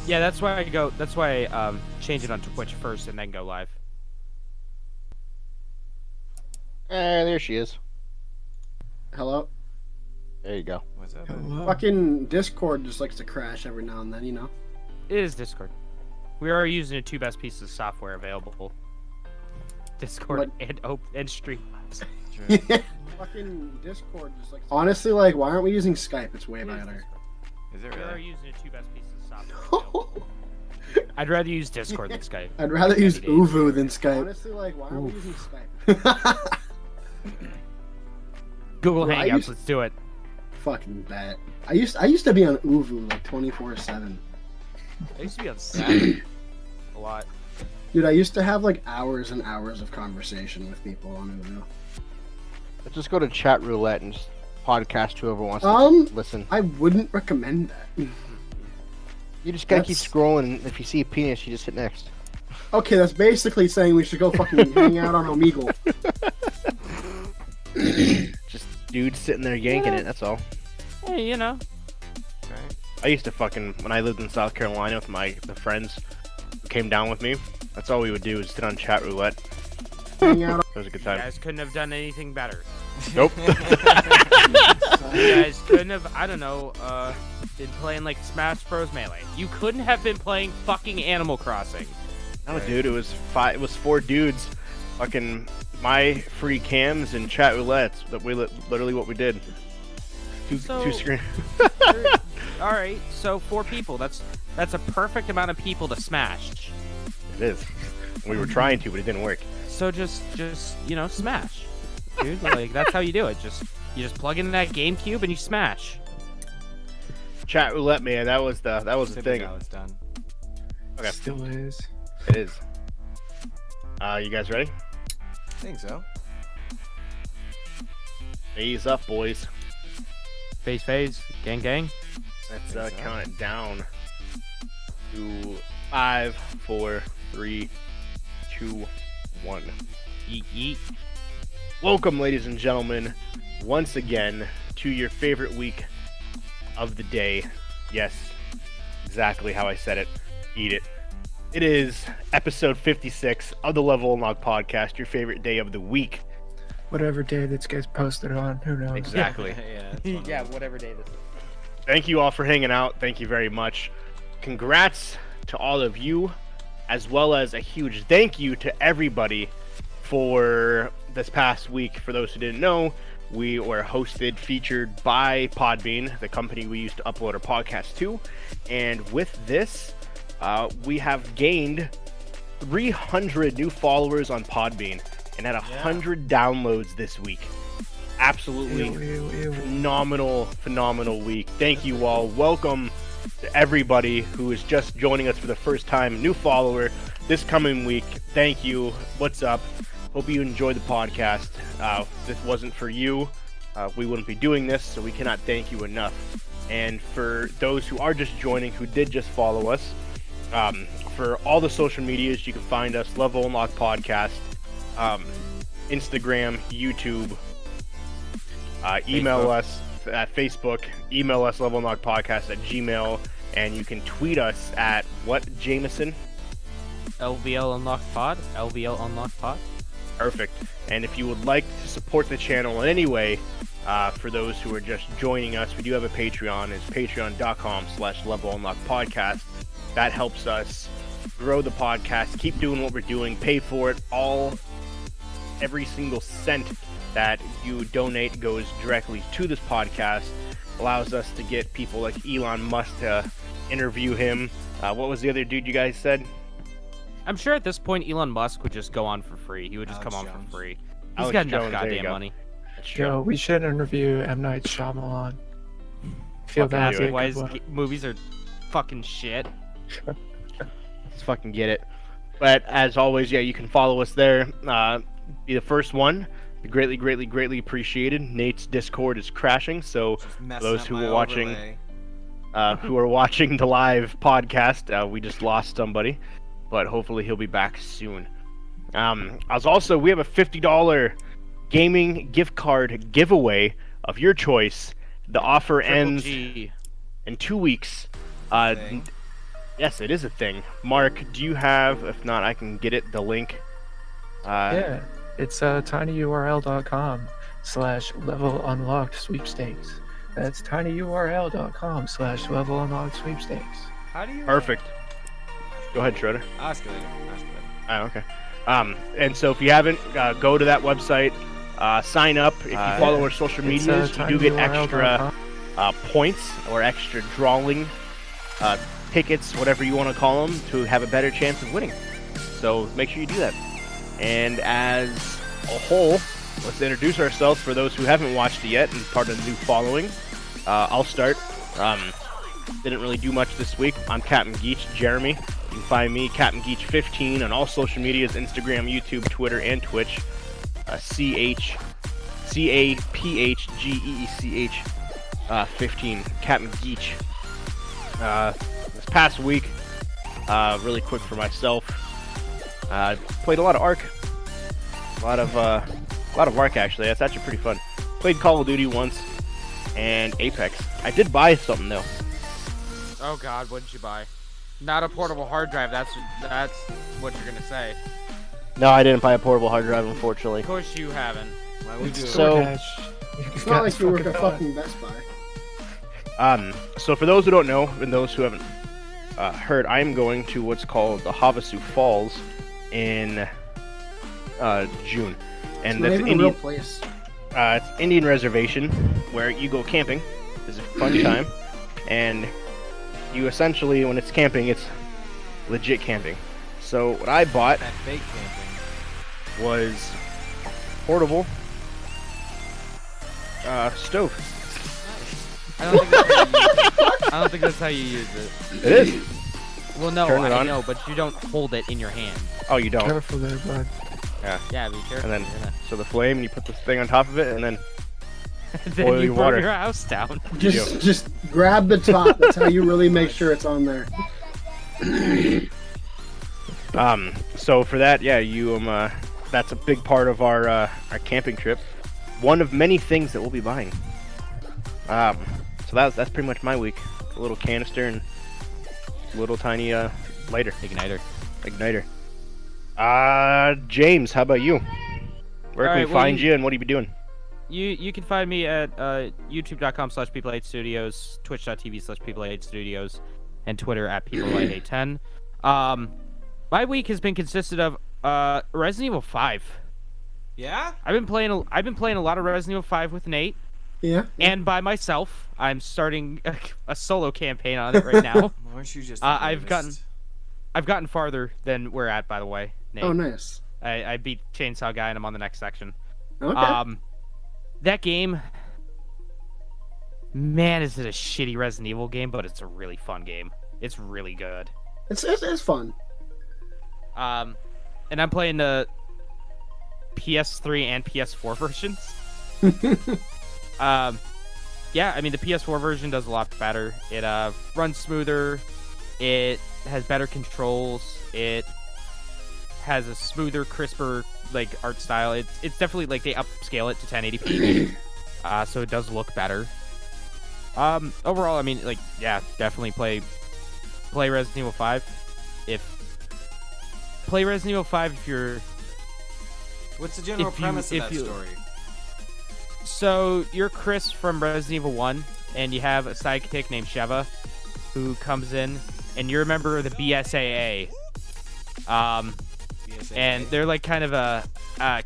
Yeah, that's why I go. That's why I change it on Twitch first and then go live. There she is. Hello? There you go. What's up? Fucking Discord just likes to crash every now and then, you know? It is Discord. We are using the two best pieces of software available: Discord and Streamlabs. Fucking Discord just likes. Honestly, like, why aren't we using Skype? It's way better. Is it We are really? using the two best pieces of software. I'd rather use Discord than Skype. I'd rather use Any day. Uvu than Skype. Honestly, like, why aren't we using Skype? Google Bro, I Hangouts. used- Let's do it. Fucking bet. I used to be on Uvu like 24/7. I used to be on Snap a lot. Dude, I used to have like hours and hours of conversation with people on Uvu. Let's just go to chat roulette and just podcast whoever wants to listen. I wouldn't recommend that. You just gotta keep That's- scrolling, and if you see a penis, you just hit next. Okay, that's basically saying we should go fucking hang out on Omegle. Just dudes sitting there yanking it, that's all. Hey, you know. Right. I used to when I lived in South Carolina with the friends who came down with me, that's all we would do is sit on chat roulette. Hang out. It was a good You time. guys couldn't have done anything better. Nope. You guys couldn't have, I don't know, been playing like Smash Bros. Melee. You couldn't have been playing fucking Animal Crossing. No, dude, it was four dudes, fucking my free cams and chat roulettes. That we literally what we did. Two screen. All right, so 4 people. That's a perfect amount of people to smash. It is. We were trying to, but it didn't work. So just you know, smash, dude. Like that's how you do it. You just plug in that GameCube and you smash. Chat roulette, man. That was the Typically thing. how it's done. Okay. Still is. It is. You guys ready? I think so. Phase up, boys. Phase, gang. Let's Think so. count it down to 5, 4, 3, 2, 1. Yeet. Welcome, ladies and gentlemen, once again to your favorite week of the day. Yes, exactly how I said it. Eat it. It is episode 56 of the Level Unlock podcast, your favorite day of the week. Whatever day this gets posted on, who knows? Exactly. Yeah. It's one of Yeah, those. whatever day this is. Thank you all for hanging out. Thank you very much. Congrats to all of you, as well as a huge thank you to everybody for this past week. For those who didn't know, we were featured by Podbean, the company we used to upload our podcast to. And with this, we have gained 300 new followers on Podbean and had 100 downloads this week. Absolutely Ew. phenomenal week. Thank you all. Welcome to everybody who is just joining us for the first time, new follower this coming week. Thank you. What's up? Hope you enjoyed the podcast. If this wasn't for you, we wouldn't be doing this, so we cannot thank you enough. And for those who are just joining, who did just follow us, for all the social medias, you can find us, Level Unlock Podcast, Instagram, YouTube, email us at Facebook, email us levelunlockpodcast@gmail, and you can tweet us at what, Jameson? LVL Unlock Pod. LVL Unlock Pod. Perfect. And if you would like to support the channel in any way, for those who are just joining us, we do have a Patreon. It's patreon.com/levelunlockpodcast. That helps us grow the podcast, keep doing what we're doing, pay for it. Every single cent that you donate goes directly to this podcast, allows us to get people like Elon Musk to interview him. What was the other dude you guys said? I'm sure at this point Elon Musk would just go on for free. He would just Alex come on Jones. for free. He's Alex got enough Jones, there you goddamn go. money. That's true. Yo, we should interview M. Night Shyamalan. Feel Fucking that do it. Why his one. movies are fucking shit. Let's fucking get it. But as always, yeah, you can follow us there. Be the first one. Be greatly appreciated. Nate's Discord is crashing, so Just messing those up who my are watching- overlay. who are watching the live podcast, we just lost somebody, but hopefully he'll be back soon. We have a $50 gaming gift card giveaway of your choice. The offer Triple ends G. in 2 weeks. Thing. Yes, it is a thing. Mark, do you have? If not, I can get it. The link. Yeah, it's tinyurl.com/level unlocked sweepstakes. That's tinyurl.com/level unlocked sweepstakes. How do you? Perfect. Go ahead, Schroeder. Ask it later. Ask it later. Oh, okay. And so if you haven't, go to that website, sign up. If you follow our social It's, medias, you do get extra tinyurl.com. points or extra drawing tickets, whatever you want to call them, to have a better chance of winning. So make sure you do that. And as a whole, let's introduce ourselves for those who haven't watched it yet and part of the new following. I'll start. Didn't really do much this week. I'm Captain Geach, Jeremy. You can find me, Captain Geach 15, on all social medias, Instagram, YouTube, Twitter, and Twitch. CAPHGEECH 15, Captain Geach. This past week, really quick for myself, played a lot of Ark. A lot of Ark, actually. That's actually pretty fun. Played Call of Duty once, and Apex. I did buy something, though. Oh God, what did you buy? Not a portable hard drive. That's what you're gonna say. No, I didn't buy a portable hard drive, unfortunately. Of course you haven't. Why would you? So- It's not like you work at fucking Best Buy. So for those who don't know, and those who haven't heard, I am going to what's called the Havasu Falls in June, and It's not that's even a real Indian. place. It's Indian reservation where you go camping. It's a fun time, and you essentially, when it's camping, it's legit camping. So what I bought That fake camping. was portable stove. I don't think that's how you use it. I don't think that's how you use it. It is. Well, no, Turn it I on. know, but you don't hold it in your hand. Oh, you don't. Careful there, bud. Yeah, be careful. And then, you're gonna- so the flame, and you put this thing on top of it, and then then boil you your burn water. your house down. Just grab the top. That's how you really make sure it's on there. So for that, yeah, you that's a big part of our camping trip. One of many things that we'll be buying. So that's pretty much my week. A little canister and a little tiny lighter, igniter. James, how about you? Where can Alright, we well, find you, and what are you doing? You can find me at youtube.com/people8studios, twitch.tv/people8studios, and Twitter at people810. My week has been consisted of Resident Evil 5. Yeah? I've been playing a lot of Resident Evil 5 with Nate Yeah. and by myself. I'm starting a solo campaign on it right now. Why aren't you just? I've gotten farther than we're at, by the way, Nate. Oh, nice. I beat Chainsaw Guy and I'm on the next section. Okay. That game, man, is it a shitty Resident Evil game, but it's a really fun game. It's really good. It's fun. And I'm playing the PS3 and PS4 versions. Yeah, I mean the PS4 version does a lot better. It runs smoother. It has better controls. It has a smoother, crisper like art style. It's definitely like they upscale it to 1080p, so it does look better. Overall, I mean, like, yeah, definitely play Resident Evil 5. Play Resident Evil 5 if you're. What's the general premise of that you- story? So you're Chris from Resident Evil 1, and you have a sidekick named Sheva, who comes in, and you're a member of the BSAA. And they're like kind of a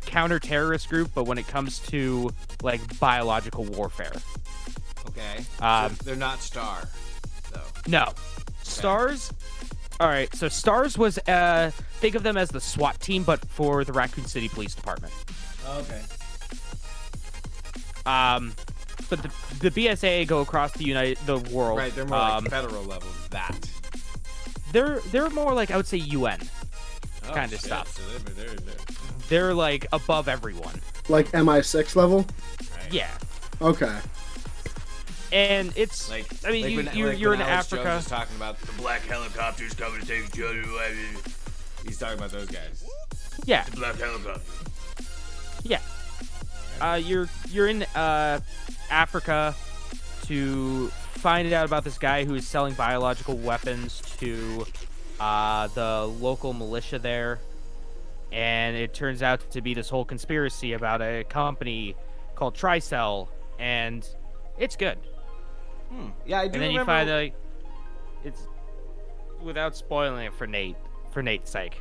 counter-terrorist group, but when it comes to like biological warfare. Okay. Um, So they're not Star, though. No. Stars. All right. So Stars was think of them as the SWAT team, but for the Raccoon City Police Department. Okay. But the BSAA go across the world. Right, they're more like federal level than that. They're more like I would say UN. Oh, Kinda shit. stuff. So they're They're like above everyone. Like MI6 level. right. Yeah. Okay. And it's Like, I mean like you're when in Alex Jones Africa. is talking about the black helicopters coming to take each other away. He's talking about those guys. Yeah. The black helicopters. Yeah. You're in Africa to find out about this guy who is selling biological weapons to the local militia there, and it turns out to be this whole conspiracy about a company called Tricell, and it's good. Yeah, I do And then remember. you find like it's without spoiling it for Nate. For Nate's sake,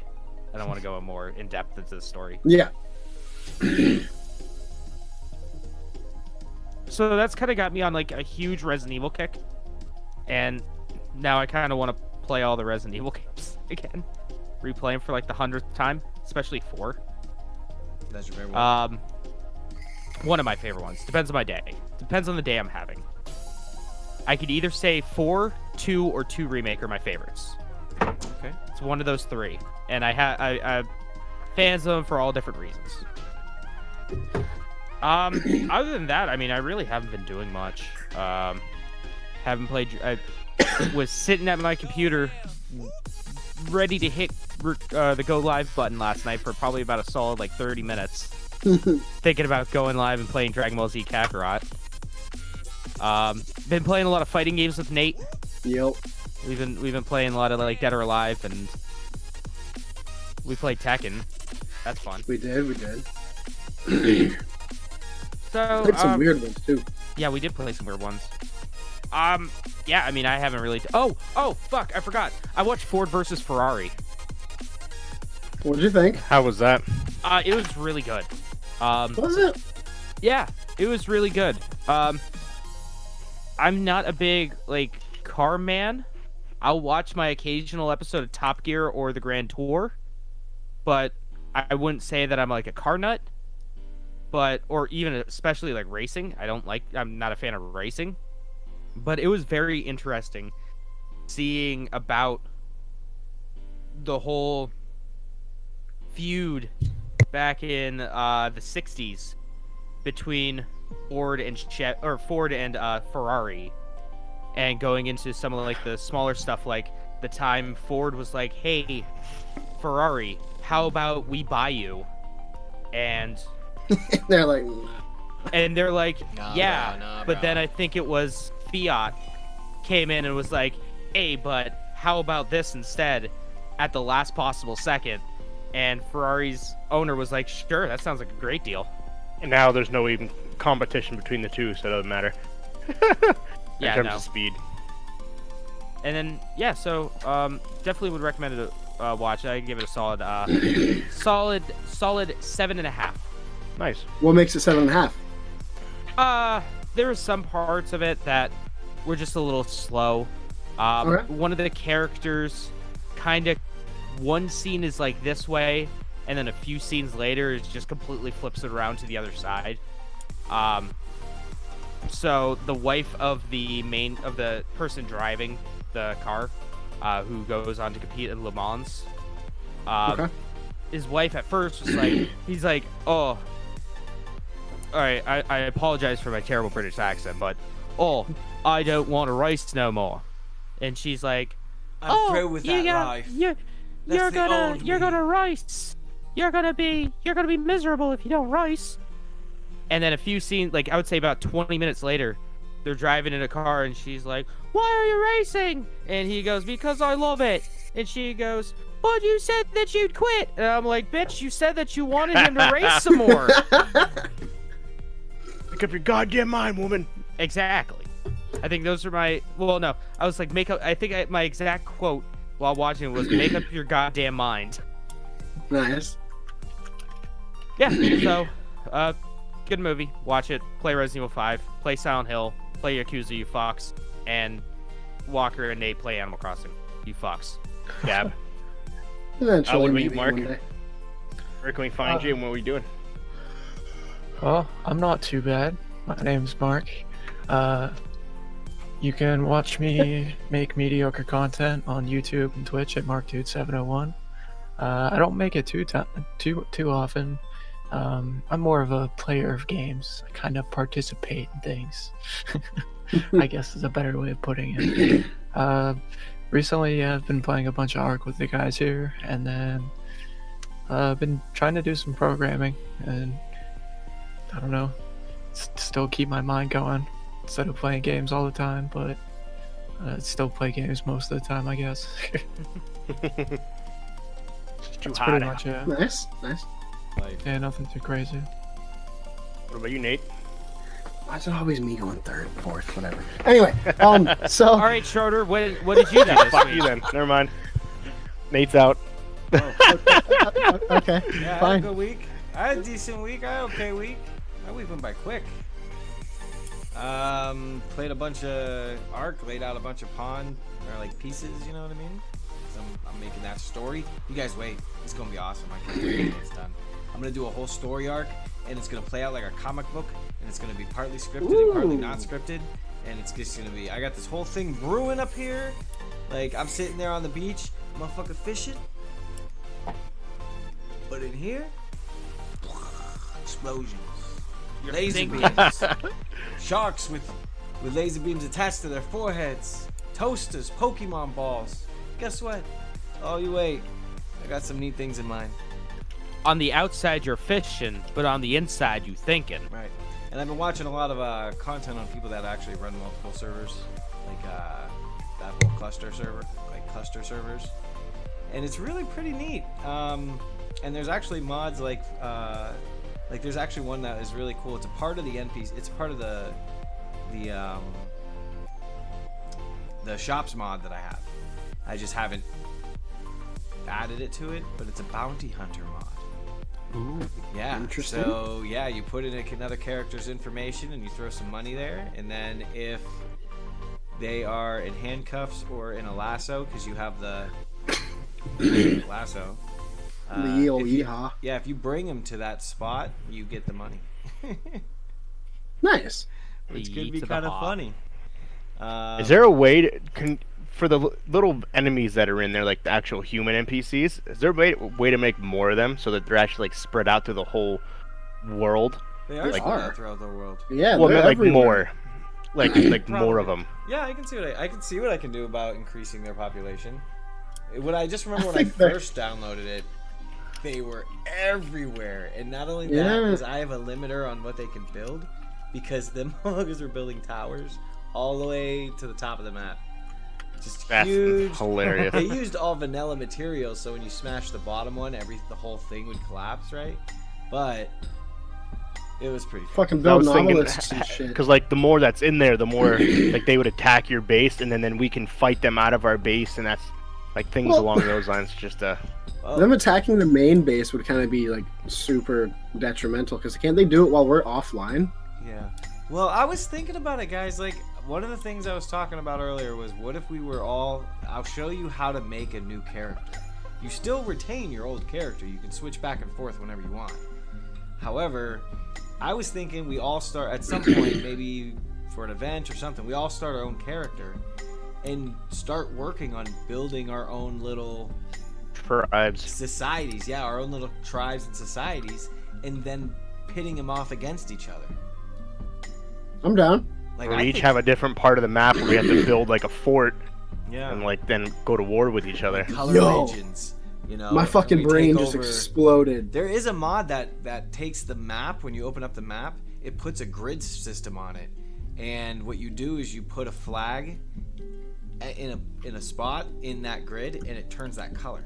I don't want to go more in depth into the story. Yeah. So that's kind of got me on like a huge Resident Evil kick, and now I kind of want to play all the Resident Evil games again, replay them for like the 100th time, especially 4. That's your favorite one. One of my favorite ones. Depends on my day. Depends on the day I'm having. I could either say 4, 2, or 2 remake are my favorites. Okay. It's one of those 3, and I fans of them for all different reasons. Other than that, I mean, I really haven't been doing much. Haven't played. I was sitting at my computer, ready to hit the go live button last night for probably about a solid like 30 minutes, thinking about going live and playing Dragon Ball Z Kakarot. Been playing a lot of fighting games with Nate. Yep. We've been playing a lot of like Dead or Alive, and we played Tekken. That's fun. We did. So Played some weird ones too. yeah, we did play some weird ones. Yeah, I mean, I haven't really. Oh, fuck! I forgot. I watched Ford versus Ferrari. What did you think? How was that? It was really good. Was it? Yeah, it was really good. I'm not a big like car man. I'll watch my occasional episode of Top Gear or the Grand Tour, but I wouldn't say that I'm like a car nut. But or even especially like racing. I'm not a fan of racing. But it was very interesting seeing about the whole feud back in the 60s between Ford and Ferrari, and going into some of like the smaller stuff, like the time Ford was like, "Hey, Ferrari, how about we buy you?" And They're like, Nah, yeah, nah, but bro. then I think it was Fiat came in and was like, "Hey, but how about this instead?" At the last possible second, and Ferrari's owner was like, "Sure, that sounds like a great deal." And now there's no even competition between the two, so it doesn't matter. In Yeah, terms no. of speed. And then yeah, so definitely would recommend it to watch. I give it a solid, solid 7.5. Nice. what makes it 7.5? There were some parts of it that were just a little slow. Okay. One of the characters, kind of, one scene is like this way, and then a few scenes later, it just completely flips it around to the other side. So the wife of the person driving the car, who goes on to compete in Le Mans, Okay. his wife at first was like, he's like, "Oh, all right, I apologize for my terrible British accent, but I don't want to race no more." And she's like, I'm through with that life. You're That's the old me. gonna race. You're gonna be miserable if you don't race. And then a few scenes, like I would say about 20 minutes later, they're driving in a car, and she's like, "Why are you racing?" And he goes, "Because I love it." And she goes, "But you said that you'd quit." And I'm like, "Bitch, you said that you wanted him to race some more." Make up your goddamn mind, woman. Exactly. I think those are my. Well, no, I was like, my exact quote while watching it was, "Make up your goddamn mind." Nice. Yeah. So, good movie. Watch it. Play Resident Evil 5. Play Silent Hill. Play Yakuza, you fucks. And Walker and Nate play Animal Crossing, you fucks. Gab. Eventually, what about maybe you, Mark? one day. Where can we find you and what are we doing? Well, I'm not too bad. My name's Mark. You can watch me make mediocre content on YouTube and Twitch at MarkDude701. I don't make it too often. I'm more of a player of games. I kind of participate in things. I guess is a better way of putting it. Recently, I've been playing a bunch of Ark with the guys here, and then I've been trying to do some programming, and I don't know, still keep my mind going instead of playing games all the time. But Still play games most of the time, I guess. It's too That's hot pretty out. much it. Nice, nice. Yeah, nothing too crazy. What about you, Nate? Why is it always me going third, fourth, whatever? Anyway, so All right, Schroeder, what did you do this Fuck week? you then. Never mind. Nate's out. okay, Yeah, I had a fine. good week. I had a decent week. I had an okay week. My week went by quick. Played a bunch of Ark, laid out a bunch of pawn or like pieces. You know what I mean? So I'm making that story. You guys wait. It's gonna be awesome. I can't wait until it's done. I'm gonna do a whole story arc, and it's gonna play out like a comic book, and it's gonna be partly scripted and partly not scripted, and it's just gonna be. I got this whole thing brewing up here. Like I'm sitting there on the beach, motherfucker fishing. But in here, explosions, laser beams, sharks with laser beams attached to their foreheads, toasters, Pokemon balls. Guess what? Oh, you wait. I got some neat things in mind. On the outside, you're fishing, but on the inside, you thinking. Right. And I've been watching a lot of content on people that actually run multiple servers, like that whole cluster server, like cluster servers, and it's really pretty neat. And there's actually mods like there's actually one that is really cool. It's a part of the NPC. It's part of the shops mod that I have. I just haven't added it to it, but it's a bounty hunter mod. Ooh. Yeah. Interesting. So yeah, you put in another character's information and you throw some money there, and then if they are in handcuffs or in a lasso, because you have the lasso. Leo, if you- yeehaw. yeah, if you bring them to that spot, you get the money. Nice. Which Yeet could be to the kind of hop. funny. Is there a way for the little enemies that are in there, like the actual human NPCs? Is there a way to make more of them so that they're actually like spread out through the whole world? They are Like- spread out throughout the world. Yeah, Well, I they're meant like everywhere. more, like more of them. Yeah, I can see what I can do about increasing their population. When I just remember I when I think that- first downloaded it, they were everywhere. And not only that, Yeah. is I have a limiter on what they can build, because them motherfuckers were building towers all the way to the top of the map. Just That's huge. hilarious. They used all vanilla materials, so when you smash the bottom one, the whole thing would collapse, right? But it was pretty fun. Fucking I was building thinking, obelisks and shit. because like the more that's in there, the more like they would attack your base, and then we can fight them out of our base, and that's like things Well- along those lines. Just Well, Them attacking the main base would kind of be like super detrimental because can't they do it while we're offline? yeah. Well, I was thinking about it, guys. Like, one of the things I was talking about earlier was, what if we were all... I'll show you how to make a new character. You still retain your old character. You can switch back and forth whenever you want. However, I was thinking we all start at some point, maybe for an event or something, we all start our own character and start working on building our own little tribes. societies. Yeah, our own little tribes and societies, and then pitting them off against each other. I'm down. Like, We I each think- have a different part of the map where we have to build like a fort yeah. and like then go to war with each other. color Yo. regions. You know, My and fucking we brain take just over- exploded. There is a mod that takes the map. When you open up the map, it puts a grid system on it, and what you do is you put a flag in a spot in that grid, and it turns that color.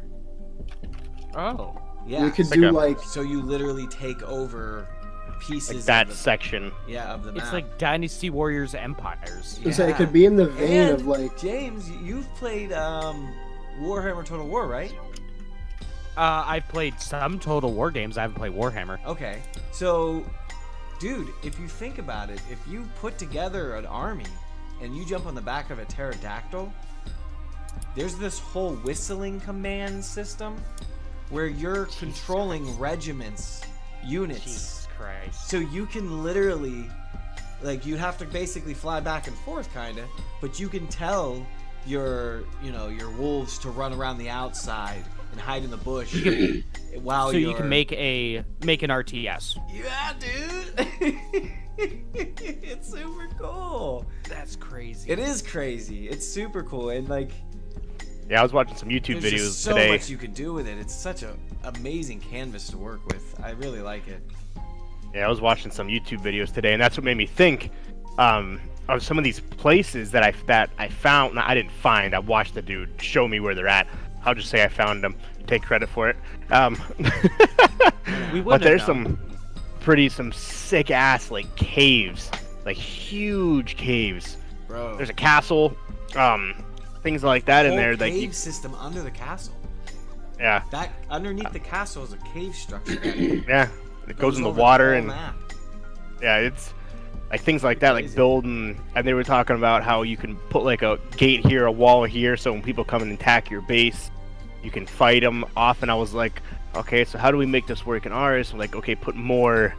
Oh. Yeah. We could Like do a- like So you literally take over pieces Like that of the, section. of the map. It's like Dynasty Warriors Empires. it's like, it could be in the vein And of like James, you've played Warhammer Total War, right? I've played some Total War games. I haven't played Warhammer. Okay, so, dude, if you think about it, if you put together an army and you jump on the back of a pterodactyl, there's this whole whistling command system where you're controlling regiments, units. Jesus Christ. So you can literally, like, you have to basically fly back and forth, kind of, but you can tell your wolves to run around the outside and hide in the bush while So you're... you can make an RTS. Yeah, dude. It's super cool. That's crazy. It is crazy. It's super cool, and like, Yeah, I was watching some YouTube there's videos just so today. much you can do with it. It's such a amazing canvas to work with. I really like it. Yeah, I was watching some YouTube videos today, and that's what made me think. of some of these places that I found. No, I didn't find. I watched the dude show me where they're at. I'll just say I found them. Take credit for it. We But there's some. some sick ass like caves, like huge caves. Bro. There's a castle, things like that in Whole there. cave Like system under the castle. yeah, That underneath the castle is a cave structure. yeah. It goes in the over water whole and map. yeah, it's like things like that, like Crazy. building. And they were talking about how you can put like a gate here, a wall here, so when people come and attack your base, you can fight them off. And I was like, okay, so how do we make this work in ours? Like, okay, put more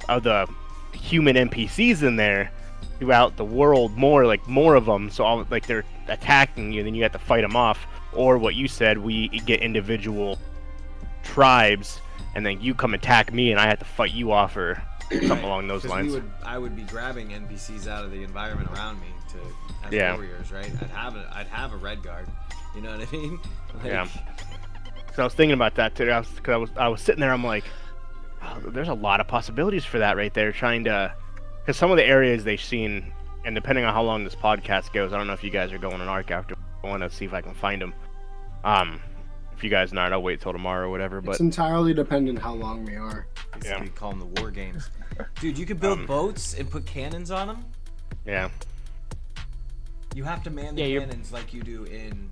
of the human NPCs in there throughout the world, more of them, so all like they're attacking you, and then you have to fight them off. Or what you said, we get individual tribes, and then you come attack me, and I have to fight you off, or something along those 'Cause lines. I would be grabbing NPCs out of the environment around me as Yeah. warriors, right? I'd have a red guard. You know what I mean? Like, Yeah. So I was thinking about that today. I was sitting there. I'm like, oh, there's a lot of possibilities for that right there. Trying to, because some of the areas they've seen, and depending on how long this podcast goes, I don't know if you guys are going on Arc after. I want to see if I can find them. If you guys not, I'll wait till tomorrow or whatever. But It's entirely dependent how long we are. Yeah. We call them the war games. Dude, you could build boats and put cannons on them. yeah, You have to man the Yeah, you're- cannons like you do in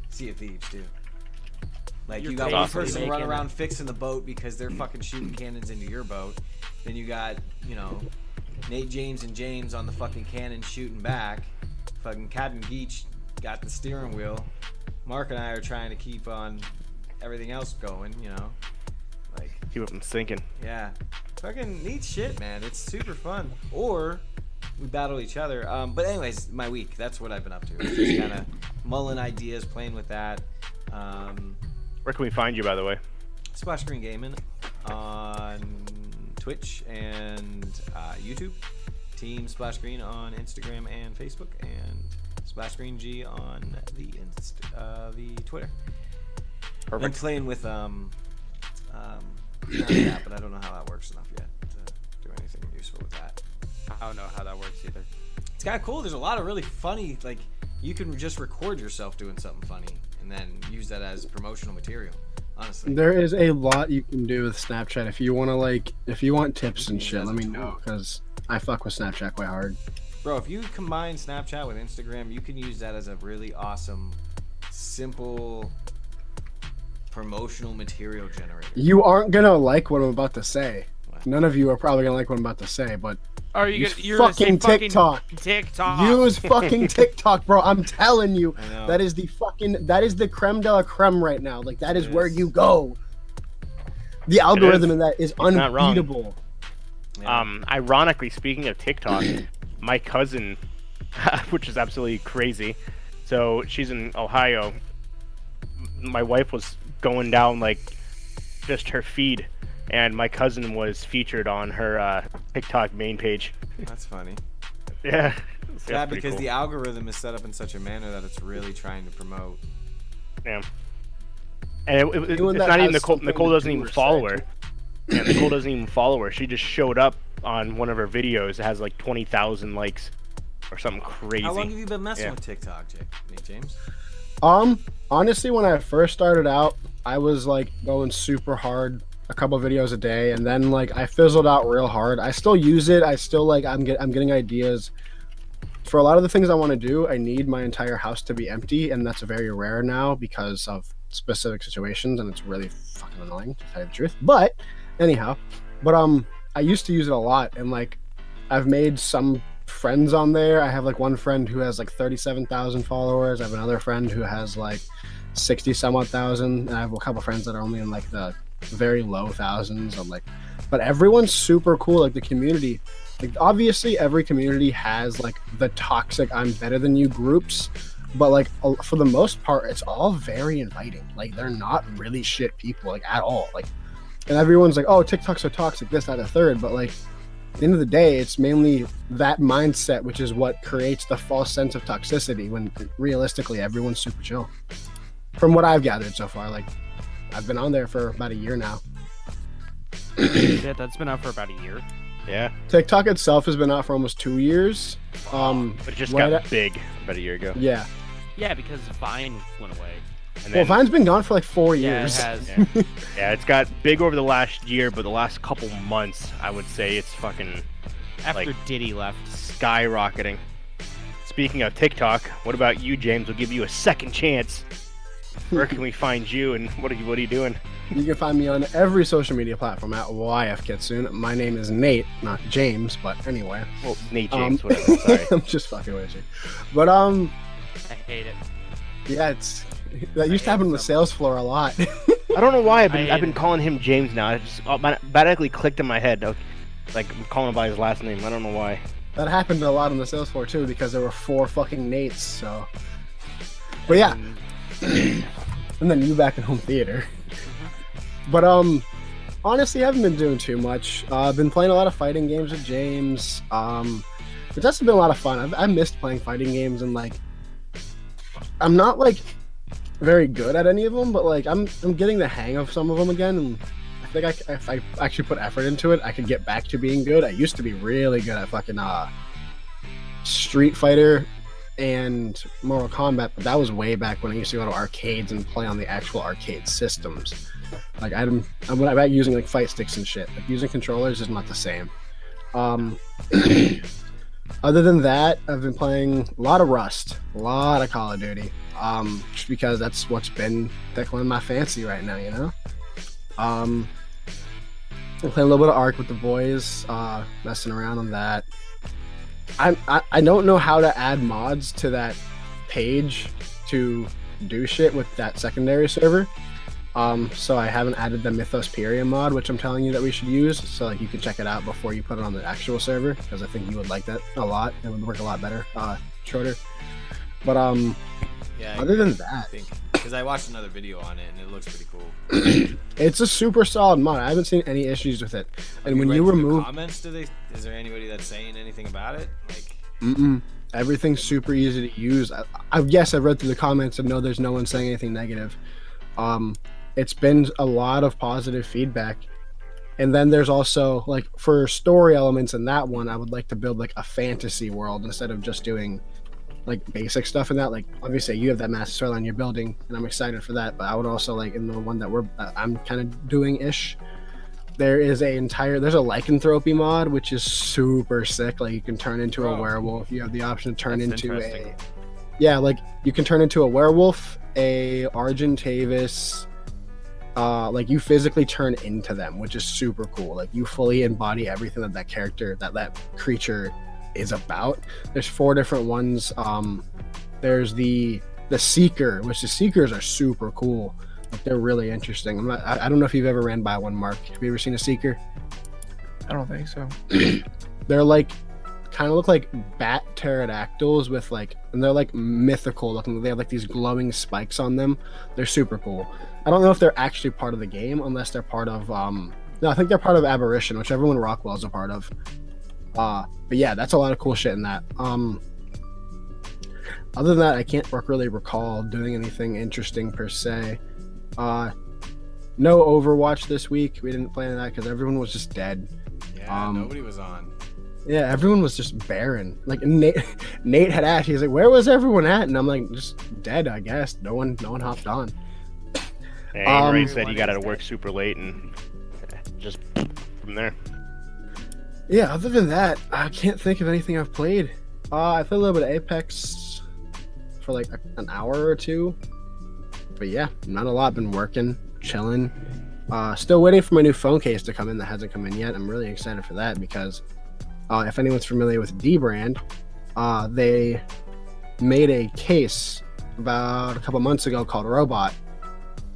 Sea of Thieves, too. Like, You're you got one basically person running making around fixing the boat because they're fucking shooting cannons into your boat. Then you got, you know, Nate, James, and James on the fucking cannon shooting back. Fucking Captain Geach got the steering wheel. Mark and I are trying to keep on everything else going, you know. Like, keep them sinking. yeah. Fucking neat shit, man. It's super fun. Or we battle each other. But anyways, my week. That's what I've been up to. It's just kind of mulling ideas, playing with that. Where can we find you, by the way? Splash Screen Gaming on Twitch and YouTube. Team Splash Screen on Instagram and Facebook, and Splash Screen G on the Twitter. Perfect. I'm playing with yeah, but I don't know how that works enough yet to do anything useful with that. I don't know how that works either. It's kind of cool. There's a lot of really funny, like, you can just record yourself doing something funny and then use that as promotional material. Honestly, There is a lot you can do with Snapchat. If you want to if you want tips and shit, let me know, because I fuck with Snapchat quite hard. bro, if you combine Snapchat with Instagram, you can use that as a really awesome, simple promotional material generator. You aren't gonna like what I'm about to say. What? None of you are probably gonna like what I'm about to say, but Are you Use gonna, you're gonna say fucking TikTok. TikTok. use fucking TikTok, bro. I'm telling you, I know. that is the creme de la creme right now. Like, that is It where is. you go. The algorithm in that is not wrong. unbeatable. Yeah. Ironically, speaking of TikTok, my cousin, which is absolutely crazy, so she's in Ohio. My wife was going down like just her feed, and my cousin was featured on her TikTok main page. That's funny. Yeah, Yeah, because the algorithm is set up in such a manner that it's really trying to promote. yeah. And it's Anyone that not even has Nicole. something Nicole to doesn't do even or follow say her. Yeah, Nicole doesn't even follow her. She just showed up on one of her videos. It has like 20,000 likes or something crazy. How long have you been messing Yeah. with TikTok, Nate James? Honestly, when I first started out, I was like going super hard, a couple videos a day, and then like I fizzled out real hard. I still use it. I still like I'm getting ideas. For a lot of the things I want to do, I need my entire house to be empty, and that's very rare now because of specific situations, and it's really fucking annoying to tell you the truth. But anyhow, I used to use it a lot, and like I've made some friends on there. I have like one friend who has like 37,000 followers. I have another friend who has like 60 some odd thousand, and I have a couple friends that are only in like the very low thousands. I'm like, but everyone's super cool. Like the community, like obviously every community has like the toxic I'm better than you groups, but like for the most part it's all very inviting. Like they're not really shit people like at all. Like, and everyone's like, oh, TikTok's so toxic, this, that, a third, but like at the end of the day, it's mainly that mindset which is what creates the false sense of toxicity, when realistically everyone's super chill. From what I've gathered so far, like I've been on there for about a year now. Yeah, that's been out for about a year. Yeah, TikTok itself has been out for almost 2 years. but it just right got at- big about a year ago. Yeah. Yeah, because Vine went away. And Well, then, Vine's been gone for like 4 Yeah, it years. has. yeah, it's got big over the last year, but the last couple months, I would say it's fucking After Like- Diddy left. skyrocketing. Speaking of TikTok, what about you, James? We'll give you a second chance. Where can we find you, and what are you doing? You can find me on every social media platform at YFKitsune. My name is Nate, not James, but anyway. Well, Nate James, whatever. Sorry. I'm just fucking with you. But I hate it. yeah, that used to happen on the sales floor a lot. I don't know why I've I been hate it. calling him James now. It just automatically clicked in my head. Like I'm calling him by his last name. I don't know why. That happened a lot on the sales floor too because there were 4 fucking Nates. So, but yeah, and then you back in home theater. But honestly, I haven't been doing too much. I've been playing a lot of fighting games with James. But that's been a lot of fun. I missed playing fighting games, and like, I'm not like very good at any of them, but like I'm getting the hang of some of them again, and I think if I actually put effort into it, I could get back to being good. I used to be really good at fucking Street Fighter and Mortal Kombat, but that was way back when I used to go to arcades and play on the actual arcade systems. Like I'm back using like fight sticks and shit. Like using controllers is not the same. Other than that, I've been playing a lot of Rust, a lot of Call of Duty. Just because that's what's been tickling my fancy right now, you know. I'm playing a little bit of Ark with the boys, messing around on that. I don't know how to add mods to that page to do shit with that secondary server. So I haven't added the Mythosperia mod, which I'm telling you that we should use. So like you can check it out before you put it on the actual server, because I think you would like that a lot. It would work a lot better, shorter. But Yeah. other than that, because I watched another video on it and it looks pretty cool. it's a super solid mod. I haven't seen any issues with it. And when read you through the remove, comments, is there anybody that's saying anything about it? Like, everything's super easy to use. Yes, I've read through the comments and no, there's no one saying anything negative. It's been a lot of positive feedback. And then there's also like for story elements in that one, I would like to build like a fantasy world instead of just doing like basic stuff in that. Like obviously you have that master storyline you're building, and I'm excited for that. But I would also like in the one that I'm kind of doing ish. There's a lycanthropy mod which is super sick. Like you can turn into a werewolf. You have the option to turn That's into interesting. like you can turn into a werewolf, a Argentavis. Like you physically turn into them, which is super cool. Like you fully embody everything that character, that creature is about. There's 4 different ones. There's the Seeker, which the Seekers are super cool. Like they're really interesting. I don't know if you've ever ran by one, Mark. Have you ever seen a Seeker? I don't think so. They're like kind of look like bat pterodactyls with like, and they're like mythical looking. They have like these glowing spikes on them. They're super cool. I don't know if they're actually part of the game unless they're part of no, I think they're part of Aberration, which everyone Rockwell's a part of. But yeah, that's a lot of cool shit in that. Other than that, I can't really recall doing anything interesting per se. No Overwatch this week. We didn't play that because everyone was just dead. yeah, nobody was on. Yeah, everyone was just barren. Like Nate had asked, he's like, "Where was everyone at?" And I'm like, "Just dead, I guess. No one hopped on." And Ray said he got out of work super late and just from there. Yeah, other than that, I can't think of anything I've played. I played a little bit of Apex for like an hour or two. But yeah, not a lot. Been working, chilling. Still waiting for my new phone case to come in that hasn't come in yet. I'm really excited for that because if anyone's familiar with Dbrand, they made a case about a couple months ago called Robot.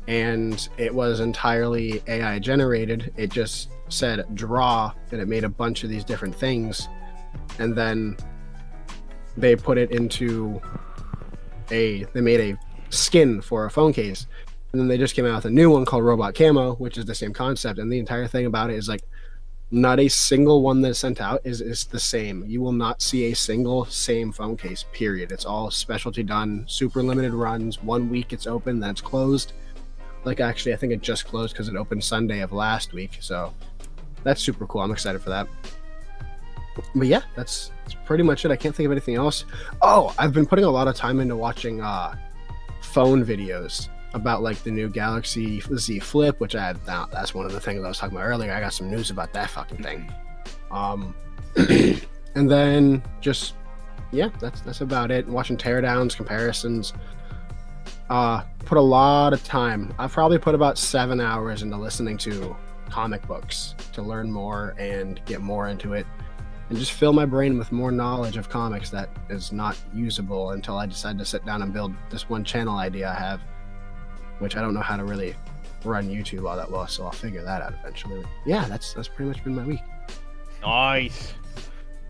And it was entirely AI generated. It just said draw, and it made a bunch of these different things. And then they put it into they made a skin for a phone case. And then they just came out with a new one called Robot Camo, which is the same concept. And the entire thing about it is like not a single one that's sent out is the same. You will not see a single same phone case, period. It's all specialty done, super limited runs. 1 week it's open, then it's closed. Like actually, I think it just closed because it opened Sunday of last week. So that's super cool. I'm excited for that. But yeah, that's pretty much it. I can't think of anything else. Oh, I've been putting a lot of time into watching phone videos about like the new Galaxy Z Flip, which that's one of the things I was talking about earlier. I got some news about that fucking thing. And then just yeah, that's about it. Watching teardowns, comparisons. Put a lot of time. I've probably put about 7 hours into listening to comic books to learn more and get more into it, and just fill my brain with more knowledge of comics that is not usable until I decide to sit down and build this one channel idea I have, which I don't know how to really run YouTube all that well, so I'll figure that out eventually. Yeah, that's pretty much been my week. Nice.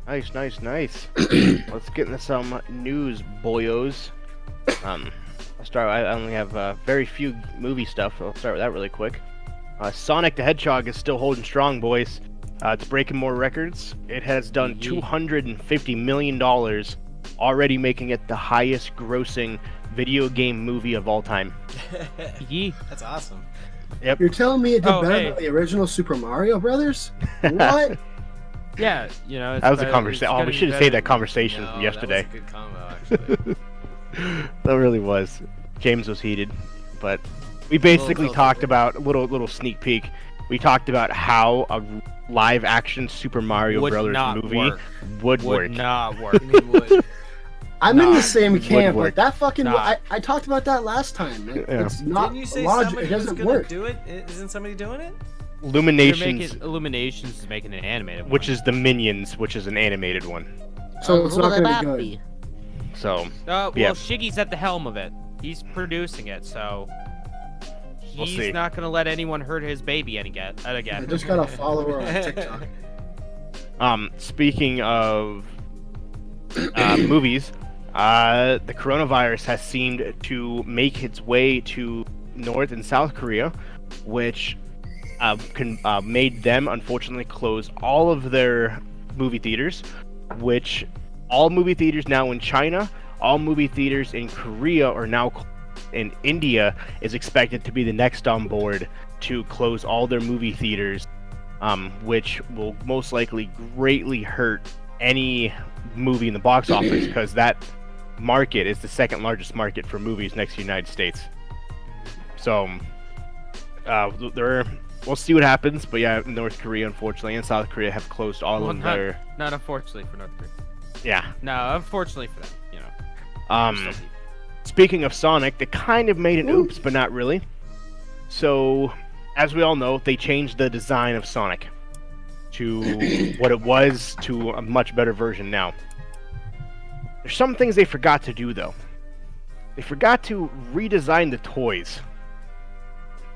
Let's get into some news, boyos. I'll start. I only have very few movie stuff. So I'll start with that really quick. Sonic the Hedgehog is still holding strong, boys. It's breaking more records. It has done $250 million, already making it the highest grossing video game movie of all time. That's awesome. Yep. You're telling me it did better hey. than the original Super Mario Brothers? What? Yeah, you know. That was a conversation. Oh, we should have saved that conversation No, from yesterday. That was a good combo, actually. That really was. James was heated, but we basically Little talked filter. about a little sneak peek. We talked about how a live action Super Mario Would Brothers not movie work. would Would work. not work. I mean, would. I'm in Nah, the same would camp, work. but that fucking Nah. I talked about that last time. Like, Yeah. It's not Didn't you say logic. somebody It was doesn't gonna work. do it? Isn't somebody doing it? Illuminations, Illuminations is making an animated one. which is the Minions, which is an animated one. So it's not going to be good. So well, yeah. Shiggy's at the helm of it. He's producing it, so We'll he's see. not gonna let anyone hurt his baby again. I just got a follower on TikTok. Speaking of movies, the coronavirus has seemed to make its way to North and South Korea, which made them unfortunately close all of their movie theaters, which all movie theaters now in China, all movie theaters in Korea are now in India is expected to be the next on board to close all their movie theaters, which will most likely greatly hurt any movie in the box office because that market is the second largest market for movies next to the United States. So we'll see what happens, but yeah, North Korea unfortunately and South Korea have closed all of their Not unfortunately for North Korea. yeah. No, unfortunately for them. You know. Still people. Speaking of Sonic, they kind of made an oops, but not really. So, as we all know, they changed the design of Sonic to what it was to a much better version now. There's some things they forgot to do, though. They forgot to redesign the toys.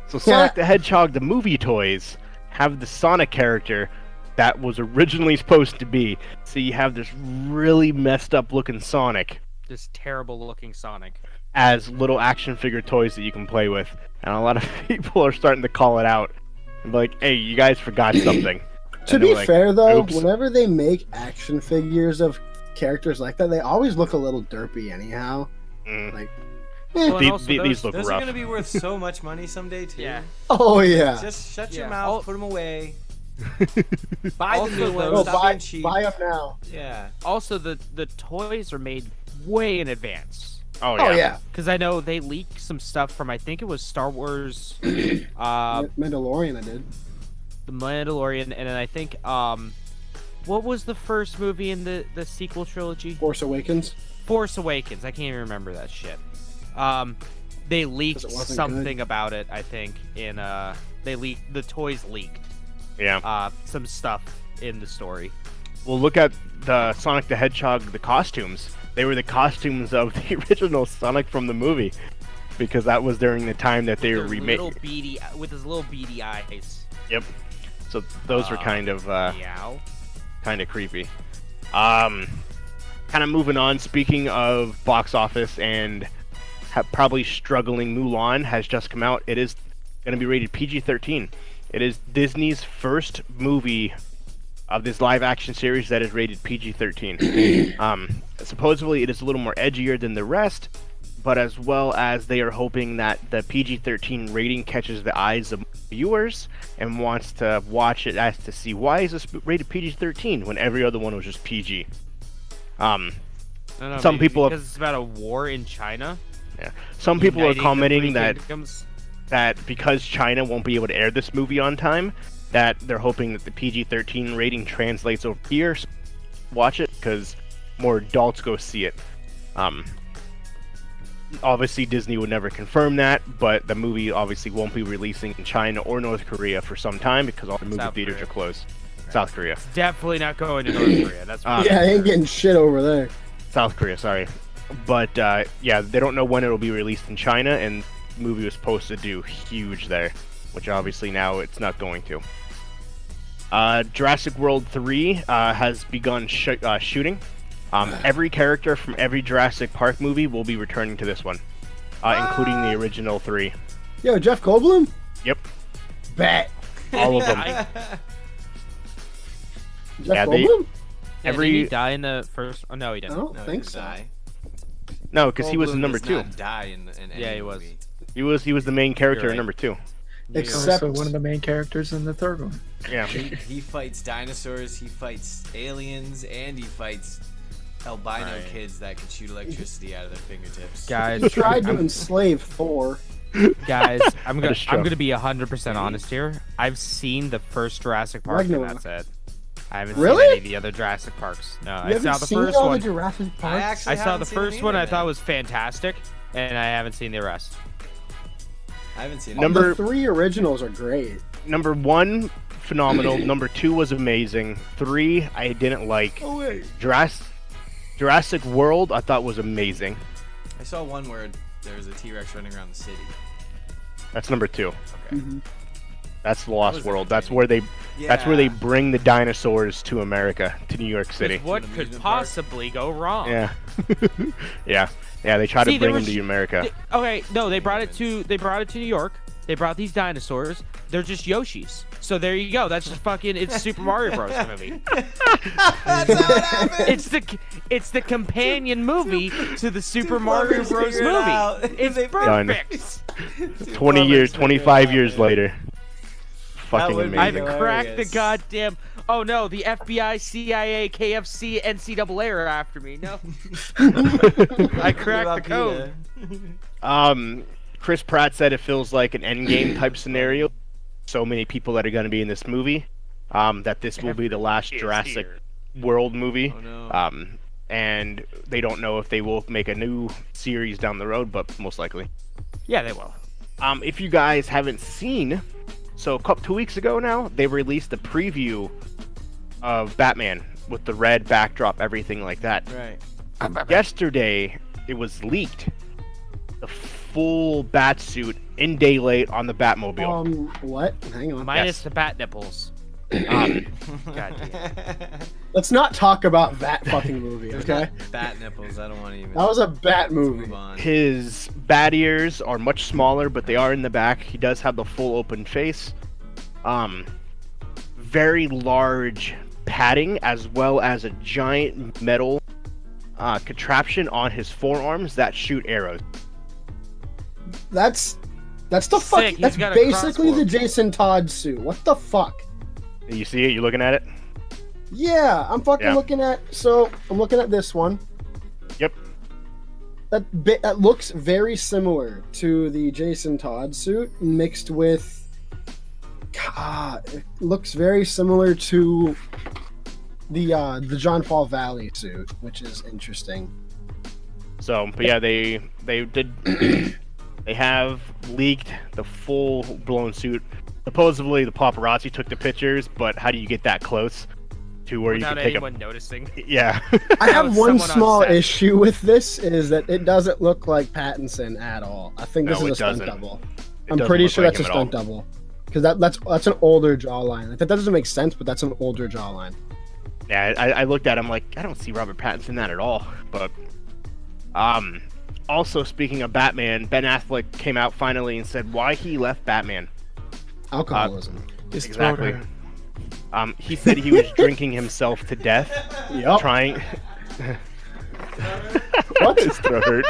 So Sonic the Hedgehog, the movie toys, have the Sonic character that was originally supposed to be. So you have this really messed up looking Sonic This terrible looking Sonic. as little action figure toys that you can play with. And a lot of people are starting to call it out. And be like, hey, you guys forgot something. To And be they're like, fair, though, "Oops." whenever they make action figures of characters like that, they always look a little derpy anyhow. Mm. Like, Well, and These also these look Those rough. are gonna be worth so much money someday too. Yeah. oh yeah. Just shut your Yeah. mouth, put them away. Buy Also, the new though, ones. Oh, Stop being cheap. buy them now. Yeah. Also, the toys are made way in advance. Oh Oh yeah. yeah. Because I know they leaked some stuff from, I think it was Star Wars, Mandalorian, I did. The Mandalorian, and then I think, what was the first movie in the sequel trilogy? Force Awakens. Force Awakens. I can't even remember that shit. They leaked 'Cause it wasn't something about it, I think, in, the toys leaked, Yeah. some stuff in the story. Well, look at the Sonic the Hedgehog, the costumes. They were the costumes of the original Sonic from the movie, because that was during the time that they were With his little beady eyes. Yep. So those were kind of Meow. creepy. Kind of moving on. Speaking of box office and probably struggling, Mulan has just come out. It is going to be rated PG-13. It is Disney's first movie of this live-action series that is rated PG-13. Supposedly, it is a little more edgier than the rest, but as well as they are hoping that the PG-13 rating catches the eyes of viewers and wants to watch it as to see why is this rated PG-13 when every other one was just PG. No, Some maybe people because it's about a war in China. Yeah. Some people are uniting the commenting three that kingdoms. because China won't be able to air this movie on time, that they're hoping that the PG-13 rating translates over here. So watch it because more adults go see it. Obviously, Disney would never confirm that, but the movie obviously won't be releasing in China or North Korea for some time because all the movie South theaters Korea. are closed. South Korea. Definitely not going to North Korea. That's Ah. Yeah, I ain't getting shit over there. South Korea, sorry. But yeah, they don't know when it'll be released in China, and the movie was supposed to do huge there, which obviously now it's not going to. Jurassic World 3 has begun shooting. Every character from every Jurassic Park movie will be returning to this one, including the original 3. Yo, Jeff Goldblum? Yep, Bet. all of them. I- Jeff Yeah, they- Goldblum? Did he die in the first? Oh no, he I didn't. don't No, he think didn't so. die. No, because he was Goldblum in number does 2. not die in any Yeah, he was. movie. He was the main character You're in right. number 2. Except Also one of the main characters in the third one. Yeah. He fights dinosaurs, he fights aliens, and he fights albino Right. kids that can shoot electricity out of their fingertips. Guys, he tried to I'm- enslave Thor. guys, I'm That gonna is true. I'm gonna be 100% honest here. I've seen the first Jurassic Park, and Ragnarok. that's it. I haven't Really? seen any of the other Jurassic Parks. No, You I haven't saw the seen first all one. the Jurassic I Park? actually I saw the haven't seen first them one. I either, thought man. was fantastic, and I haven't seen the rest. I haven't seen Number- The 3 originals are great. Number 1, phenomenal. Number 2 was amazing. 3, I didn't like. Oh wait. Jurassic World, I thought was amazing. I saw one where there was a T-Rex running around the city. That's number 2. Okay. That's the That Lost was World. That's where they. Yeah. That's where they bring the dinosaurs to America, to New York City. What To an could amusement park. possibly go wrong? Yeah. yeah. Yeah. They try See, to there bring them was- to America. Okay, no, they brought it to New York. They brought these dinosaurs. They're just Yoshis. So there you go. That's just fucking. It's Super Mario Bros. Movie. That's not what happened. It's the companion movie to the Super Two Mario lovers Bros. figure it out. movie. It's They- Done. perfect. 20 years, 25 years later. Fucking would be I've amazing. cracked the Hilarious. goddamn. Oh no, the FBI, CIA, KFC, NCAA are after me. No, I cracked the code. Chris Pratt said it feels like an Endgame type scenario. So many people that are going to be in this movie. That this will be the last Jurassic World movie. Oh no. And they don't know if they will make a new series down the road, but most likely. Yeah, they will. If you guys haven't seen, so 2 weeks ago now, they released a preview of Batman with the red backdrop, everything like that. Right. Yesterday, it was leaked. The full bat suit in daylight on the Batmobile. What? Hang on. Minus Yes. the bat nipples. Um, God damn. Let's not talk about that fucking movie, okay? Bat nipples. I don't want to even. That was a bat movie. Move on. his bat ears are much smaller, but they are in the back. He does have the full open face. Very large padding, as well as a giant metal contraption on his forearms that shoot arrows. That's the Sick, fuck. he's That's got a basically the crossbow. Jason Todd suit. What the fuck? You see it? You looking at it? Yeah, I'm fucking Yeah. looking at. So I'm looking at this one. Yep. That looks very similar to the Jason Todd suit, mixed with. It looks very similar to the John Paul Valley suit, which is interesting. So, but yeah, they did. They have leaked the full blown suit. Supposedly, the paparazzi took the pictures, but how do you get that close to where you Without can take anyone noticing. a? Yeah. I That have was one someone on small set. issue with this is that it doesn't look like Pattinson at all. I think this No, is it a stunt doesn't. double. It I'm doesn't pretty look sure like that's a him at all. stunt double. Because that's an older jawline. Like, that doesn't make sense, but that's an older jawline. Yeah, I looked at him like I don't see Robert Pattinson in that at all. But also speaking of Batman, Ben Affleck came out finally and said why he left Batman. Alcoholism. Just Exactly. throw her. He said he was drinking himself to death, Yep. trying. What? His throat hurt.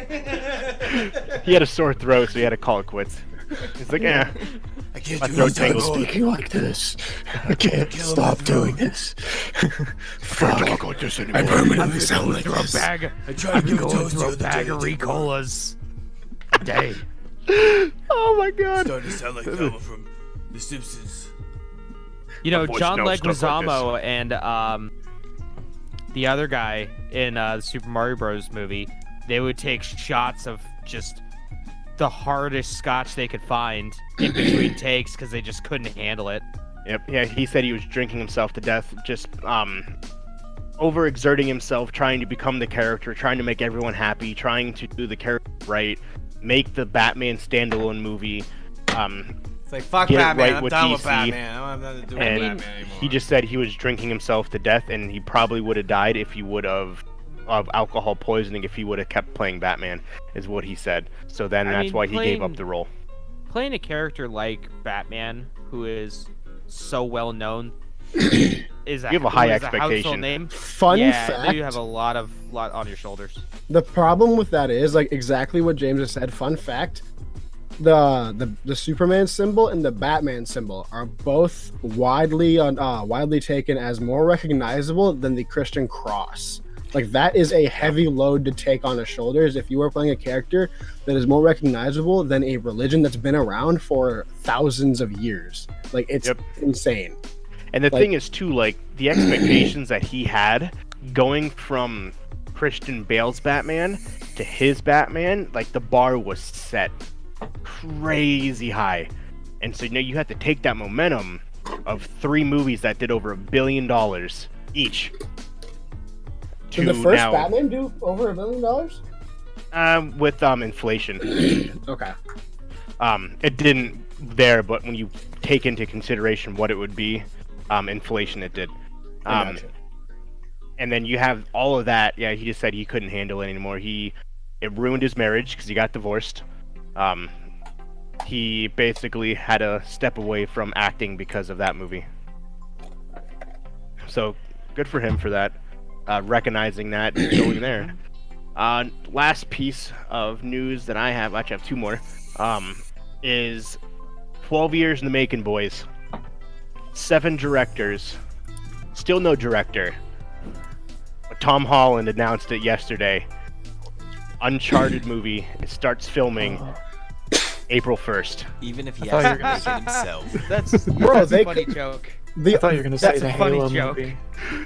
He had a sore throat, so he had to call it quits. He's like, yeah. I can't My do throat this tingles. anymore. Speaking like this, I can't Kill him stop with throat. doing this. Fuck. Talk like this anymore. I permanently sound like Through a this. bag. I tried to give it to Going us through the a other bag day. of It didn't work. Ricolas a day. Oh my god. Starting to sound like Velma from The Simpsons. You know, My voice John now is stuck like Leguizamo and the other guy in the Super Mario Bros. Movie, they would take shots of just the hardest scotch they could find in between takes because they just couldn't handle it. Yep. Yeah, he said he was drinking himself to death, just overexerting himself, trying to become the character, trying to make everyone happy, trying to do the character right, make the Batman standalone movie. It's like, fuck Get it Batman, right I'm with done with DC. Batman. I don't have nothing to do with And Batman anymore. he just said he was drinking himself to death, and he probably would have died if he would have of alcohol poisoning if he would have kept playing Batman, is what he said. So then I that's mean, why he gave playing- up the role. Playing a character like Batman, who is so well known, is You have a high who is household expectation. name. Fun yeah, fact. you have a lot on your shoulders. The problem with that is like exactly what James has said. Fun fact: the Superman symbol and the Batman symbol are both widely taken as more recognizable than the Christian cross. Like that is a heavy load to take on the shoulders if you are playing a character that is more recognizable than a religion that's been around for thousands of years. Like it's Yep. insane. And the Like- thing is too, like the expectations that he had going from Christian Bale's Batman to his Batman, like the bar was set crazy high. And so you have to take that momentum of 3 movies that did over $1 billion each. Did the first Batman do over $1 billion? With inflation. Okay. It didn't there, but when you take into consideration what it would be, inflation, it did. I gotcha. And then you have all of that. Yeah, he just said he couldn't handle it anymore. It ruined his marriage because he got divorced. He basically had to step away from acting because of that movie. So good for him for that, recognizing that and going there. Last piece of news that I have, actually I have 2 more, is 12 years in the making, boys. 7 directors, still no director. But Tom Holland announced it yesterday. Uncharted movie. It starts filming April 1st. Even if he I thought has you to were make it himself. That's, Bro, that's they a funny could- joke. The, I thought you were gonna say That's the a funny Halo joke. movie.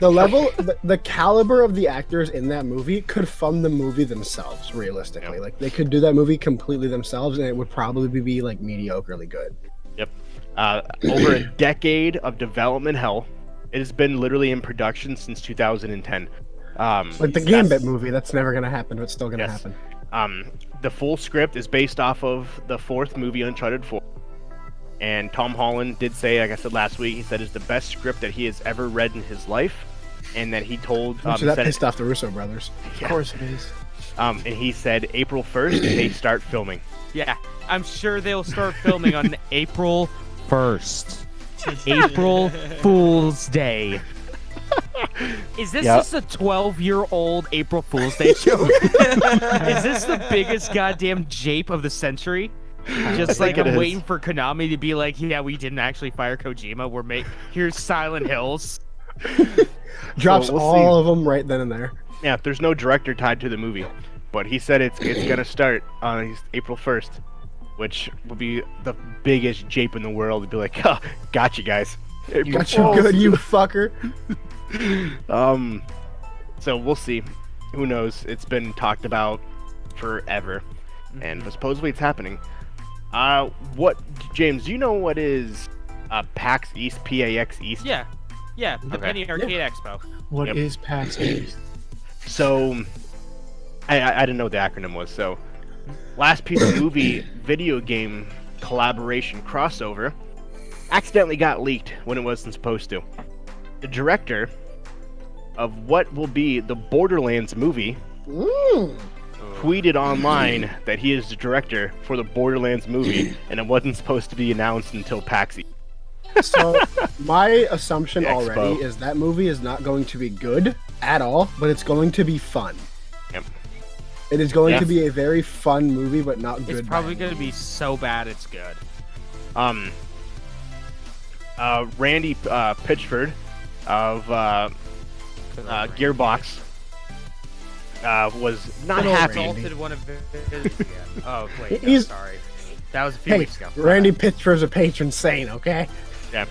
the level, the caliber of the actors in that movie could fund the movie themselves, realistically. Yep. Like, they could do that movie completely themselves, and it would probably be, like, mediocrely good. Over a decade of development hell. It has been literally in production since 2010. Like, the that's- Gambit movie, that's never gonna happen, but it's still gonna Yes. happen. The full script is based off of the 4th movie, Uncharted 4. And Tom Holland did say, like I said last week, he said it's the best script that he has ever read in his life. And that he told... So that said- pissed off the Russo brothers. yeah. Of course it is. And he said April 1st, they start filming. Yeah, I'm sure they'll start filming on April 1st. April Fool's Day. Is this Yep. just a 12-year-old April Fool's Day joke? Is this the biggest goddamn jape of the century? Just like think it I'm is. waiting for Konami to be like, yeah, we didn't actually fire Kojima. Here's Silent Hills. Drops we'll all of them right then and there. Yeah, there's no director tied to the movie. But he said it's gonna start on April 1st. Which would be the biggest jape in the world. To be like, oh, got you guys. April Got you Fools." good, you fucker. So we'll see. Who knows? It's been talked about forever, and supposedly it's happening. What, James? Do you know what is PAX East? PAX East? Yeah, the Okay. Penny Arcade Expo. What Yep. is PAX East? So, I didn't know what the acronym was. So, last piece of movie video game collaboration crossover accidentally got leaked when it wasn't supposed to. The director of what will be the Borderlands movie tweeted online that he is the director for the Borderlands movie, and it wasn't supposed to be announced until PAX East. So, my assumption The Expo. already is that movie is not going to be good at all, but it's going to be fun. Yep. It is going Yeah. to be a very fun movie, but not good. It's probably going to be so bad it's good. Randy Pitchford of Gearbox was not happy. Assaulted one of his. Yeah. Oh wait, no, He's- sorry. That was a few Hey, weeks ago. Randy Pitchford's a patron saint, okay? Yeah.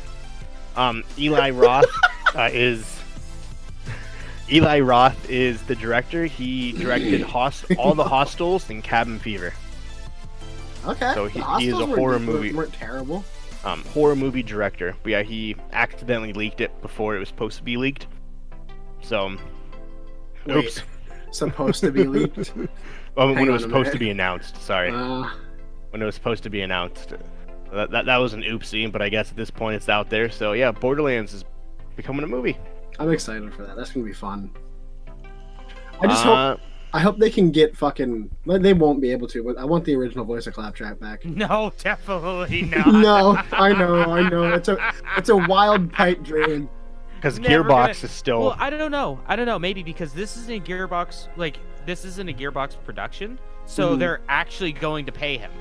Eli Roth Eli Roth is the director. He directed all the Hostels and Cabin Fever. Okay. So The he is Hostels a horror movie. weren't terrible. Horror movie director. But yeah, he accidentally leaked it before it was supposed to be leaked. So, Wait. oops. Supposed to be leaked. Well, Hang when it on was a supposed to minute. be announced. Sorry. When it was supposed to be announced. That was an oopsie, but I guess at this point it's out there. So yeah, Borderlands is becoming a movie. I'm excited for that. That's gonna be fun. I hope they can get fucking. Well, they won't be able to, but I want the original voice of Claptrap back. No, definitely not. No, I know. It's a wild pipe dream. Because Never Gearbox gonna- is still. Well, I don't know. Maybe because this isn't a Gearbox. Like this isn't a Gearbox production, so Mhm. they're actually going to pay him.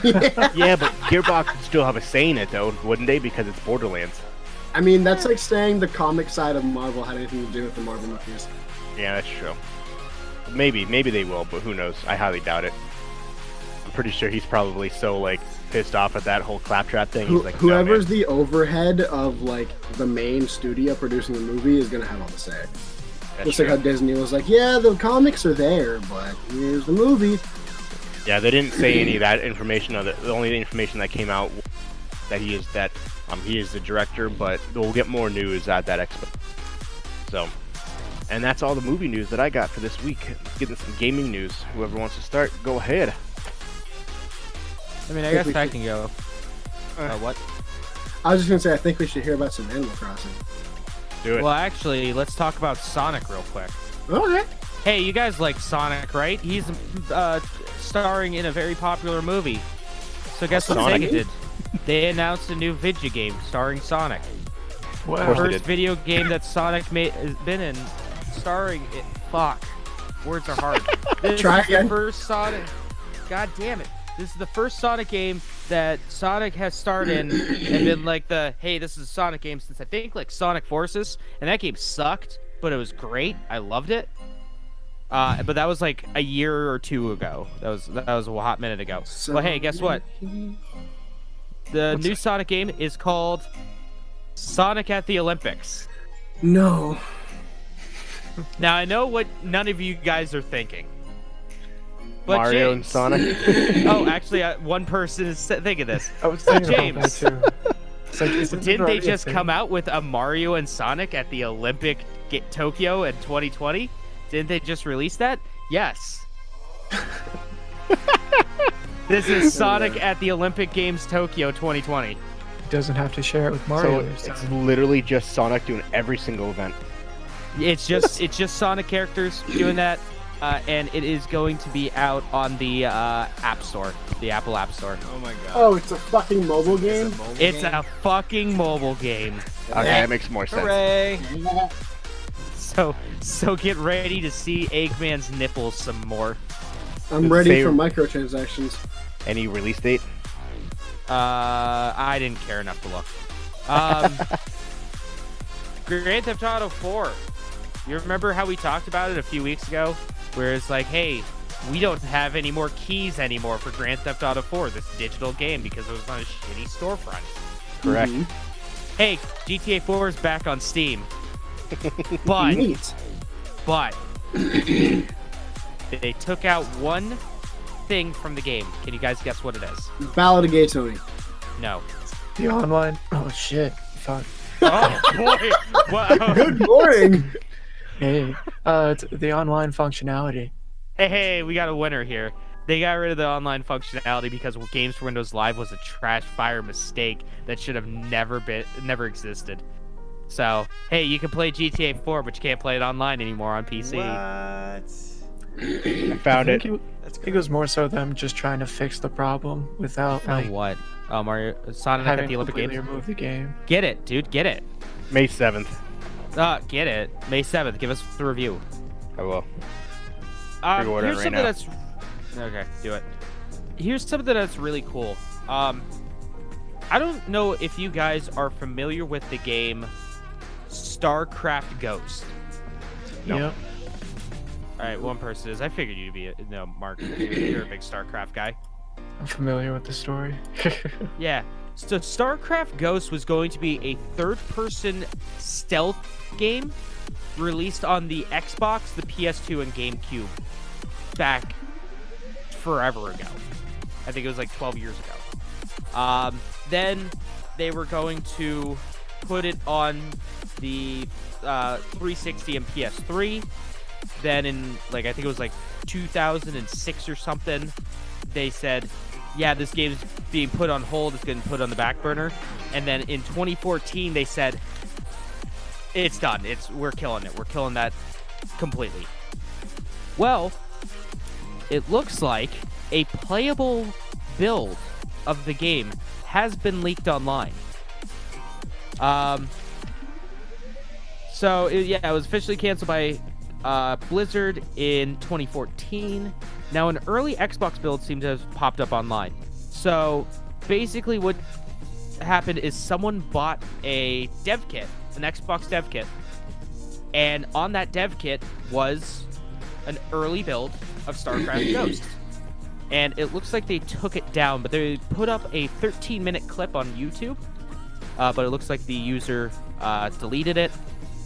Yeah, but Gearbox would still have a say in it, though, wouldn't they? Because it's Borderlands. I mean, that's like saying the comic side of Marvel had anything to do with the Marvel movies. Yeah, that's true. Maybe they will, but who knows? I highly doubt it. I'm pretty sure he's probably so like pissed off at that whole Claptrap thing. He's like, Whoever's no, the overhead of like the main studio producing the movie is gonna have all the say. man. That's Just like true. how Disney was like, yeah, the comics are there, but here's the movie. Yeah, they didn't say any of that information. The only information that came out that he is the director, but we'll get more news at that expo. So, and that's all the movie news that I got for this week. Getting some gaming news. Whoever wants to start, go ahead. I mean, I think guess we I should- can go. What? I was just gonna say, I think we should hear about some Animal Crossing. Do it. Well, actually, let's talk about Sonic real quick. Okay. Hey, you guys like Sonic, right? He's starring in a very popular movie. So guess what Sonic? Sega did? They announced a new video game starring Sonic. Wow. course they First did. video game that Sonic has been in, starring it. Fuck, words are hard. This Try is the again. first Sonic. God damn it! This is the first Sonic game that Sonic has starred in and been like hey, this is a Sonic game since I think like Sonic Forces, and that game sucked, but it was great. I loved it. But that was like a year or two ago. That was a hot minute ago. Well, hey, guess what? The new Sonic game is called Sonic at the Olympics. No. Now I know what none of you guys are thinking. But Mario and James, Sonic. oh, actually, one person is thinking this. I was thinking James. about that too. It's like, isn't it Didn't they already a just thing? come out with a Mario and Sonic at the Olympic Tokyo in 2020? Didn't they just release that? Yes. This is Sonic at the Olympic Games Tokyo 2020. Doesn't have to share it with So Mario. this it's time. literally just Sonic doing every single event. It's just Sonic characters doing that, and it is going to be out on the App Store, the Apple App Store. Oh my god. Oh, it's a fucking mobile game. It's a mobile It's game? a fucking mobile game. Okay, that makes more sense. Hooray! So get ready to see Eggman's nipples some more. I'm ready Say- for microtransactions. Any release date? I didn't care enough to look. Grand Theft Auto 4. You remember how we talked about it a few weeks ago? Where it's like, hey, we don't have any more keys anymore for Grand Theft Auto 4, this digital game, because it was on a shitty storefront. Correct. Hey, GTA 4 is back on Steam. But Neat. they took out one thing from the game. Can you guys guess what it is? Ballad of Gay Tony. No. The online. Oh shit! Fuck. Oh boy! Wow. Good morning. Hey, it's the online functionality. Hey, we got a winner here. They got rid of the online functionality because Games for Windows Live was a trash fire mistake that should have never existed. So, hey, you can play GTA 4, but you can't play it online anymore on PC. What? I found I it. think That's I think good. it was more so them just trying to fix the problem without Found like what? Oh, Mario Sonic at having the Olympic completely Games. removed the game. Get it, dude. Get it. May 7th. Get it. May 7th. Give us the review. I will. Pre-order Here's right something now. that's okay. Do it. Here's something that's really cool. I don't know if you guys are familiar with the game StarCraft Ghost. No. Yep. All right, one person is. I figured you'd be. No, Mark, you're a big StarCraft guy. I'm familiar with the story. Yeah. So StarCraft Ghost was going to be a third-person stealth game released on the Xbox, the PS2, and GameCube back forever ago. I think it was like 12 years ago. Then they were going to put it on the 360 and PS3. Then in like I think it was like 2006 or something, they said, yeah, this game is being put on hold. It's getting put on the back burner. And then in 2014, they said, it's done. We're killing it. We're killing that completely. Well, it looks like a playable build of the game has been leaked online. It was officially canceled by Blizzard in 2014. Now, an early Xbox build seemed to have popped up online. So, basically what happened is someone bought a dev kit, an Xbox dev kit, and on that dev kit was an early build of StarCraft Ghost. And it looks like they took it down, but they put up a 13-minute clip on YouTube, but it looks like the user deleted it,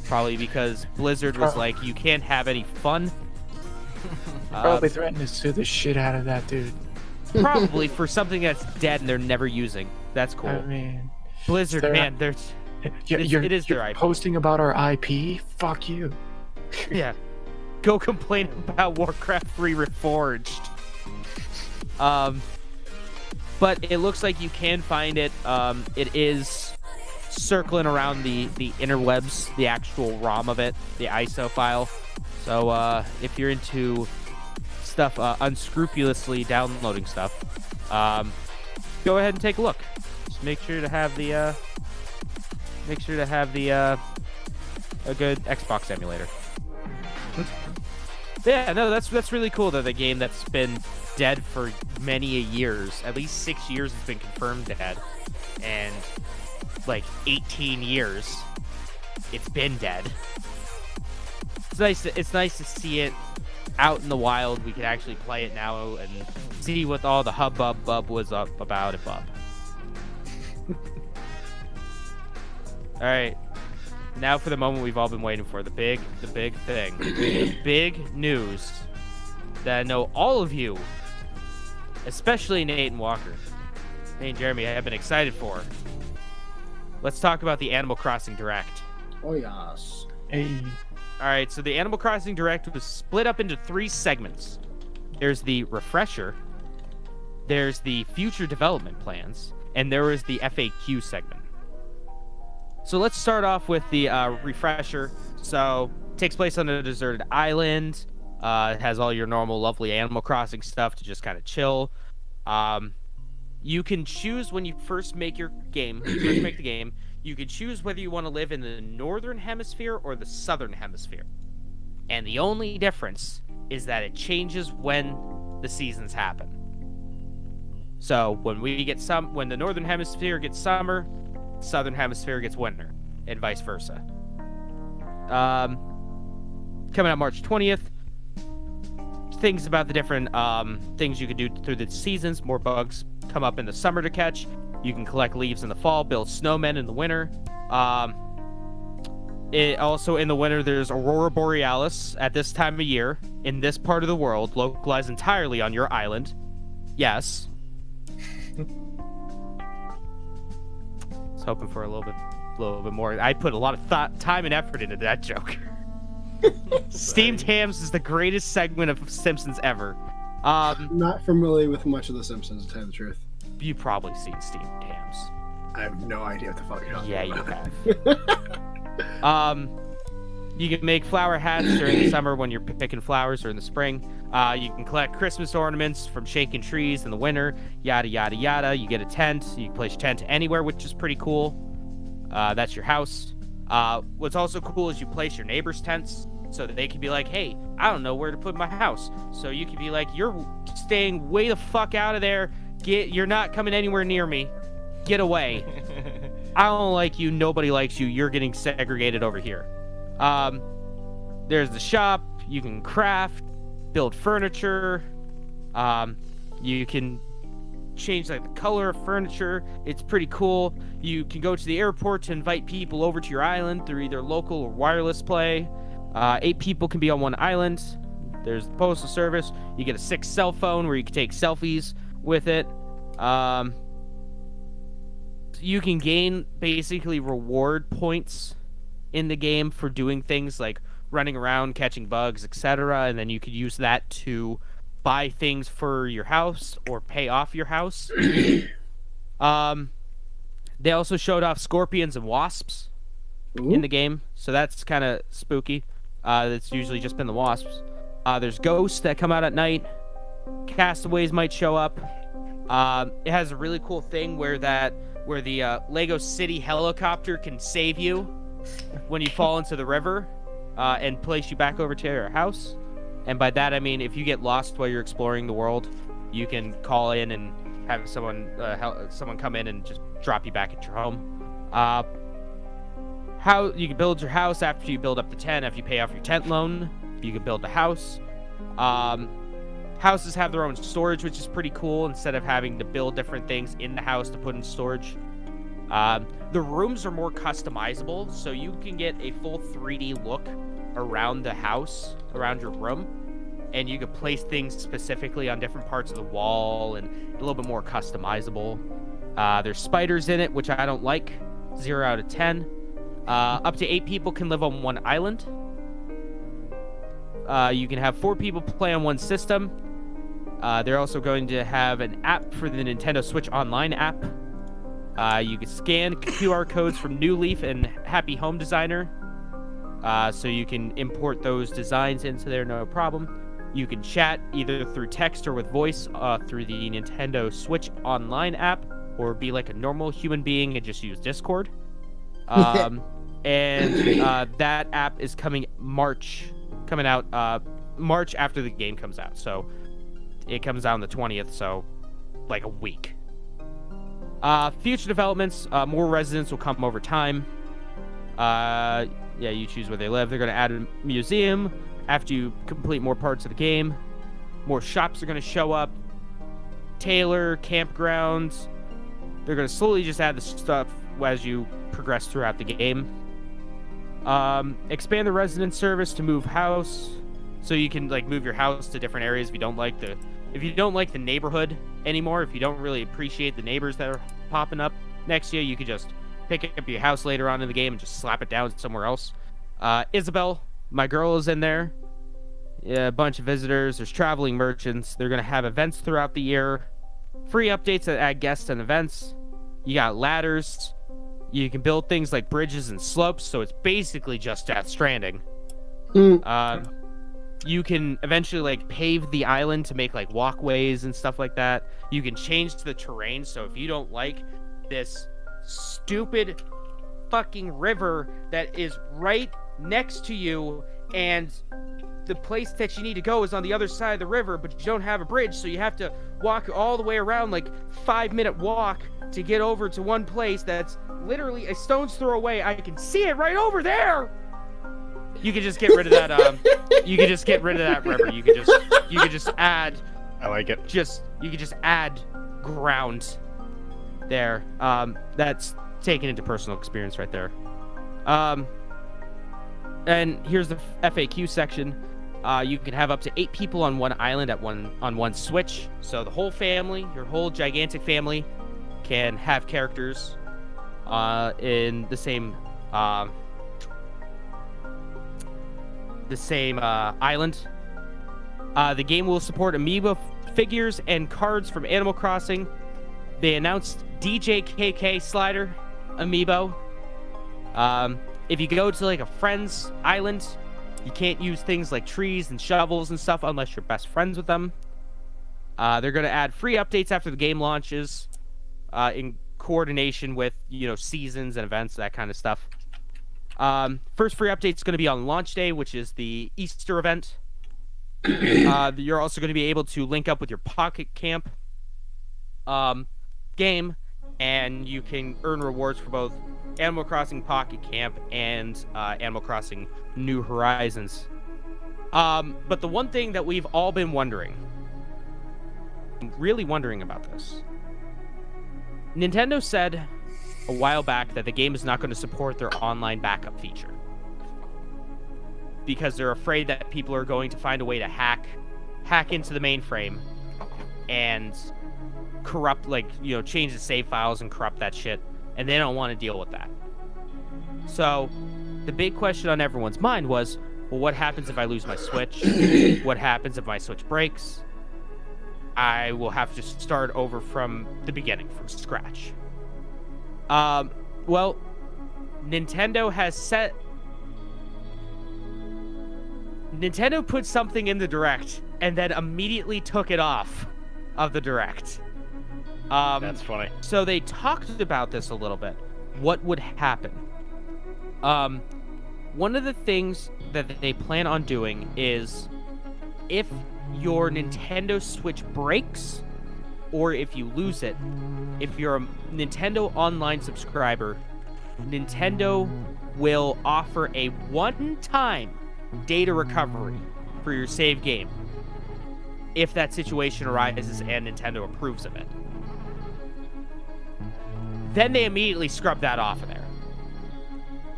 probably because Blizzard was like, you can't have any fun. Probably threatened to sue the shit out of that dude. Probably for something that's dead and they're never using. That's cool. I mean, Blizzard, they're- man, it is their you're IP. posting about our IP. Fuck you. Yeah. Go complain about Warcraft 3 Reforged. But it looks like you can find it. It is circling around the interwebs, the actual ROM of it, the ISO file. So if you're into stuff, unscrupulously downloading stuff, go ahead and take a look. Just make sure to have the a good Xbox emulator. Yeah, no, that's really cool that the game that's been dead for many years, at least 6 years, has been confirmed dead, and like 18 years, it's been dead. It's nice to see it out in the wild. We can actually play it now and see what all the hubbub was up about it, bub. All right. Now for the moment we've all been waiting for, the big thing. The big news that I know all of you, especially Nate and Walker, Nate and Jeremy, have been excited for. Let's talk about the Animal Crossing Direct. Oh yes. Hey, All right, so the Animal Crossing Direct was split up into 3 segments. There's the refresher, there's the future development plans, and there was the FAQ segment. So let's start off with the refresher. So it takes place on a deserted island. It has all your normal lovely Animal Crossing stuff to just kind of chill. You can choose when you first make your game, you can choose whether you want to live in the northern hemisphere or the southern hemisphere. And the only difference is that it changes when the seasons happen. So when the northern hemisphere gets summer, southern hemisphere gets winter, and vice versa. Coming out March 20th. Things about the different things you can do through the seasons. More bugs come up in the summer to catch. You can collect leaves in the fall, build snowmen in the winter. Also in the winter, there's Aurora Borealis at this time of year in this part of the world, localized entirely on your island. Yes. Was hoping for a little bit more. I put a lot of time and effort into that joke. Steamed Hams is the greatest segment of Simpsons ever. Not familiar with much of The Simpsons, to tell you the truth. You've probably seen Steamed Hams. I have no idea what the fuck you're talking Yeah, you about. have. You can make flower hats during the summer when you're picking flowers, or in the spring. You can collect Christmas ornaments from shaking trees in the winter. Yada yada yada. You get a tent. You can place your tent anywhere, which is pretty cool. That's your house. What's also cool is you place your neighbors' tents So that they can be like, hey, I don't know where to put my house. So you can be like, you're staying way the fuck out of there. You're not coming anywhere near me. Get away. I don't like you. Nobody likes you. You're getting segregated over here. There's the shop. You can craft, build furniture. You can change like the color of furniture. It's pretty cool. You can go to the airport to invite people over to your island through either local or wireless play. 8 people can be on one island. There's the postal service. You get a 6 cell phone where you can take selfies with it. You can gain basically reward points in the game for doing things like running around, catching bugs, etc. And then you could use that to buy things for your house or pay off your house. They also showed off scorpions and wasps in the game, so that's kind of spooky. That's usually just been the wasps. There's ghosts that come out at night. Castaways might show up. It has a really cool thing where the Lego City helicopter can save you when you fall into the river and place you back over to your house. And by that I mean if you get lost while you're exploring the world, you can call in and have someone come in and just drop you back at your home. How you can build your house after you build up to 10. After you pay off your tent loan, you can build a house. Houses have their own storage, which is pretty cool, instead of having to build different things in the house to put in storage. The rooms are more customizable, so you can get a full 3D look around the house, around your room, and you can place things specifically on different parts of the wall and a little bit more customizable. There's spiders in it, which I don't like. 0 out of 10. Up to 8 people can live on one island. You can have 4 people play on one system. They're also going to have an app for the Nintendo Switch Online app. You can scan QR codes from New Leaf and Happy Home Designer. So you can import those designs into there, no problem. You can chat either through text or with voice through the Nintendo Switch Online app, or be like a normal human being and just use Discord. And that app is coming out March after the game comes out. So it comes out on the 20th, so like a week. Future developments, more residents will come over time. Yeah, you choose where they live. They're going to add a museum after you complete more parts of the game. More shops are going to show up. Tailor, campgrounds. They're going to slowly just add the stuff as you progress throughout the game. Expand the resident service to move house, so you can like move your house to different areas if you don't like the neighborhood anymore. If you don't really appreciate the neighbors that are popping up next to you, you could just pick up your house later on in the game and just slap it down somewhere else. Isabel, my girl, is in there. Yeah, a bunch of visitors. There's traveling merchants. They're gonna have events throughout the year. Free updates that add guests and events. You got ladders. You can build things like bridges and slopes, so it's basically just Death Stranding. You can eventually like pave the island to make like walkways and stuff like that. You can change the terrain, so if you don't like this stupid fucking river that is right next to you, and the place that you need to go is on the other side of the river, but you don't have a bridge, so you have to walk all the way around, like 5-minute walk to get over to one place that's literally a stone's throw away. I can see it right over there. You could just get rid of that. You could just get rid of that river. You could just add. I like it. You could just add ground there. That's taken into personal experience right there. And here's the FAQ section. You can have up to 8 people on one island on one Switch. So the whole family, your whole gigantic family, can have characters in the same island. The game will support amiibo figures and cards from Animal Crossing. They announced DJ KK Slider amiibo. If you go to like a friend's island, you can't use things like trees and shovels and stuff unless you're best friends with them. They're going to add free updates after the game launches, in coordination with seasons and events, that kind of stuff. First free update is going to be on launch day, which is the Easter event. You're also going to be able to link up with your Pocket Camp game, and you can earn rewards for both Animal Crossing Pocket Camp and Animal Crossing New Horizons. But the one thing that we've all been wondering, really wondering about this, Nintendo said a while back that the game is not going to support their online backup feature because they're afraid that people are going to find a way to hack into the mainframe and corrupt, change the save files and corrupt that shit, and they don't want to deal with that. So the big question on everyone's mind was, well, what happens if I lose my Switch? What happens if my Switch breaks? I will have to start over from the beginning, from scratch. Well, Nintendo put something in the Direct and then immediately took it off of the Direct. That's funny. So they talked about this a little bit. What would happen? One of the things that they plan on doing is if your Nintendo Switch breaks or if you lose it, if you're a Nintendo Online subscriber, Nintendo will offer a one-time data recovery for your save game if that situation arises and Nintendo approves of it. Then they immediately scrub that off of there.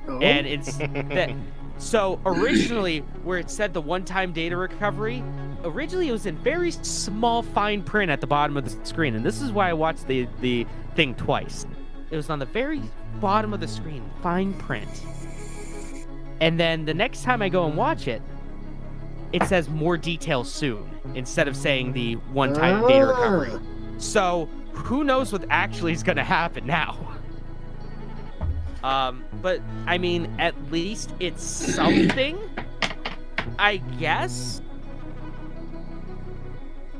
Oh. And it's that. So originally, where it said the one-time data recovery, originally it was in very small fine print at the bottom of the screen, and this is why I watched the thing twice. It was on the very bottom of the screen, fine print. And then the next time I go and watch it, it says more details soon instead of saying the one-time data recovery. So who knows what actually is going to happen now? But I mean, at least it's something, I guess.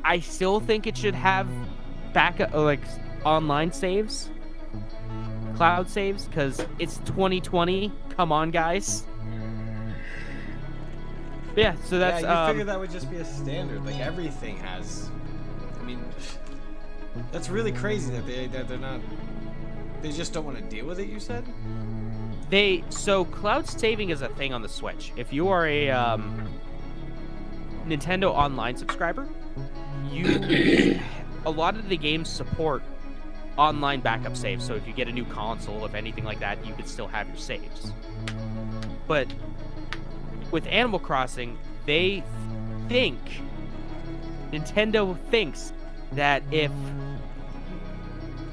I still think it should have backup, online saves, cloud saves, because it's 2020. Come on, guys. But yeah, so that's. Yeah, you figure that would just be a standard. Like everything has. I mean, that's really crazy that they're not. They just don't want to deal with it. You said. So cloud saving is a thing on the Switch. If you are a Nintendo Online subscriber, a lot of the games support online backup saves. So if you get a new console, if anything like that, you could still have your saves. But with Animal Crossing, Nintendo thinks that if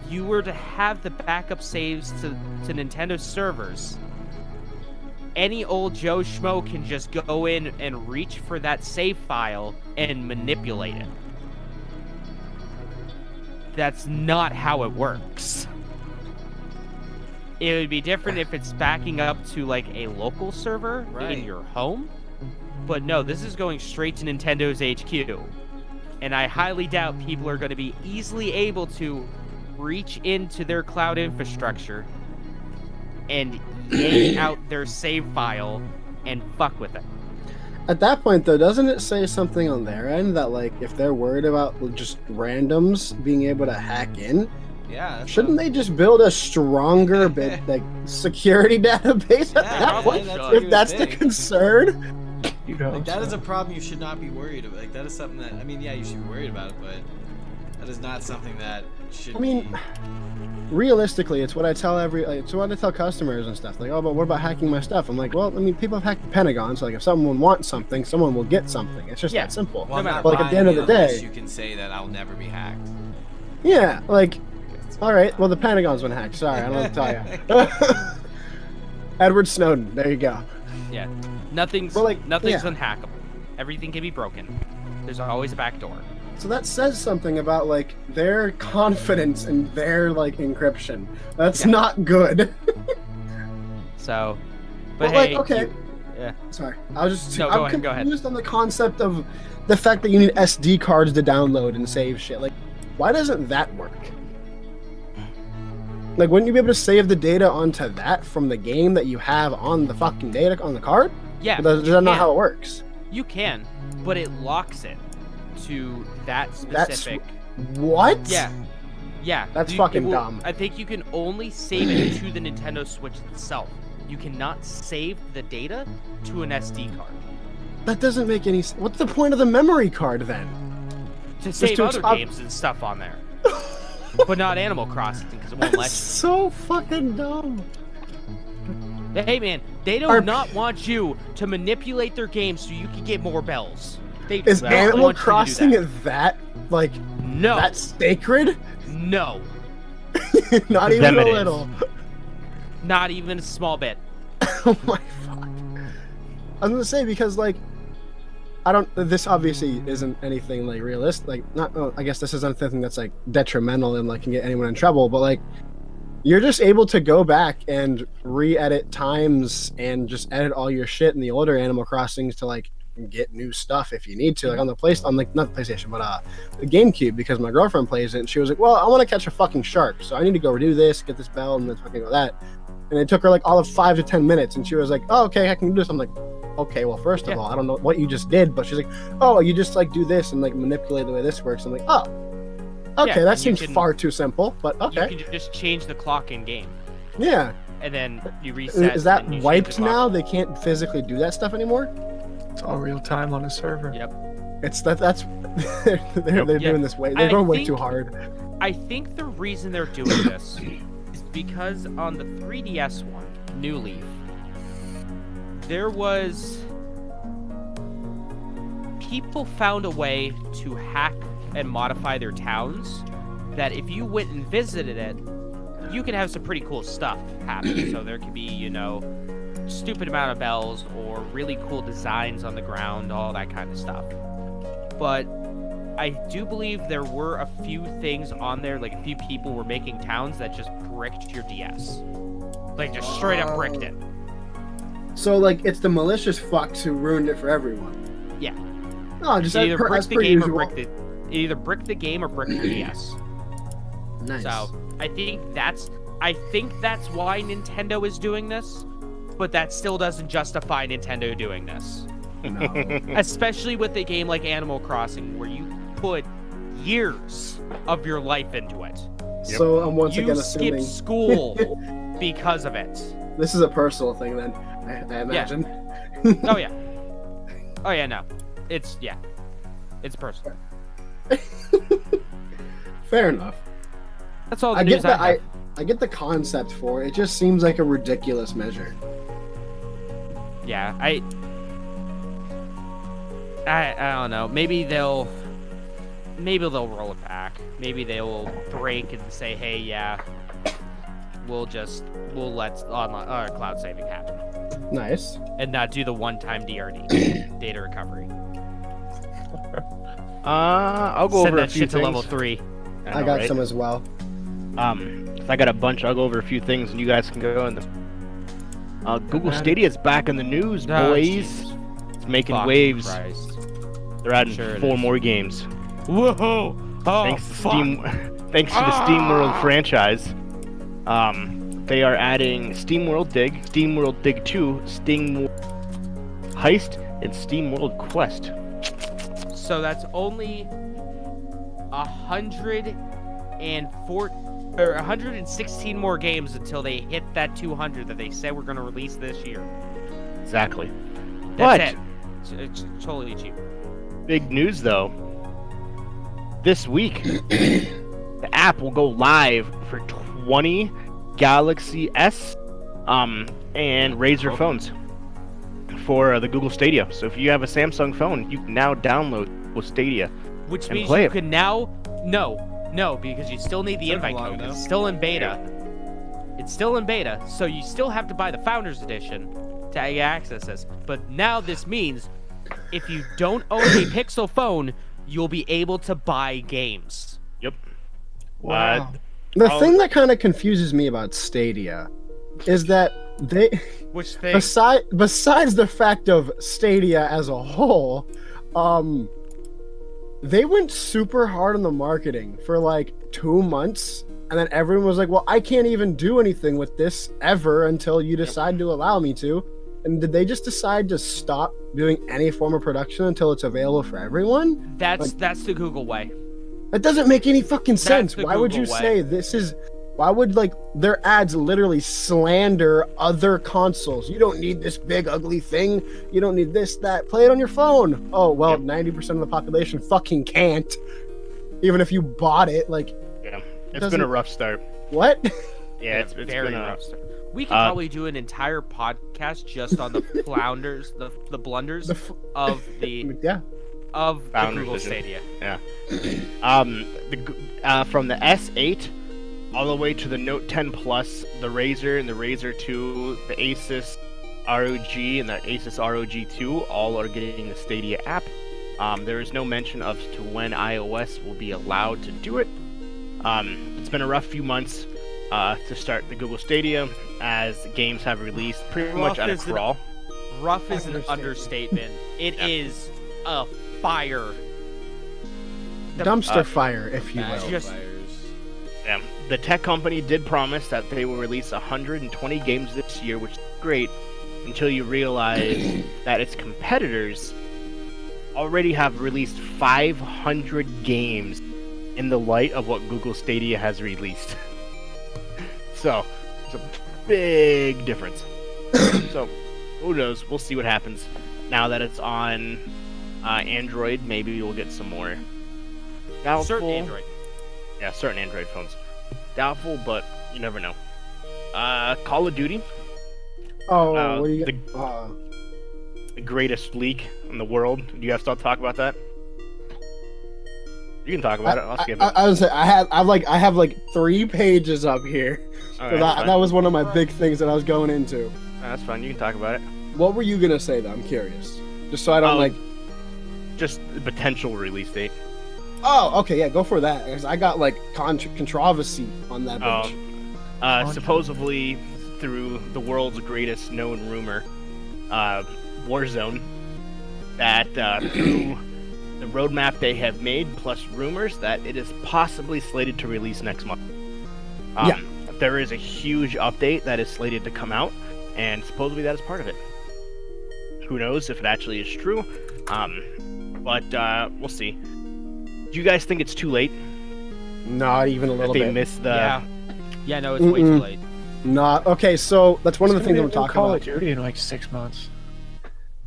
you were to have the backup saves to Nintendo servers, any old Joe Schmo can just go in and reach for that save file and manipulate it. That's not how it works. It would be different if it's backing up to a local server in your home. But no, this is going straight to Nintendo's HQ. And I highly doubt people are going to be easily able to reach into their cloud infrastructure and yank out their save file and fuck with it. At that point, though, doesn't it say something on their end that, if they're worried about just randoms being able to hack in, shouldn't they just build a stronger security database at that point? If that's the concern? That is a problem you should not be worried about. That is something that, you should be worried about it, but that is not something that should be... realistically, it's what I tell it's what I tell customers and stuff. But what about hacking my stuff? I'm like, well, people have hacked the Pentagon, so if someone wants something, someone will get something. It's just that simple. Well, but at the end of the day, you can say that I'll never be hacked. Yeah, all right. Well, the Pentagon's been hacked. Sorry, I don't know what to tell you. Edward Snowden. There you go. Yeah, nothing's unhackable. Everything can be broken. There's always a back door. So that says something about their confidence in their encryption. That's not good. So, but hey, okay. Yeah. Sorry, I was just no, I'm confused on the concept of the fact that you need SD cards to download and save shit. Why doesn't that work? Like, wouldn't you be able to save the data onto that from the game that you have on the fucking data on the card? Yeah, Or does you that not can. how it works? You can, but it locks it to that That's- specific. What? Yeah. Yeah. That's it fucking will- dumb. I think you can only save it to the Nintendo Switch itself. You cannot save the data to an SD card. That doesn't make any sense. What's the point of the memory card then? To save to other exp- games and stuff on there. But not Animal Crossing because it won't That's let so fucking dumb. you. Hey man, they do Are- not want you to manipulate their game so you can get more bells. They Is do not Animal want you to do Crossing that. that like No. that sacred? No. Not To even them a it is. little. Not even a small bit. Oh my fuck. I was gonna say because like I don't. This obviously isn't anything like realistic. Like not. I guess this isn't anything that's like detrimental and like can get anyone in trouble. But like you're just able to go back and re-edit times and just edit all your shit in the older Animal Crossings to like get new stuff if you need to. Like on the place on like not the PlayStation but the GameCube because my girlfriend plays it and she was like, well, I want to catch a fucking shark, so I need to go do this, get this bell, and then fucking go that. And it took her like all of 5 to 10 minutes, and she was like, "Oh, okay, I can do this." I'm like, "Okay, well, first of Yeah. all, I don't know what you just did," but she's like, "Oh, you just like do this and like manipulate the way this works." I'm like, "Oh, okay, Yeah, that and you seems can- far too simple, but okay, You can just change the clock in game, yeah." and then you reset. Is that and you change wiped the clock. now? They can't physically do that stuff anymore. It's all real time on a server. Yep. It's that's they're Yeah. doing this way. They're I going way think- too hard. I think the reason they're doing this is because on the 3DS one, New Leaf, there was people found a way to hack and modify their towns that if you went and visited it, you could have some pretty cool stuff happen. So there could be, you know, stupid amount of bells or really cool designs on the ground, all that kind of stuff. But I do believe there were a few things on there, like a few people were making towns that just bricked your DS. Like just straight up bricked it. So like it's the malicious fucks who ruined it for everyone. Yeah. No, just It either as bricked the per game usual. or bricked it. It either bricked the game or bricked your DS. Nice. So I think that's why Nintendo is doing this, but that still doesn't justify Nintendo doing this. No. Especially with a game like Animal Crossing, where you put years of your life into it. So I'm once You again skip assuming school because of it. this is a personal thing. Then I imagine. Oh yeah. Oh yeah, no. It's personal. Fair enough. That's all the I news get that. I have. I get the concept for it. It just seems like a ridiculous measure. Yeah, I don't know. Maybe they'll roll it back. Maybe they will break and say, "Hey, yeah, we'll let online cloud saving happen Nice. and not do the one-time DRD data recovery." I'll go Send over a that few shit to things. level 3. I know, got right? some as well. I got a bunch. I'll go over a few things, and you guys can go in the. Google Stadia is back in the news, Oh, boys. Jesus. It's making Fucking waves. Christ. They're adding Sure it 4 is. more games. Whoa! Oh, Thanks to fuck. Steam. Thanks to the Steam World Ah! franchise. They are adding Steam World Dig, Steam World Dig 2, Steam Heist, and Steam World Quest. So that's only 116 more games until they hit that 200 that they said we're going to release this year. Exactly. That's But- it. It's totally cheap. Big news though. This week, the app will go live for 20 Galaxy S and Razer phones for the Google Stadia. So if you have a Samsung phone, you can now download Google Stadia. Which And means play you it. can now no, because you still need the Took invite long code. 'cause enough. It's still in beta. It's still in beta, so you still have to buy the Founders Edition to access this. But now this means if you don't own a Pixel phone, you'll be able to buy games. Yep. Wow. The Oh. thing that kind of confuses me about Stadia is that they, Which thing? besides the fact of Stadia as a whole, they went super hard on the marketing for like 2 months And then everyone was like, well, I can't even do anything with this ever until you decide to allow me to. And did they just decide to stop doing any form of production until it's available for everyone? That's the Google way. That doesn't make any fucking sense. the Why would you Google way. say this is... Why would, like, their ads literally slander other consoles? You don't need this big, ugly thing. You don't need this, that. Play it on your phone. Oh, well, 90% of the population fucking can't. Even if you bought it, like... Yeah, it's been a rough start. What? Yeah, it's very been a rough start. We could probably do an entire podcast just on the flounders, the blunders of the Yeah. of the Founders Google Edition. Stadia. Yeah. From the S8 all the way to the Note 10 Plus, the Razer and the Razer 2, the Asus ROG and the Asus ROG 2 all are getting the Stadia app. There is no mention of to when iOS will be allowed to do it. It's been a rough few months to start the Google Stadia, as games have released pretty much at a crawl. Rough is an understatement. It is a fire. Dumpster fire, if you Bad will. Just- fires. Yeah. The tech company did promise that they will release 120 games this year, which is great, until you realize that its competitors already have released 500 games in the light of what Google Stadia has released. So, it's a big difference. So, who knows? We'll see what happens. Now that it's on Android, maybe we'll get some more. Doubtful. Certain Android. Yeah, certain Android phones. Doubtful, but you never know. Call of Duty, Oh, what do you... the greatest leak in the world. Do you have to talk about that? You can talk about it. I'll skip it. I was I have like 3 pages up here. All So right, that fine. that was one of my big things that I was going into. That's fine. You can talk about it. What were you gonna say though? I'm curious. Just so I don't Oh. like. Just the potential release date. Oh, okay, yeah, go for that. 'Cause I got like controversy on that bitch. Supposedly, through the world's greatest known rumor, Warzone, that through the roadmap they have made, plus rumors that it is possibly slated to release next month. Yeah. There is a huge update that is slated to come out, and supposedly that is part of it. Who knows if it actually is true? But we'll see. Do you guys think it's too late? Not even a That little they bit. missed the? Yeah, no, it's way too Mm-mm. late. Not okay. So that's one of the It's things gonna I'm be a new talking Call about. of Duty in like 6 months.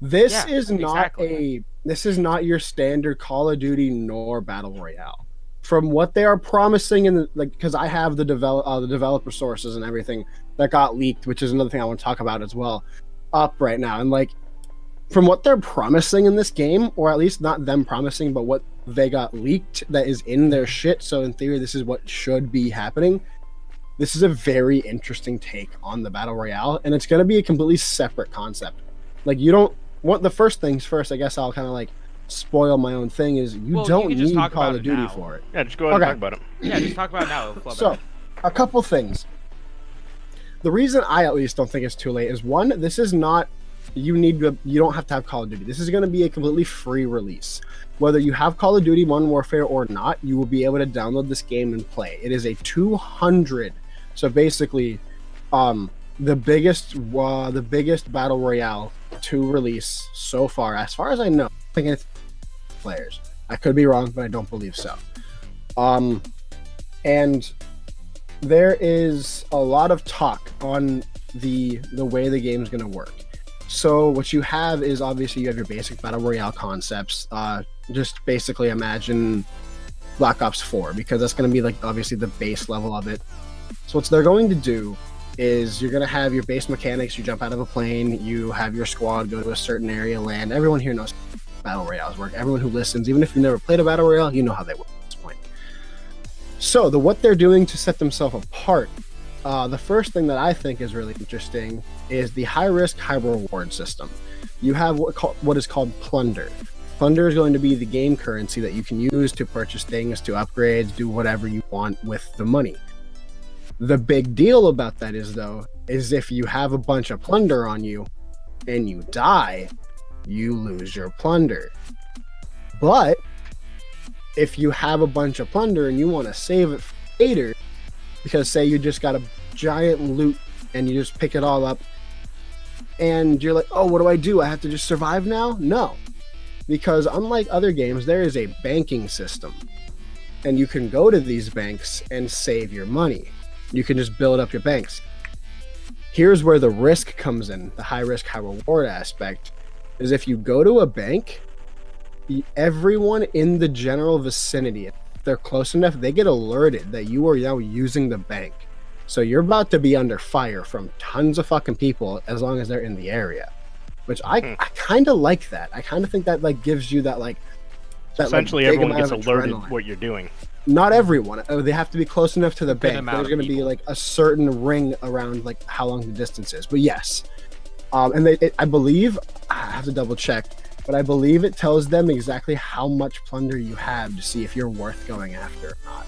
This Yeah, is not exactly. this is not your standard Call of Duty nor Battle Royale. From what they are promising in the, like, because I have the developer sources and everything that got leaked, which is another thing I want to talk about as well, up right now. And like, from what they're promising in this game, or at least not them promising, but what they got leaked that is in their shit. So in theory, this is what should be happening. This is a very interesting take on the Battle Royale, and it's going to be a completely separate concept. Like, you don't want the first things first. I guess I'll kind of like spoil my own thing. Is you Well, you don't can just need talk Call about of it Duty now. for it. Yeah, just go ahead and Okay. talk about it. Yeah, just talk about it now. It'll flow So, better. a couple things. The reason I at least don't think it's too late is one, this is not you don't have to have Call of Duty. This is going to be a completely free release. Whether you have Call of Duty Modern Warfare or not, you will be able to download this game and play. It is a 200. So basically, the biggest battle royale to release so far as I know. I think it's players. I could be wrong, but I don't believe so. And there is a lot of talk on the way the game's going to work. So what you have is obviously you have your basic battle royale concepts. Just basically imagine Black Ops 4, because that's going to be like obviously the base level of it. So what they're going to do is you're going to have your base mechanics. You jump out of a plane, you have your squad go to a certain area, land. Everyone here knows battle royales work. Everyone who listens, even if you've never played a battle royale, you know how they work at this point. So what they're doing to set themselves apart, the first thing that I think is really interesting is the high risk, high reward system. You have what is called plunder. Plunder is going to be the game currency that you can use to purchase things, to upgrades, do whatever you want with the money. The big deal about that is, though, is if you have a bunch of plunder on you and you die, you lose your plunder. But if you have a bunch of plunder and you want to save it for later, Because say you just got a giant loot and you just pick it all up and you're like, oh, what do? I have to just survive now? No, because unlike other games, there is a banking system, and you can go to these banks and save your money. You can just build up your banks. Here's where the risk comes in, the high risk, high reward aspect, is if you go to a bank, everyone in the general vicinity, if they're close enough, they get alerted that you are now using the bank. So you're about to be under fire from tons of fucking people as long as they're in the area, which I kind of like that. I kind of think that like gives you that like that Essentially, like, big everyone amount gets of alerted adrenaline. what you're doing. Not everyone. They have to be close enough to the bank. amount There's of going to be people. like a certain ring around like how long the distance is. But yes, and I believe I have to double check, but I believe it tells them exactly how much plunder you have to see if you're worth going after or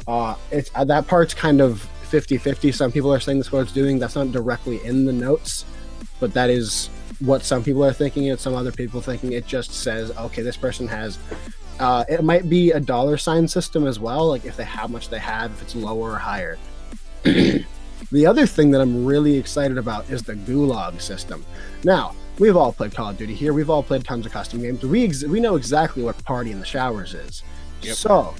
not. It's that part's kind of 50-50. Some people are saying that's what it's doing. That's not directly in the notes, but that is what some people are thinking, and some other people thinking it just says, okay, this person has. It might be a dollar sign system as well, like if they how much they have, if it's lower or higher. The other thing that I'm really excited about is the gulag system. Now, we've all played Call of Duty here. We've all played tons of custom games. We know exactly what Party in the Showers is. Yep. So,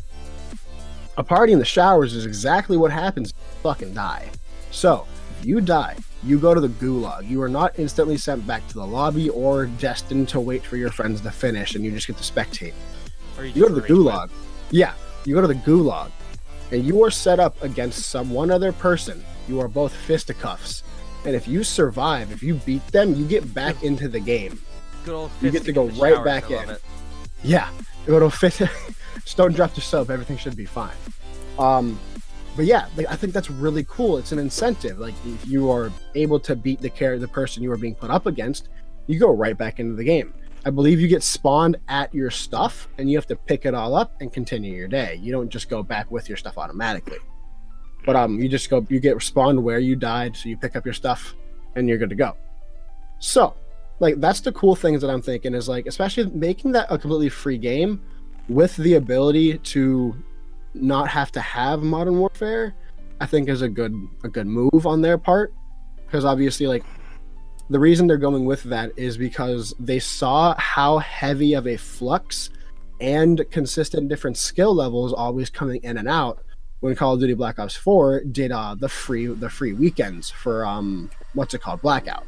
a Party in the Showers is exactly what happens if you fucking die. So, if you die, you go to the gulag. You are not instantly sent back to the lobby or destined to wait for your friends to finish and you just get to spectate. Or You go to the just rage gulag. Yeah, you go to the gulag, and you are set up against one other person. You are both fisticuffs, and if you survive, if you beat them, you get back into the game. Good old You get fisting to go in the right showers, back I love in. it. Yeah, you go to fist. Just don't drop the soap. Everything should be fine. But yeah, like, I think that's really cool. It's an incentive. Like if you are able to beat the person you are being put up against, you go right back into the game. I believe you get spawned at your stuff and you have to pick it all up and continue your day. You don't just go back with your stuff automatically. But you get spawned where you died, so you pick up your stuff and you're good to go. So, like that's the cool things that I'm thinking is like, especially making that a completely free game with the ability to not have to have Modern Warfare, I think is a good move on their part, because obviously like the reason they're going with that is because they saw how heavy of a flux and consistent different skill levels always coming in and out when Call of Duty Black Ops 4 did the free weekends for Blackout.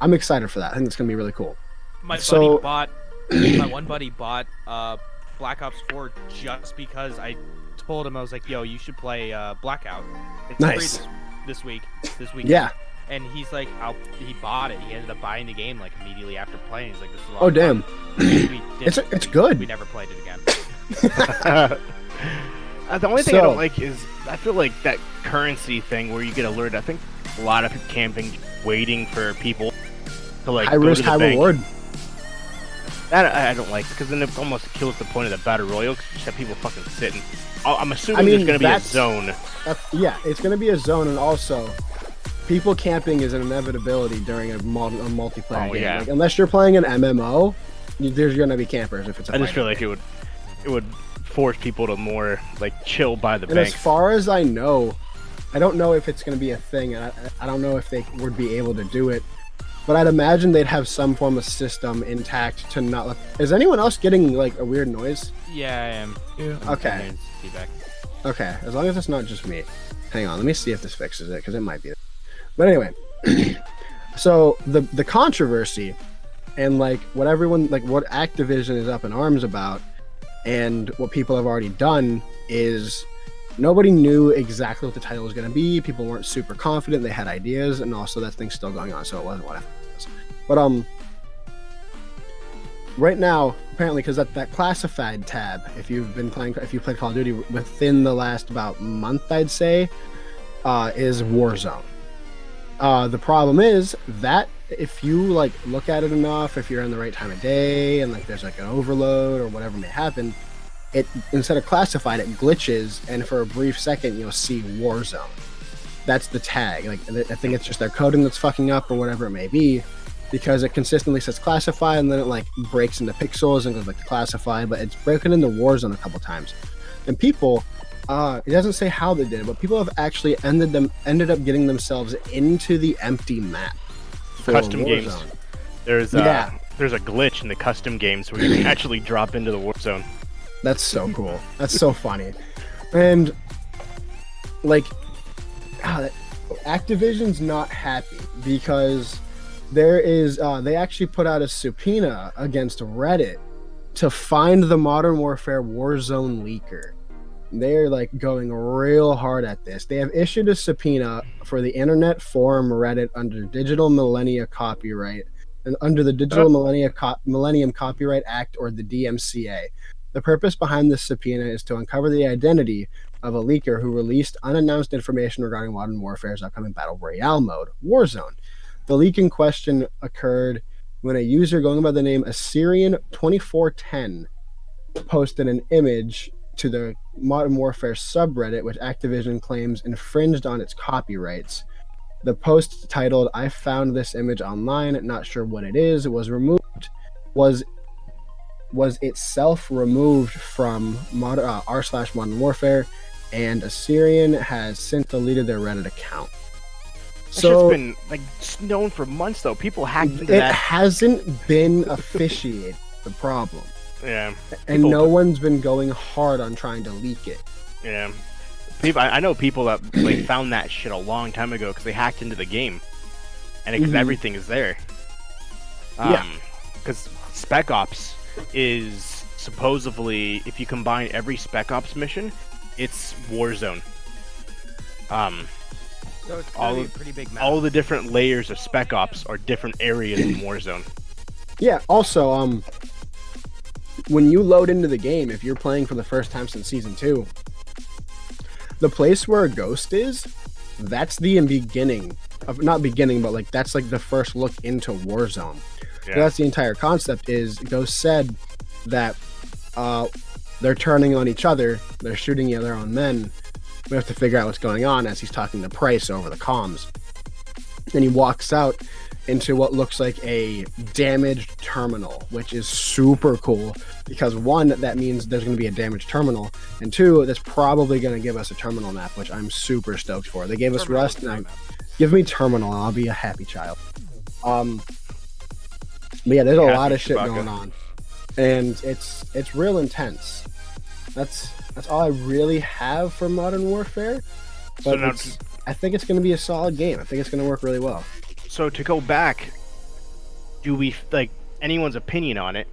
I'm excited for that. I think it's gonna be really cool. My one buddy bought Black Ops 4 just because I told him, I was like, yo, you should play Blackout. It's Nice. free this week. Yeah. And he's like, he bought it. He ended up buying the game like immediately after playing. He's like, this is a lot Oh of damn. fun. It's good. We never played it again. The only thing I So- don't like is I feel like that currency thing where you get alerted. I think a lot of camping waiting for people to like High go risk, to the high bank. reward. That I don't like because then it almost kills the point of the battle royale. 'Cause you just have people fucking sitting. I'm assuming I mean, there's gonna be a that's- zone. Yeah, it's going to be a zone, and also people camping is an inevitability during a multiplayer Oh, game. yeah. Like, unless you're playing an MMO, there's going to be campers if it's a I just fighting feel like it would force people to more like chill by the And bank. as far as I know, I don't know if it's going to be a thing. I don't know if they would be able to do it, but I'd imagine they'd have some form of system intact to not let... Is anyone else getting like a weird noise? Yeah, I am. Yeah. Okay. There's feedback. Okay, as long as it's not just me. Hang on, let me see if this fixes it, because it might be. But anyway, so the controversy and like what Activision is up in arms about, and what people have already done is nobody knew exactly what the title was going to be. People weren't super confident. They had ideas, and also that thing's still going on, so it wasn't what I thought it was. But right now, apparently, because that classified tab, if you played Call of Duty within the last about month, I'd say, is Warzone. The problem is that if you like look at it enough, if you're in the right time of day, and like there's like an overload or whatever may happen, it instead of classified, it glitches, and for a brief second you'll see Warzone. That's the tag. Like I think it's just their coding that's fucking up or whatever it may be, because it consistently says classified and then it like breaks into pixels and goes like to classified, but it's broken into Warzone a couple times. And people It doesn't say how they did it, but people have actually ended up getting themselves into the empty map for Custom games. Warzone. There's Yeah. there's a glitch in the custom games where you can actually drop into the war zone. That's so cool. That's so funny. And like, Activision's not happy because there is they actually put out a subpoena against Reddit to find the Modern Warfare Warzone leaker. They're like going real hard at this. They have issued a subpoena for the Internet Forum Reddit under Digital Millennia Copyright and under the Digital Millennium Copyright Act, or the DMCA. The purpose behind this subpoena is to uncover the identity of a leaker who released unannounced information regarding Modern Warfare's upcoming Battle Royale mode, Warzone. The leak in question occurred when a user going by the name Assyrian2410 posted an image to the Modern Warfare subreddit, which Activision claims infringed on its copyrights. The post titled, "I found this image online, not sure what it is," was itself removed from r/Modern Warfare, and Assyrian has since deleted their Reddit account. It's So been like known for months though. People hacked into it that. hasn't been officiated, the problem. Yeah. And People- no one's been going hard on trying to leak it. Yeah. People, I know people that like found that shit a long time ago because they hacked into the game, and because Mhm. everything is there. Yeah. Because Spec Ops is supposedly, if you combine every Spec Ops mission, it's Warzone. So it's all really a of- pretty big map. All the different layers of Spec Ops are different areas in Warzone. Yeah, also, when you load into the game, if you're playing for the first time since Season 2, the place where a ghost is, that's the beginning of, not beginning, but like that's like the first look into Warzone. Yeah. So that's the entire concept. Is Ghost said that they're turning on each other, they're shooting their own men. We have to figure out what's going on as he's talking to Price over the comms. And he walks out into what looks like a damaged terminal, which is super cool because one, that means there's going to be a damaged terminal, and two, that's probably going to give us a terminal map, which I'm super stoked for. They gave us Rust, and give me terminal, and I'll be a happy child. But yeah, there's a Happy lot of shit Chewbacca. going on, and it's real intense. That's all I really have for Modern Warfare, So but now, I think it's going to be a solid game. I think it's going to work really well. so to go back, do we like anyone's opinion on it?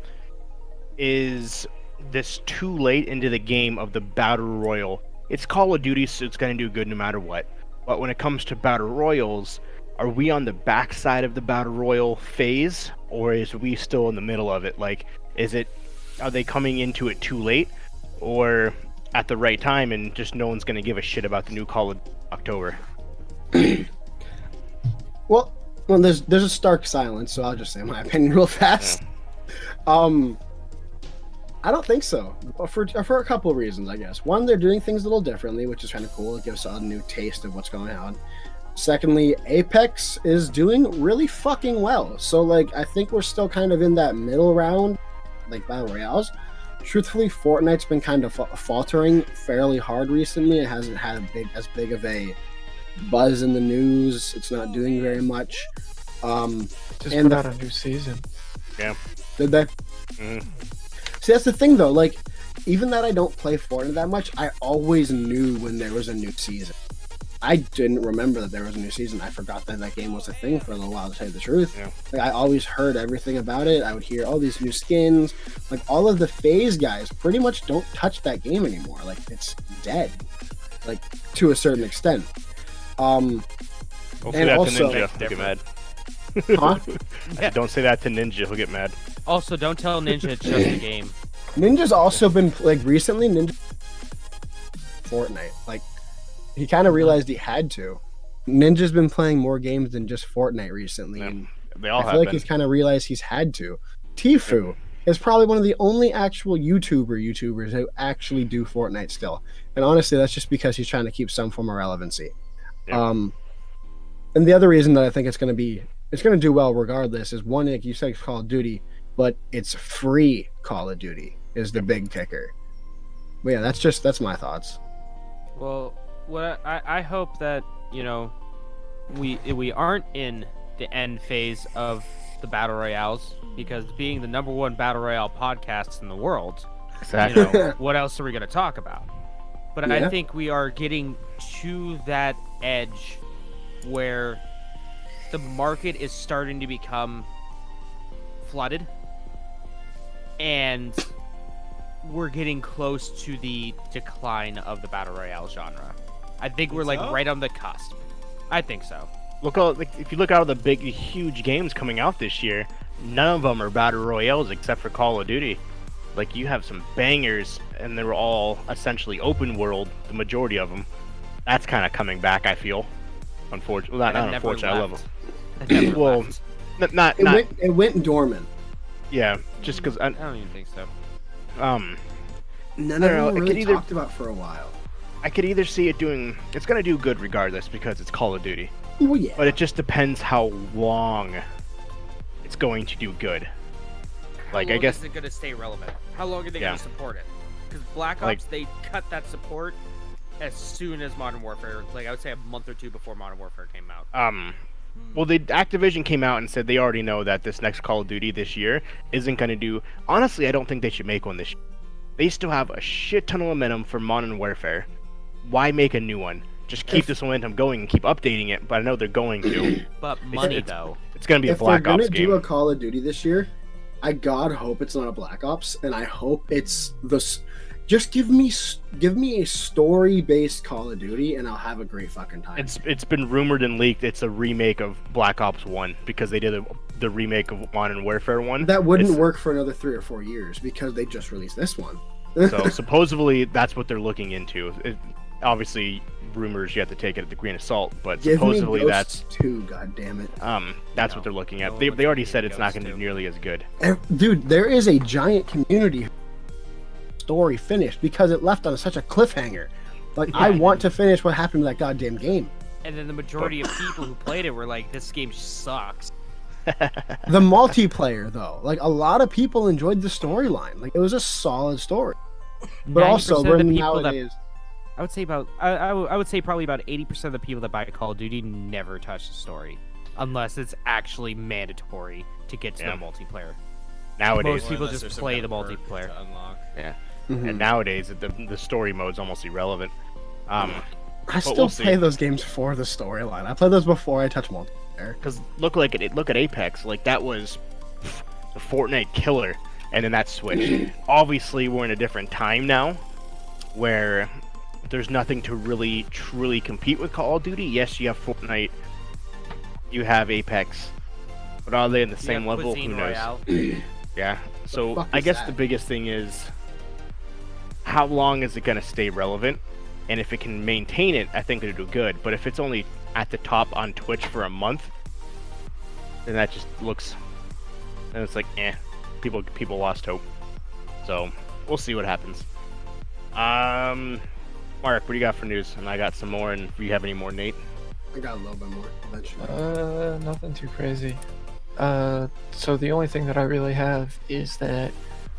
Is this too late into the game of the Battle Royale? It's Call of Duty, so it's going to do good no matter what. But when it comes to Battle Royals, are we on the backside of the Battle Royale phase, or is we still in the middle of it? Like, are they coming into it too late, or at the right time, and just no one's going to give a shit about the new Call of October? Well, there's a stark silence, so I'll just say my opinion real fast. I don't think so. For a couple of reasons, I guess. One, they're doing things a little differently, which is kind of cool. It gives us a new taste of what's going on. Secondly, Apex is doing really fucking well. So, like, I think we're still kind of in that middle round, like Battle Royales. Truthfully, Fortnite's been kind of faltering fairly hard recently. It hasn't had as big of a buzz in the news. It's not doing very much. Just And put out a new season. Did they? Mhm. See, that's the thing, though. Like, even that I don't play Fortnite that much, I always knew when there was a new season. I didn't remember that there was a new season. I forgot that that game was a thing for a little while, to tell you the truth. Yeah. Like, I always heard everything about it. I would hear all these new skins. Like, all of the FaZe guys pretty much don't touch that game anymore. Like, it's dead. Like, to a certain extent. Don't say And that also- to Ninja. He'll get mad. Huh? Don't say that to Ninja. He'll get mad. Also, don't tell Ninja it's just a game. Ninja's also been, like, recently, Fortnite. Like, he kind of realized he had to. Ninja's been playing more games than just Fortnite recently. Yeah, And They all I have feel like been. he's kind of realized he's had to. Tfue is probably one of the only actual YouTubers who actually do Fortnite still. And honestly, that's just because he's trying to keep some form of relevancy. Yeah. And the other reason that I think it's going to do well regardless is one, like you said, it's Call of Duty, but it's free Call of Duty is the big kicker. But yeah, that's my thoughts. Well, what I hope that we aren't in the end phase of the battle royales, because being the #1 battle royale podcast in the world, Exactly. what else are we going to talk about? But Yeah. I think we are getting to that edge where the market is starting to become flooded, and we're getting close to the decline of the battle royale genre. I think we're like so? right on the cusp. I think so. Look, if you look out of the big, huge games coming out this year, none of them are battle royales except for Call of Duty. Like, you have some bangers, and they were all essentially open world. The majority of them. That's kind of coming back, I feel. Unfortunately, well, not Never unfortunately. I love left. them. It never Well, left. Not. It went dormant. Yeah, just because. I don't even think so. None I of don't know, them it were could really either- talked about for a while. I could either see it doing. It's gonna do good regardless because it's Call of Duty. Well, yeah. But it just depends how long it's going to do good. Like, How I long guess is it going to stay relevant? How long are they Yeah. going to support it? Because Black Ops, Like- they cut that support as soon as Modern Warfare. Like, I would say a month or two before Modern Warfare came out. well, the Activision came out and said they already know that this next Call of Duty this year isn't going to do. Honestly, I don't think they should make one this year. They still have a shit ton of momentum for Modern Warfare. Why make a new one? Just keep this momentum going and keep updating it. But I know they're going to. But money, it's- though. It's going to be a If Black they're gonna Ops do game. a Call of Duty this year, I God hope it's not a Black Ops, and I hope it's just give me a story-based Call of Duty, and I'll have a great fucking time. It's been rumored and leaked. It's a remake of Black Ops 1 because they did the remake of Modern Warfare 1. That wouldn't It's- work for another 3 or 4 years because they just released this one. So supposedly that's what they're looking into. Obviously, rumors you have to take it at the grain of salt, but Give me supposedly Ghosts 2, god damn it. that's No, what they're looking at. no They one's already gonna said be it's not Ghosts going to 2. be nearly as good. Dude, there is a giant community story finished because it left on such a cliffhanger. Like, I want to finish what happened to that goddamn game. And then the majority of people who played it were like, this game sucks. The multiplayer, though, like, a lot of people enjoyed the storyline. Like, it was a solid story. But 90% also, of the we're people that- nowadays. I would say I would say probably about 80% of the people that buy Call of Duty never touch the story, unless it's actually mandatory to get to Yeah. the multiplayer. Nowadays, Most people Unless just there's some play kind the of perk multiplayer. to unlock. Mhm. and nowadays the story mode's almost irrelevant. I still we'll play see. those games for the storyline. I play those before I touch multiplayer. Because look at Apex, like that was the Fortnite killer, and then that switched. Obviously, we're in a different time now, where there's nothing to really truly compete with Call of Duty. Yes, you have Fortnite, you have Apex, but are they in the You same have level? Cuisine Who knows? Royale. Yeah. So fuck I is guess that? the biggest thing is how long is it gonna stay relevant, and if it can maintain it, I think it'll do good. But if it's only at the top on Twitch for a month, then that just looks, and it's like, people lost hope. So we'll see what happens. Mark, what do you got for news? And I got some more. And if you have any more, Nate? I got a little bit more eventually. Nothing too crazy. So the only thing that I really have is that,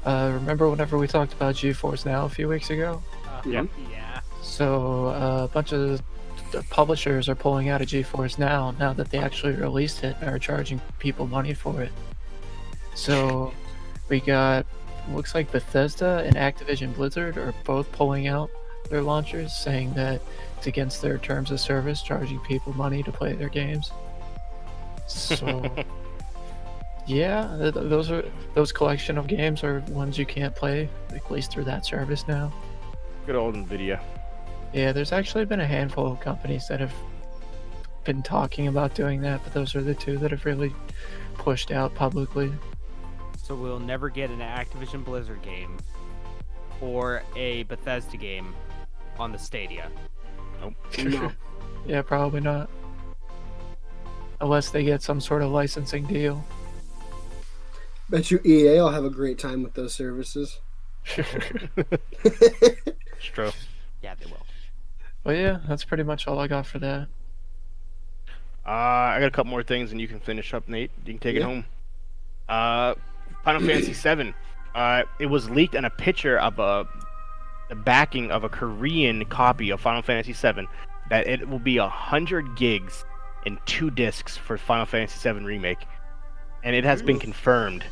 remember whenever we talked about GeForce Now a few weeks ago? Yeah. Yeah. So a bunch of the publishers are pulling out of GeForce now that they actually released it and are charging people money for it. So we got, looks like Bethesda and Activision Blizzard are both pulling out their launchers, saying that it's against their terms of service, charging people money to play their games. So yeah, those collection of games are ones you can't play, at least through that service now. Good old Nvidia. Yeah, there's actually been a handful of companies that have been talking about doing that, but those are the two that have really pushed out publicly. So we'll never get an Activision Blizzard game or a Bethesda game on the Stadia. Nope. No. Yeah, probably not. Unless they get some sort of licensing deal. Bet you EA will have a great time with those services. It's true. Yeah, they will. But yeah, that's pretty much all I got for that. I got a couple more things, and you can finish up, Nate. You can take it Yeah. home. Final Fantasy VII. It was leaked in a picture of the backing of a Korean copy of Final Fantasy VII, that it will be 100 gigs and 2 discs for Final Fantasy VII Remake. And it has been confirmed.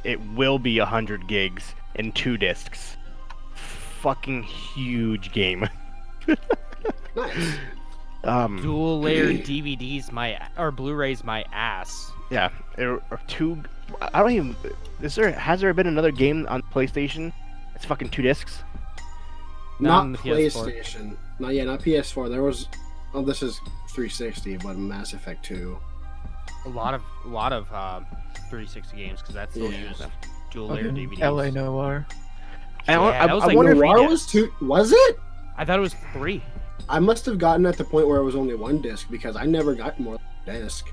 It will be 100 gigs and 2 discs. Fucking huge game. Nice. Dual layer DVDs, or Blu-rays, my ass. Yeah, there are 2. I don't even. Has there been another game on PlayStation? It's fucking 2 discs. Not on Not the PS4. PlayStation. Not yet. Not PS4. There was. Oh, this is 360, but Mass Effect 2. A lot of 360 games because that's still Yeah. used dual layer Fucking DVDs. LA Noir. I that was like wonder if three Noir discs. was 2. Was it? I thought it was 3. I must have gotten at the point where it was only 1 disc because I never got more than a disc.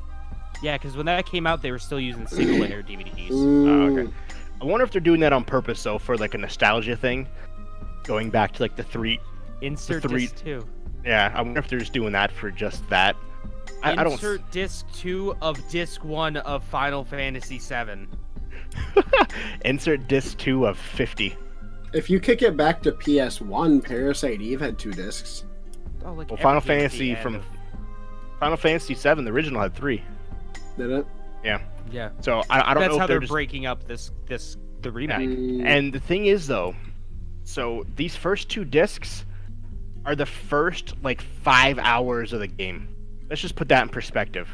Yeah, because when that came out, they were still using single layer DVDs. Mm. okay. I wonder if they're doing that on purpose though, for like a nostalgia thing, going back to like the 3. Insert The 3 disc 2. Yeah, I wonder if they're just doing that for just that. I don't. Insert disc 2 of disc 1 of Final Fantasy 7. Insert disc 2 of 50. If you kick it back to PS1, Parasite Eve had 2 discs. Oh, like Well, Final everything at the Fantasy end from of- Final Fantasy 7, the original had 3. Did it? Yeah, So I don't that's know how if they're just... breaking up the remake. Mm, And the thing is though, so these first 2 discs are the first like 5 hours of the game. Let's just put that in perspective.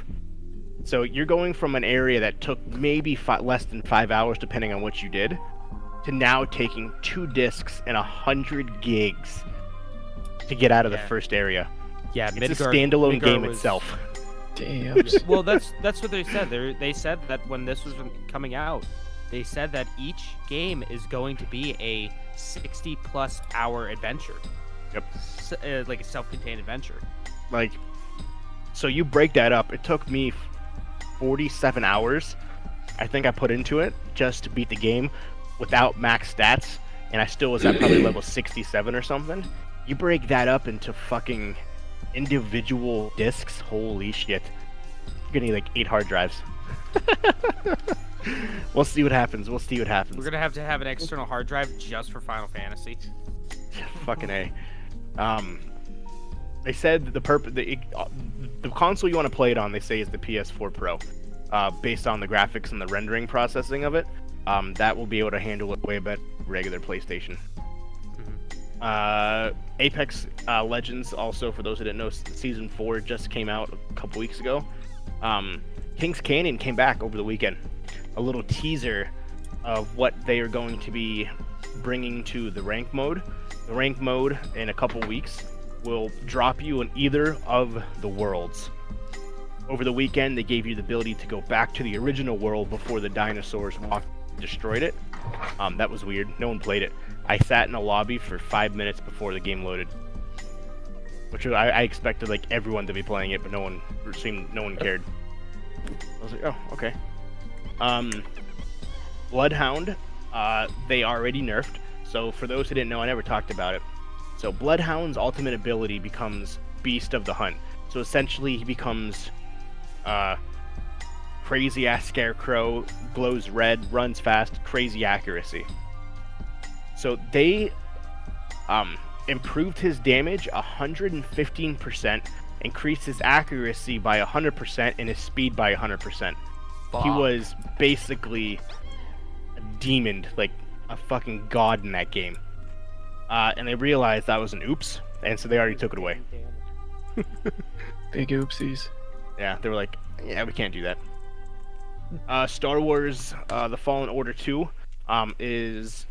So you're going from an area that took maybe less than 5 hours, depending on what you did, to now taking 2 discs and 100 gigs to get out of the Yeah. first area. Yeah, It's a Midgard- standalone Midgard game was- itself. Damn. Well, that's what they said. They said that when this was coming out, they said that each game is going to be a 60+ hour adventure. Yep. Like a self-contained adventure. Like, so you break that up. It took me 47 hours, I think I put into it just to beat the game without max stats, and I still was at probably level 67 or something. You break that up into fucking individual discs. Holy shit! You're gonna need like 8 hard drives. We'll see what happens. We'll see what happens. We're gonna have to have an external hard drive just for Final Fantasy. Fucking A. They said the console you want to play it on, they say, is the PS4 Pro, based on the graphics and the rendering processing of it. That will be able to handle it way better than regular PlayStation. Apex Legends, also, for those who didn't know, Season 4 just came out a couple weeks ago. King's Canyon came back over the weekend. A little teaser of what they are going to be bringing to the rank mode. The rank mode in a couple weeks will drop you in either of the worlds. Over the weekend, they gave you the ability to go back to the original world before the dinosaurs walked and destroyed it. That was weird. No one played it. I sat in a lobby for 5 minutes before the game loaded, which I expected like everyone to be playing it, but no one cared. I was like, oh, okay. Bloodhound, they already nerfed. So for those who didn't know, I never talked about it. So Bloodhound's ultimate ability becomes Beast of the Hunt. So essentially he becomes crazy ass scarecrow, glows red, runs fast, crazy accuracy. So they improved his damage 115%, increased his accuracy by 100%, and his speed by 100%. He was basically a demon, like a fucking god in that game. And they realized that was an oops, and so they already took it away. Big oopsies. Yeah, they were like, yeah, we can't do that. Star Wars The Fallen Order 2 is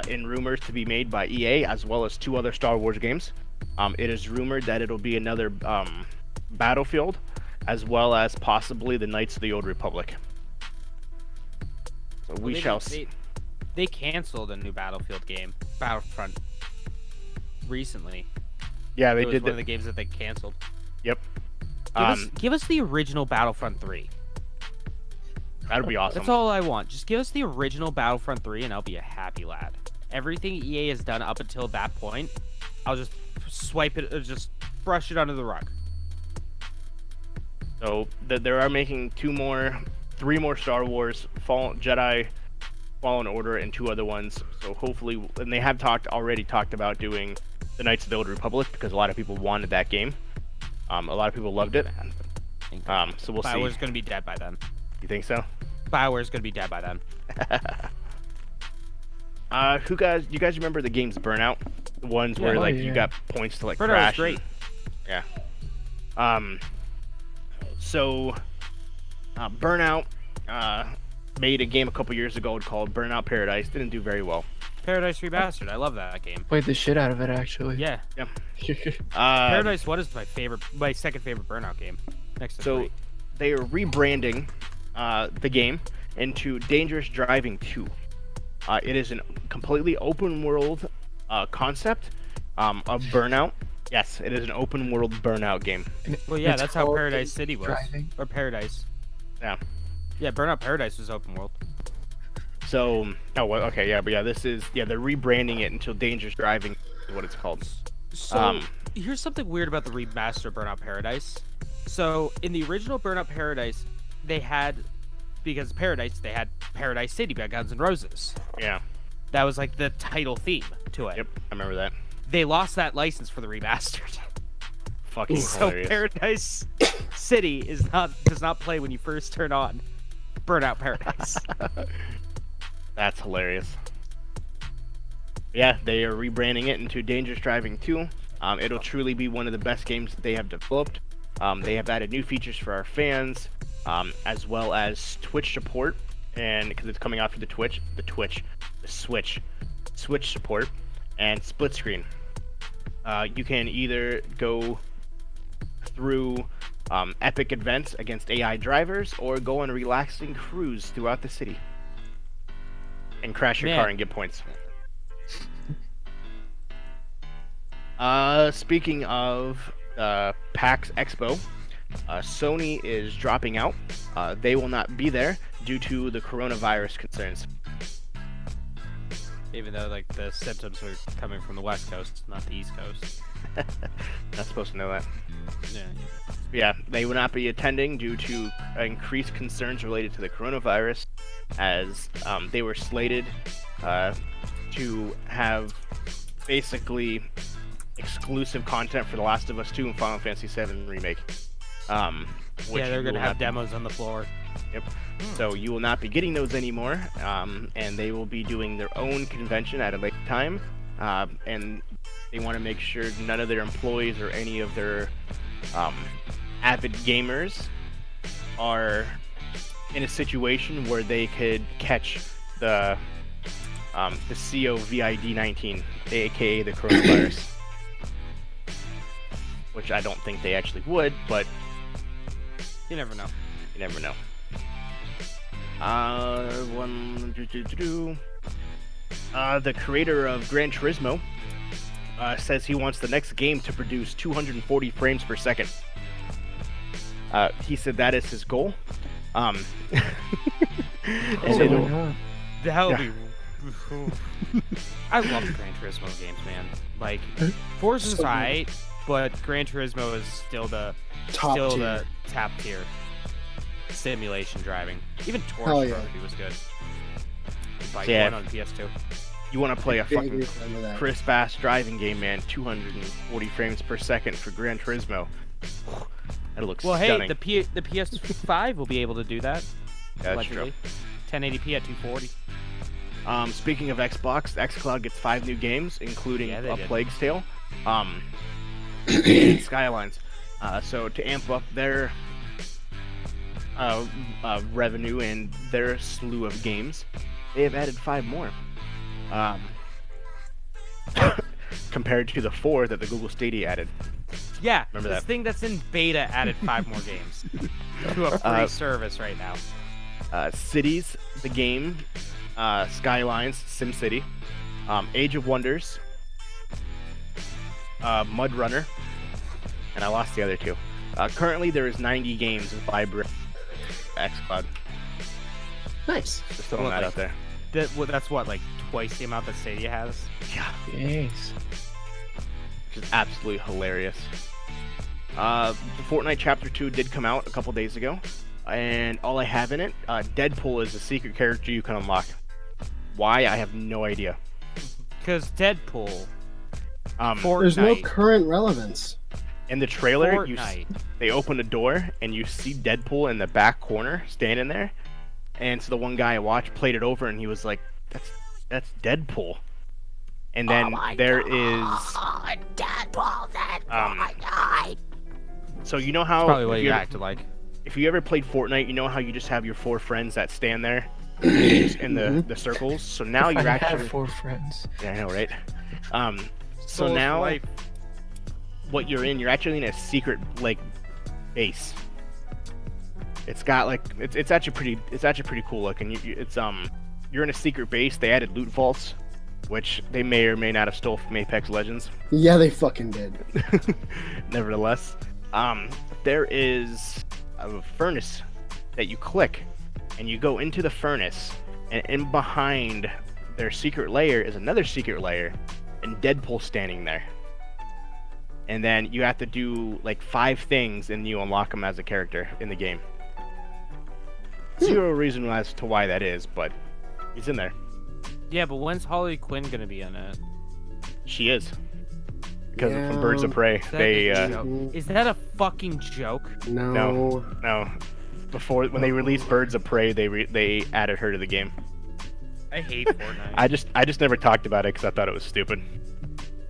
in rumors to be made by EA, as well as 2 other Star Wars games. It is rumored that it'll be another Battlefield, as well as possibly the Knights of the Old Republic. So we shall see. They canceled a new Battlefield game, Battlefront, recently. Yeah, they It was did one of that. the games that they canceled. Yep. Give us the original Battlefront 3. That'd be awesome. That's all I want. Just give us the original Battlefront 3 and I'll be a happy lad. Everything EA has done up until that point, I'll just swipe it, just brush it under the rug. So they are making 3 more Star Wars Fallen Jedi Fallen Order and 2 other ones. So hopefully, and they have already talked about doing the Knights of the Old Republic because a lot of people wanted that game. A lot of people loved it. So we'll see. BioWare's gonna be dead by then. You think so? BioWare's gonna be dead by then. You guys remember the games Burnout? The ones where Oh, like yeah. you got points to like Burnout was crash. great. Yeah. So Burnout made a game a couple years ago called Burnout Paradise. Didn't do very well. Paradise Remastered. I love that game. Played the shit out of it actually. Yeah. Paradise. Paradise 1 is my second favorite Burnout game. Next to So 3. they are rebranding the game into Dangerous Driving 2. It is a completely open world concept of Burnout. Yes, it is an open world Burnout game. Well, yeah, It's that's how called Paradise City was. Driving. Or Paradise. Yeah. Yeah, Burnout Paradise was open world. So, they're rebranding it until Dangerous Driving is what it's called. So, here's something weird about the remaster Burnout Paradise. So, in the original Burnout Paradise, they had Paradise City by Guns N' Roses. Yeah. That was like the title theme to it. Yep, I remember that. They lost that license for the remastered. Fucking So hilarious. Paradise City does not play when you first turn on Burnout Paradise. That's hilarious. Yeah, they are rebranding it into Dangerous Driving 2. It'll truly be one of the best games that they have developed. They have added new features for our fans, as well as Twitch support, and because it's coming out for the Switch support, and split screen. You can either go through epic events against AI drivers, or go on a relaxing cruise throughout the city and crash your Man. car and get points. Speaking of PAX Expo, Sony is dropping out. They will not be there due to the coronavirus concerns. Even though like the symptoms are coming from the West Coast, not the East Coast. Not supposed to know that. Yeah. Yeah, they will not be attending due to increased concerns related to the coronavirus, as they were slated to have basically exclusive content for The Last of Us 2 and Final Fantasy VII Remake. Which Yeah, they're you gonna will have not be- demos on the floor. Yep. So you will not be getting those anymore, and they will be doing their own convention at a later time, and they want to make sure none of their employees or any of their avid gamers are in a situation where they could catch the COVID-19, aka the coronavirus. Which I don't think they actually would, but You never know. you never know. The creator of Gran Turismo says he wants the next game to produce 240 frames per second. He said that is his goal. And So it'll- why not? That would be. I love the Gran Turismo games, man. Like, Forza's So- alright, but Gran Turismo is still the Top tier. the top tier simulation driving. Even Hell Torch yeah. probably was good. Bike Yeah. one on PS2. you want to play a Big fucking fan of that. crisp ass driving game, man. 240 frames per second for Gran Turismo. That looks Well, stunning. hey, the PS5 will be able to do that. That's Allegedly. 1080p at 240. true. Speaking of Xbox, xCloud gets 5 new games, including Yeah, they A did. Plague's Tale, and Skylines. So to amp up their revenue and their slew of games, they have added 5 more. Compared to the 4 that the Google Stadia added. Yeah, Remember this that. thing that's in beta added 5 more games to a free service right now. Cities, the game, Skylines, SimCity, Age of Wonders, Mud Runner, and I lost the other 2. Currently, there is 90 games in library xCloud. Nice. Just throwing Well, that like- out there. That's what, like twice the amount that Stadia has. Yeah, Thanks. which is absolutely hilarious. The Fortnite Chapter 2 did come out a couple days ago, and all I have in it, Deadpool is a secret character you can unlock. Why? I have no idea. Because Deadpool. Fortnite. There's no current relevance. In the trailer, Fortnite. they open a door and you see Deadpool in the back corner standing there, and so the one guy I watched played it over and he was like, "That's Deadpool." And then there is Deadpool, so you know how Probably what if you you ever- acted like. if you ever played Fortnite, you know how you just have your 4 friends that stand there in the circles. So now you're I actually have 4 friends. yeah, I know, right? So Soul's now life. what you're actually in a secret like base. It's got like it's actually pretty cool looking. You're in a secret base. They added loot vaults, which they may or may not have stole from Apex Legends. Yeah, they fucking did. Nevertheless, there is a furnace that you click, and you go into the furnace, and in behind their secret layer is another secret layer, and Deadpool standing there. And then you have to do like 5 things, and you unlock him as a character in the game. Zero reason as to why that is, but he's in there. Yeah, but when's Harley Quinn gonna be in it? She is. Because Yeah. from Birds of Prey, Is that they a joke? Is that a fucking joke? No. no. Before when they released Birds of Prey, they added her to the game. I hate Fortnite. I just never talked about it because I thought it was stupid.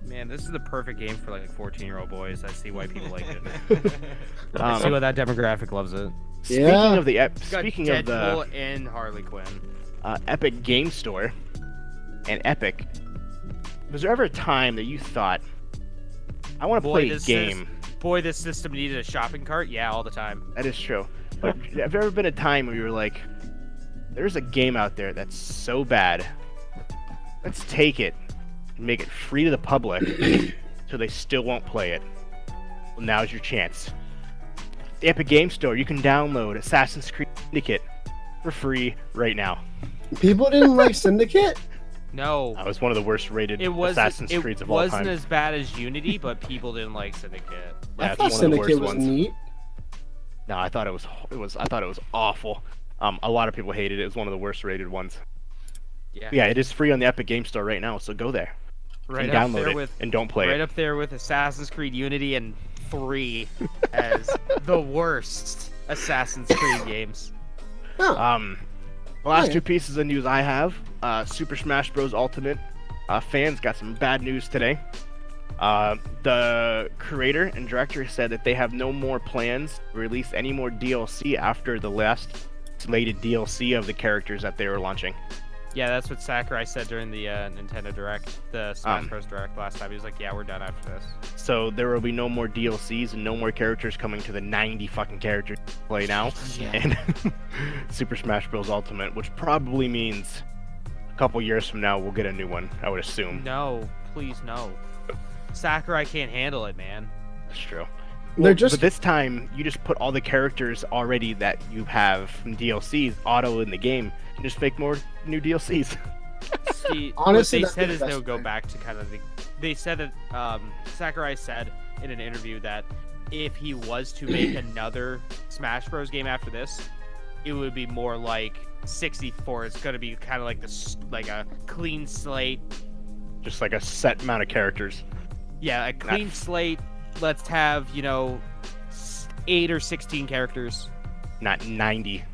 Man, this is the perfect game for like 14-year-old boys. I see why people like it. I see Um, why that demographic loves it. speaking Yeah. of the It's got speaking of the Deadpool and Harley Quinn. Epic Game Store and Epic, was there ever a time that you thought, I want to Boy, play a game? Boy, this system needed a shopping cart. Yeah, all the time. That is true. But have there ever been a time where you were like, there's a game out there that's so bad, let's take it and make it free to the public so they still won't play it? Well, now's your chance. The Epic Game Store, you can download Assassin's Creed Syndicate for free right now. People didn't like Syndicate? No, It was one of the worst rated it wasn't. Assassin's It Creeds of all wasn't time. as bad as Unity, but people didn't like Syndicate. Yeah, I it's thought one of the Syndicate worst was ones. neat. No, I thought it was awful. A lot of people hated it. It was one of the worst rated ones. Yeah, it is free on the Epic Game Store right now, so go there right and up download there it with and don't play right it. up there with Assassin's Creed Unity and 3 as the worst Assassin's Creed games. Oh, The last yeah. 2 pieces of news I have, Super Smash Bros. Ultimate fans got some bad news today. The creator and director said that they have no more plans to release any more DLC after the last slated DLC of the characters that they were launching. Yeah, that's what Sakurai said during the Nintendo Direct, the Smash Bros. Direct last time. He was like, "Yeah, we're done after this." So there will be no more DLCs and no more characters coming to the 90 fucking characters to play now. Yeah. And Super Smash Bros. Ultimate, which probably means a couple years from now we'll get a new one, I would assume. No, please no. Sakurai can't handle it, man. That's true. They're just But this time, you just put all the characters already that you have from DLCs auto in the game, and just make more new DLCs. See, Honestly, what that's they said the is they'll best go thing. back to kind of the. They said that Sakurai said in an interview that if he was to make another Smash Bros. Game after this, it would be more like 64. It's gonna be kind of like like a clean slate. Just like a set amount of characters. Yeah, a clean slate. Let's have 8 or 16 characters. Not 90.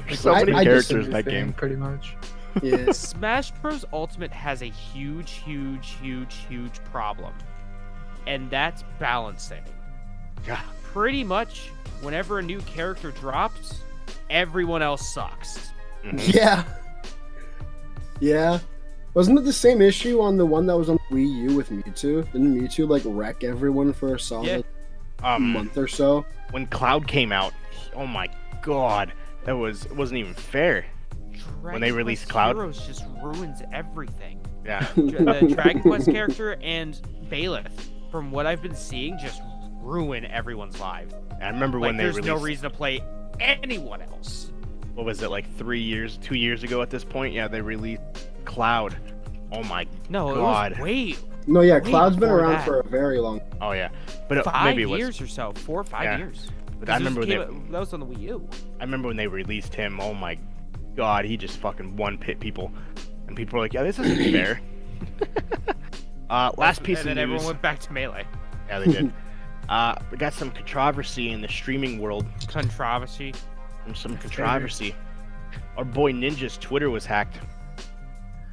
There's so many I characters disagree in that Thing, game. pretty much. yeah. Smash Bros. Ultimate has a huge problem, and that's balancing. Yeah. Pretty much, whenever a new character drops, everyone else sucks. Mhm. Yeah. Yeah. Wasn't it the same issue on the one that was on Wii U with Mewtwo? Didn't Mewtwo like wreck everyone for a solid month or so? When Cloud came out, oh my god, it wasn't even fair. When they released Cloud? Heroes just ruins everything. Yeah. The Dragon Quest character and Bailiff, from what I've been seeing, just ruin everyone's lives. I remember Like, when they there's released. no reason to play anyone else. What was it, like 2 years ago at this point? Yeah, they released Cloud. Oh my No, god. it was way No, yeah, Way Cloud's been before around that. for a very long. Oh yeah, but five maybe it was. years or so, 4 or 5 Yeah. years. But I remember when that was on the Wii U. I remember when they released him. Oh my god, he just fucking one-pit people. And people are like, yeah, this isn't fair. Last piece of And then news. everyone went back to Melee. Yeah, they did. We got some controversy in the streaming world. Controversy. Some controversy. Our boy Ninja's Twitter was hacked,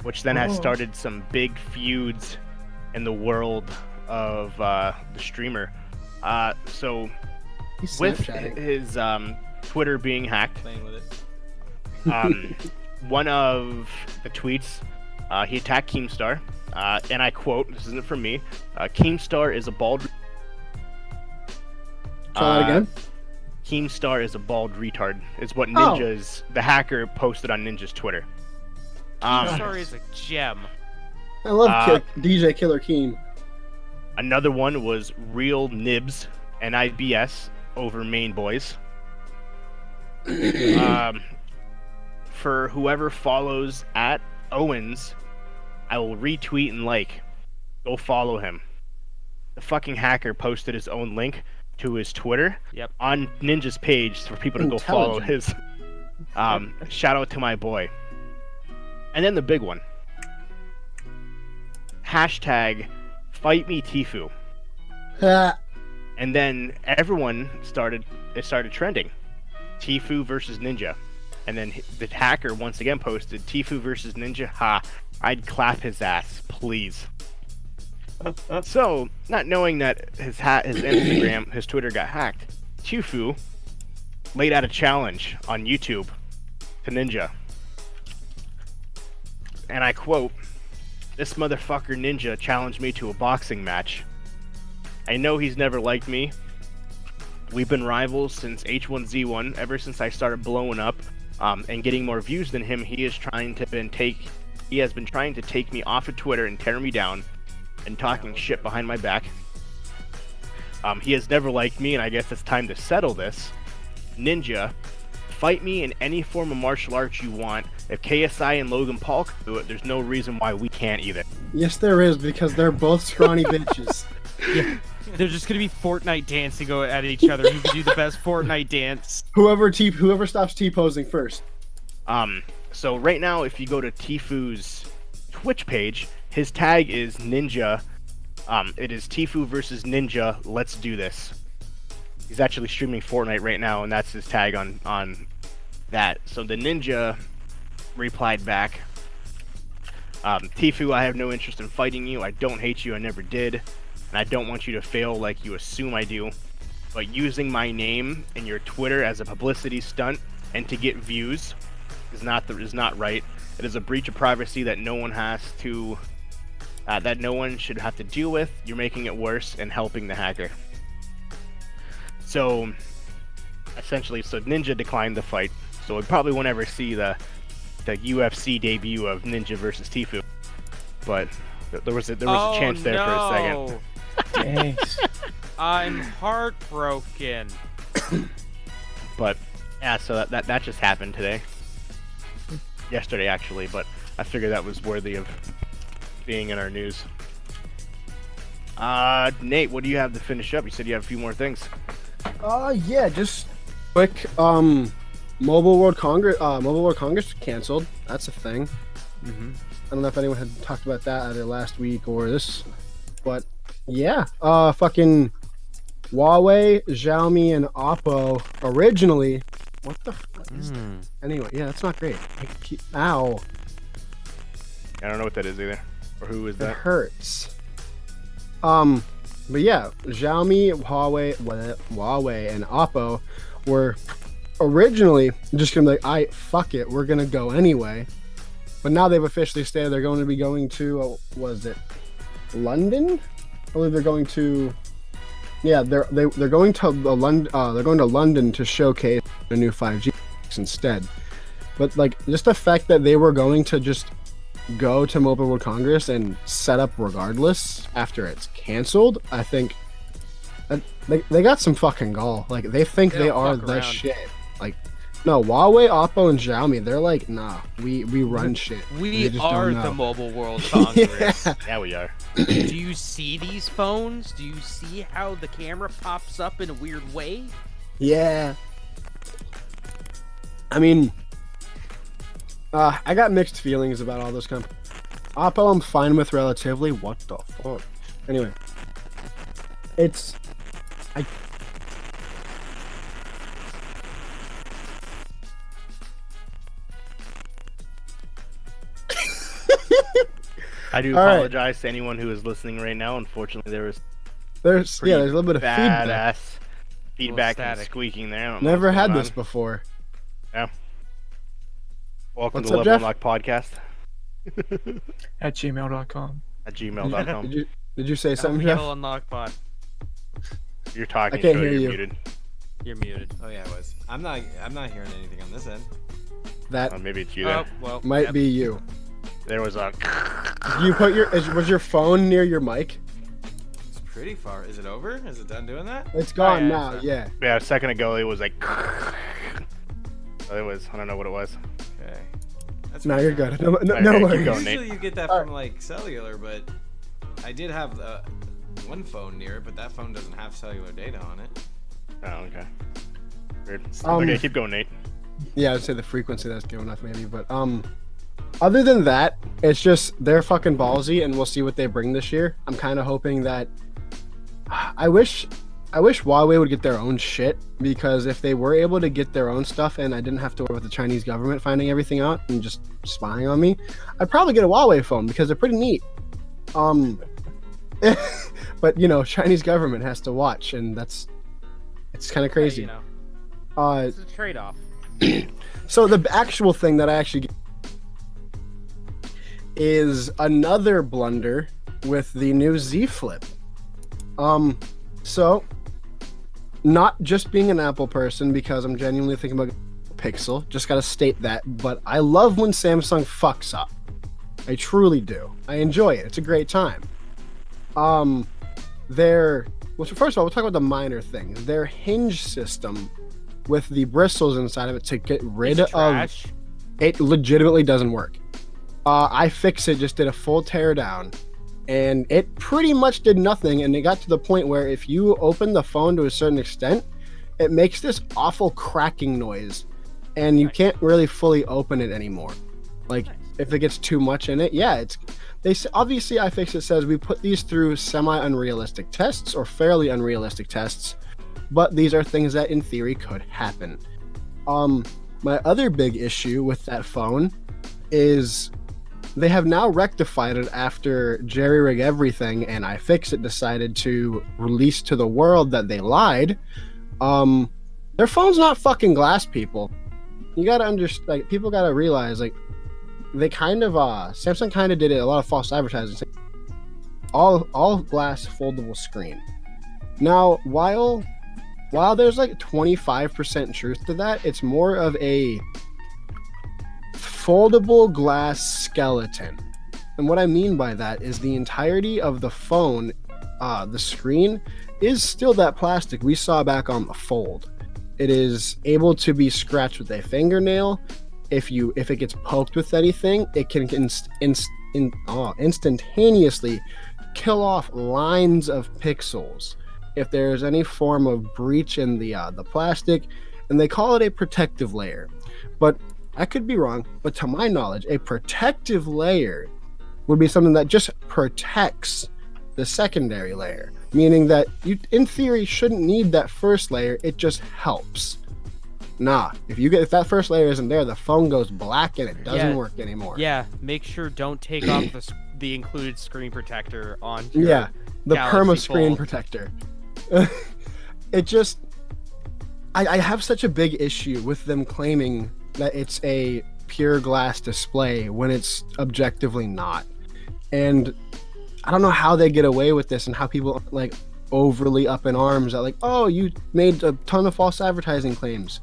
which then has started some big feuds in the world of the streamer. So He's with Snapchatting. his Twitter being hacked, Playing with it. one of the tweets, he attacked Keemstar, and I quote, this isn't from me, Keemstar is a bald... Try that again. Keemstar is a bald retard, is what Ninja's, the hacker, posted on Ninja's Twitter. Keemstar is a gem. I love DJ Killer Keem. Another one was Real Nibs and IBS over Main Boys. For whoever follows at Owens, I will retweet and like. Go follow him. The fucking hacker posted his own link to his Twitter on Ninja's page for people to go follow his. Shout out to my boy. And then the big one. Hashtag Fight Me Tifu. And then everyone started trending. Tifu versus Ninja. And then the hacker once again posted Tifu versus Ninja. Ha, I'd clap his ass, please. So, not knowing that his Instagram, his Twitter got hacked, Tifu laid out a challenge on YouTube to Ninja. And I quote, "This motherfucker Ninja challenged me to a boxing match. I know he's never liked me. We've been rivals since H1Z1, ever since I started blowing up and getting more views than him. He has been trying to take me off of Twitter and tear me down and talking shit behind my back. He has never liked me, and I guess it's time to settle this. Ninja, fight me in any form of martial arts you want. If KSI and Logan Paul can do it, there's no reason why we can't either." Yes, there is, because they're both scrawny bitches. Yeah. They're just gonna be Fortnite dancing at each other. Who can do the best Fortnite dance? Whoever stops T-posing first. So right now, if you go to Tifu's Twitch page, his tag is Ninja. It is Tifu versus Ninja. Let's do this. He's actually streaming Fortnite right now, and that's his tag on that. So the Ninja replied back, "Tifu, I have no interest in fighting you. I don't hate you. I never did. And I don't want you to fail like you assume I do. But using my name and your Twitter as a publicity stunt and to get views is not right. It is a breach of privacy that no one should have to deal with. You're making it worse and helping the hacker." So essentially, Ninja declined the fight. So we probably won't ever see the UFC debut of Ninja versus Tifu. But there was a chance there for a second. Thanks. I'm heartbroken. But yeah, so that just happened today. Yesterday actually, but I figured that was worthy of being in our news. Nate, what do you have to finish up? You said you have a few more things. Yeah, just quick. Mobile World Congress canceled. That's a thing. Mm-hmm. I don't know if anyone had talked about that either last week or this, but yeah, fucking Huawei, Xiaomi, and Oppo originally. What the fuck is that? Anyway, yeah, that's not great. Ow. I don't know what that is either. Or who is It that? hurts. But yeah, Xiaomi, Huawei, and Oppo were originally just gonna be like, fuck it, we're gonna go anyway. But now they've officially stated they're going to be going to, was it London? I believe they're going to. Yeah, they're going to London to showcase the new 5G instead. But like, just the fact that they were going to just go to Mobile World Congress and set up regardless after it's canceled, I think they got some fucking gall. Like, they think they are the shit. Like, no, Huawei, Oppo, and Xiaomi, they're like, nah, we run shit. We just are don't know. the Mobile World Congress. Yeah, we are. Do you see these phones? Do you see how the camera pops up in a weird way? Yeah. I mean, I got mixed feelings about all those companies. Oppo, I'm fine with relatively. What the fuck? Anyway, it's I do All right. apologize to anyone who is listening right now. Unfortunately, there's there's a little bit of feedback. badass feedback and static. squeaking there. I don't know Never what's had going this on. before. Welcome What's to up, the Level Jeff? Unlocked Podcast At gmail.com. at gmail.com. Did you say something, Yellow Jeff? Unlock Pod. You're talking. I can't so hear you're you. Muted. You're muted. Oh yeah, I was. I'm not hearing anything on this end. That Oh, maybe it's you there. Oh, well. might yep. be you. There was a. You put was your phone near your mic? It's pretty far. Is it over? Is it done doing that? It's gone yeah, now. it's Yeah. Yeah, a second ago it was like. It was. I don't know what it was. Okay. That's No, weird. you're good. No, Okay, no keep worries. going, Nate. Usually you get that Alright. from like cellular, but I did have one phone near it, but that phone doesn't have cellular data on it. Oh, okay. Weird. Um, Okay, keep going, Nate. Yeah, I'd say the frequency that's good enough, maybe. But other than that, it's just they're fucking ballsy, and we'll see what they bring this year. I'm kind of hoping that. I wish Huawei would get their own shit, because if they were able to get their own stuff and I didn't have to worry with the Chinese government finding everything out and just spying on me, I'd probably get a Huawei phone because they're pretty neat. But you know, Chinese government has to watch, and it's kind of crazy. Yeah, you know, it's a trade-off. So the actual thing that I actually get is another blunder with the new Z Flip. So not just being an Apple person, because I'm genuinely thinking about Pixel, just gotta state that, but I love when Samsung fucks up. I truly do. I enjoy it. It's a great time. Well, first of all, we'll talk about the minor things. Their hinge system with the bristles inside of it to get rid It's of trash. it legitimately doesn't work. iFixit just did a full tear down, and it pretty much did nothing. And it got to the point where if you open the phone to a certain extent, it makes this awful cracking noise, and you can't really fully open it anymore. Like if it gets too much in it, yeah, obviously iFixit says we put these through semi-unrealistic tests or fairly unrealistic tests, but these are things that in theory could happen. My other big issue with that phone is they have now rectified it after Jerry Rig Everything and iFixit decided to release to the world that they lied. Their phone's not fucking glass, people. You gotta understand, like, people gotta realize, like, they kind of Samsung kind of did it, a lot of false advertising. All glass foldable screen. Now, while there's like 25% truth to that, it's more of a foldable glass skeleton. And what I mean by that is the entirety of the phone, the screen, is still that plastic we saw back on the Fold. It is able to be scratched with a fingernail. If it gets poked with anything, it can instantaneously kill off lines of pixels if there's any form of breach in the plastic, and they call it a protective layer. But I could be wrong, but to my knowledge, a protective layer would be something that just protects the secondary layer, meaning that you, in theory, shouldn't need that first layer. It just helps. Nah, if that first layer isn't there, the phone goes black and it doesn't work anymore. Yeah, make sure don't take off the included screen protector on your Yeah, the Galaxy perma screen Fold. protector. It just, I have such a big issue with them claiming that it's a pure glass display when it's objectively not. And I don't know how they get away with this and how people like overly up in arms at like, oh, you made a ton of false advertising claims.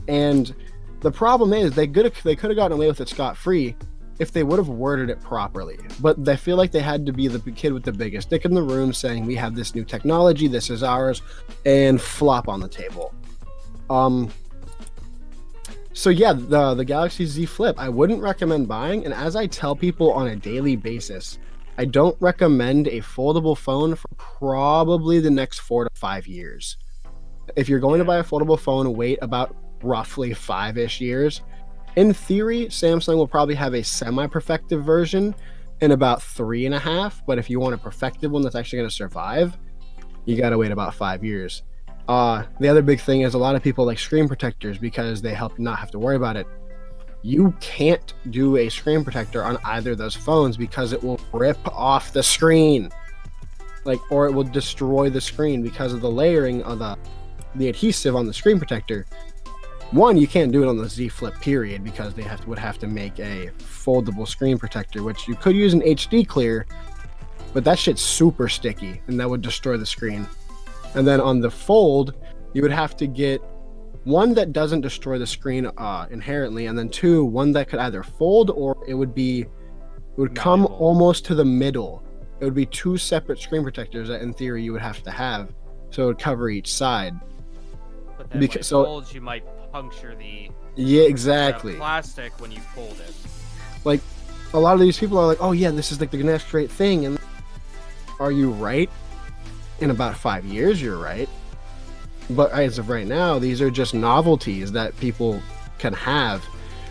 And the problem is they could have gotten away with it scot-free if they would have worded it properly. But they feel like they had to be the kid with the biggest dick in the room saying, we have this new technology, this is ours, and flop on the table. So yeah, the Galaxy Z Flip, I wouldn't recommend buying. And as I tell people on a daily basis, I don't recommend a foldable phone for probably the next 4 to 5 years. If you're going to buy a foldable phone, wait about roughly 5-ish years. In theory, Samsung will probably have a semi-perfective version in about 3.5, but if you want a perfected one that's actually going to survive, you got to wait about 5 years. The other big thing is a lot of people like screen protectors because they help you not have to worry about it. You can't do a screen protector on either of those phones because it will rip off the screen, or it will destroy the screen because of the layering of the adhesive on the screen protector. One, you can't do it on the Z Flip period because they would have to make a foldable screen protector, which you could use an HD clear, but that shit's super sticky and that would destroy the screen. And then on the Fold, you would have to get one that doesn't destroy the screen inherently, and then two, one that could either fold or it would come almost to the middle. It would be two separate screen protectors that in theory you would have to have, so it would cover each side. But then when it folds, you might puncture the plastic when you fold it. Like, a lot of these people are like, oh yeah, this is like the next great thing, and are you right? In about 5 years, you're right. But as of right now, these are just novelties that people can have.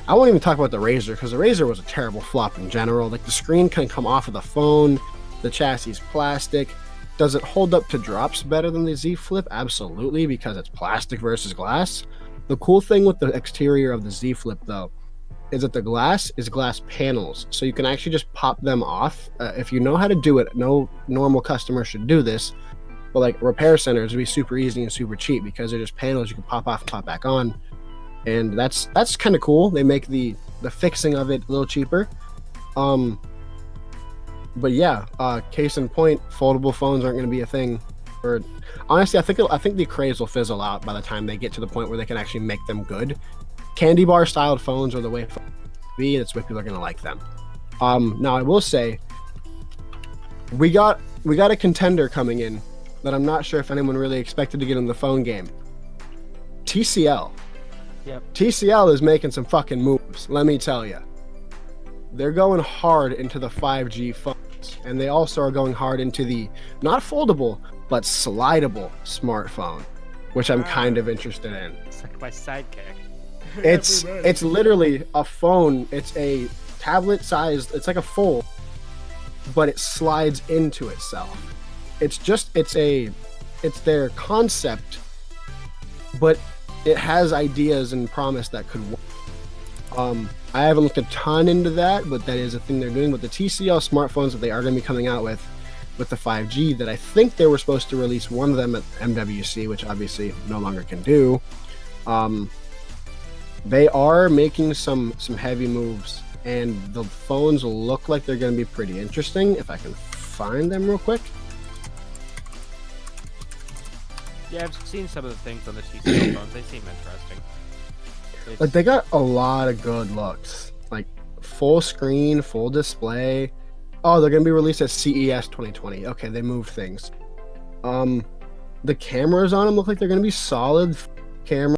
I won't even talk about the Razr, because the Razr was a terrible flop in general. Like, the screen can come off of the phone, the chassis is plastic. Does it hold up to drops better than the Z Flip? Absolutely, because it's plastic versus glass. The cool thing with the exterior of the Z Flip, though, is that the glass is glass panels, so you can actually just pop them off. If you know how to do it, no normal customer should do this, but like repair centers would be super easy and super cheap because they're just panels you can pop off and pop back on, and that's kind of cool. They make the fixing of it a little cheaper. But yeah, case in point, foldable phones aren't going to be a thing. Or honestly, I think the craze will fizzle out by the time they get to the point where they can actually make them good. Candy bar styled phones are the way to be. That's why people are going to like them. Now I will say, we got a contender coming in that I'm not sure if anyone really expected to get in the phone game. TCL. Yep. TCL is making some fucking moves, let me tell you. They're going hard into the 5G phones, and they also are going hard into the not foldable but slidable smartphone, which I'm kind of interested in. It's like my sidekick. It's literally a phone. It's a tablet sized. It's like a fold, but it slides into itself. It's their concept, but it has ideas and promise that could work. I haven't looked a ton into that, but that is a thing they're doing with the TCL smartphones that they are going to be coming out with the 5G, that I think they were supposed to release one of them at MWC, which obviously no longer can do. They are making some heavy moves, and the phones look like they're going to be pretty interesting. If I can find them real quick. Yeah, I've seen some of the things on the TCL phones. They seem interesting. Like, they got a lot of good looks. Like, full screen, full display. Oh, they're going to be released at CES 2020. Okay, they moved things. The cameras on them look like they're going to be solid camera.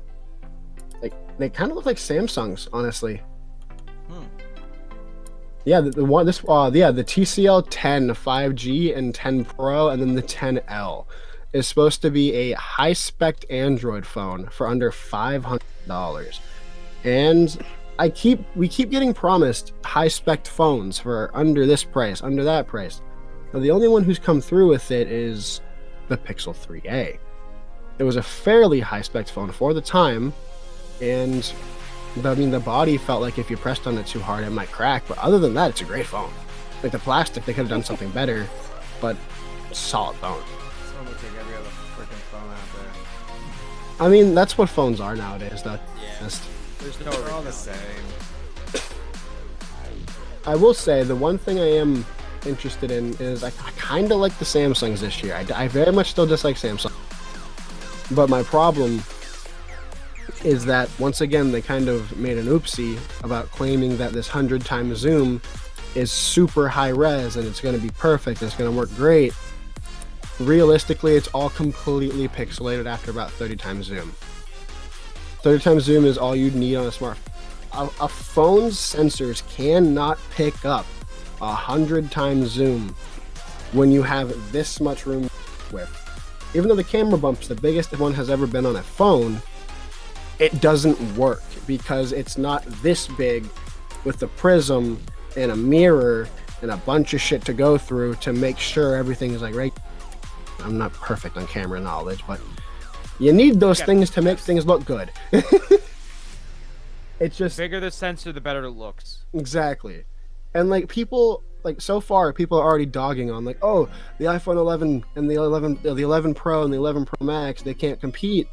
Like, they kind of look like Samsung's, honestly. Yeah, the TCL 10 5G and 10 Pro, and then the 10L is supposed to be a high-spec Android phone for under $500. And we keep getting promised high-spec phones for under this price, under that price. Now, the only one who's come through with it is the Pixel 3a. It was a fairly high-spec phone for the time, and the body felt like if you pressed on it too hard, it might crack. But other than that, it's a great phone. Like, the plastic, they could have done something better, but solid phone. This one looks like every other freaking phone out there. I mean, that's what phones are nowadays, though. Yeah. They're all the same. I will say, the one thing I am interested in is I kind of like the Samsungs this year. I very much still dislike Samsung. But my problem is that, once again, they kind of made an oopsie about claiming that this 100 times zoom is super high res and it's going to be perfect and it's going to work great. Realistically, it's all completely pixelated after about 30 times zoom. 30 times zoom is all you'd need on a smartphone. A phone's sensors cannot pick up 100 times zoom when you have this much room with. Even though the camera bump's the biggest one has ever been on a phone, it doesn't work because it's not this big with the prism and a mirror and a bunch of shit to go through to make sure everything is like right. I'm not perfect on camera knowledge, but you need those things to make things look good. It's just The bigger the sensor, the better it looks. exactly. And like people, like so far, people are already dogging on like, oh, the iPhone 11 and the 11 Pro and the 11 Pro Max, they can't compete.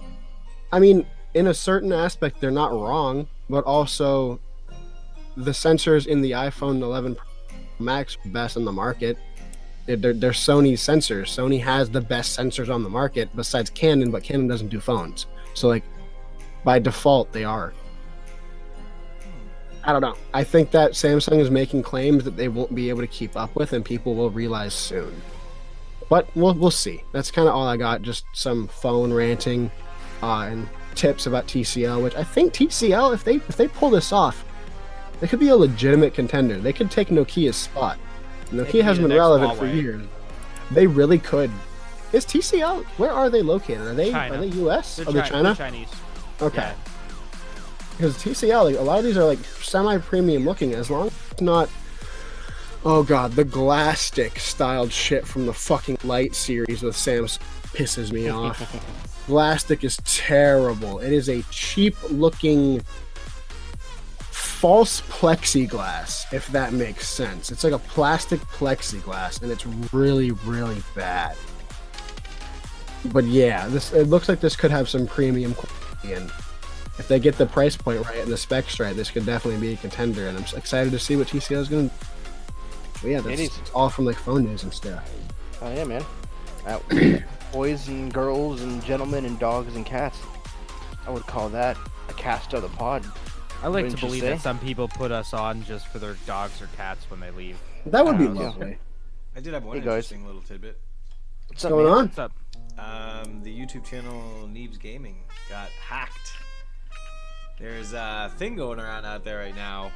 I mean, in a certain aspect, they're not wrong, but also the sensors in the iPhone 11 Pro Max are best on the market. They're Sony sensors. Sony has the best sensors on the market besides Canon, but Canon doesn't do phones. So like by default, they are. I don't know. I think that Samsung is making claims that they won't be able to keep up with, and people will realize soon. But we'll see. That's kind of all I got. Just some phone ranting and tips about TCL, which I think TCL, if they pull this off, they could be a legitimate contender. They could take Nokia's spot. Nokia has been relevant for years. They really could. Is TCL? Where are they located? Are they US? Are they China? They're Chinese. Okay. Yeah. Because TCL, like, a lot of these are like semi-premium looking, as long as it's not, oh god, the glass stick styled shit from the fucking Light series with Samsung pisses me off. Glass stick is terrible. It is a cheap looking false plexiglass, if that makes sense. It's like a plastic plexiglass, and it's really, really bad. But yeah, it looks like this could have some premium quality, and if they get the price point right and the specs right, this could definitely be a contender, and I'm excited to see what TCL is going to. But yeah, that's all from like phone news and stuff. Oh yeah, man. Boys and girls and gentlemen and dogs and cats. I would call that a cast of the pod. I like to Wouldn't you believe say? that some people put us on just for their dogs or cats when they leave. That would be Yeah. lovely. I did have one Hey, guys. interesting little tidbit. What's going on? What's up? The YouTube channel Neebs Gaming got hacked. There's a thing going around out there right now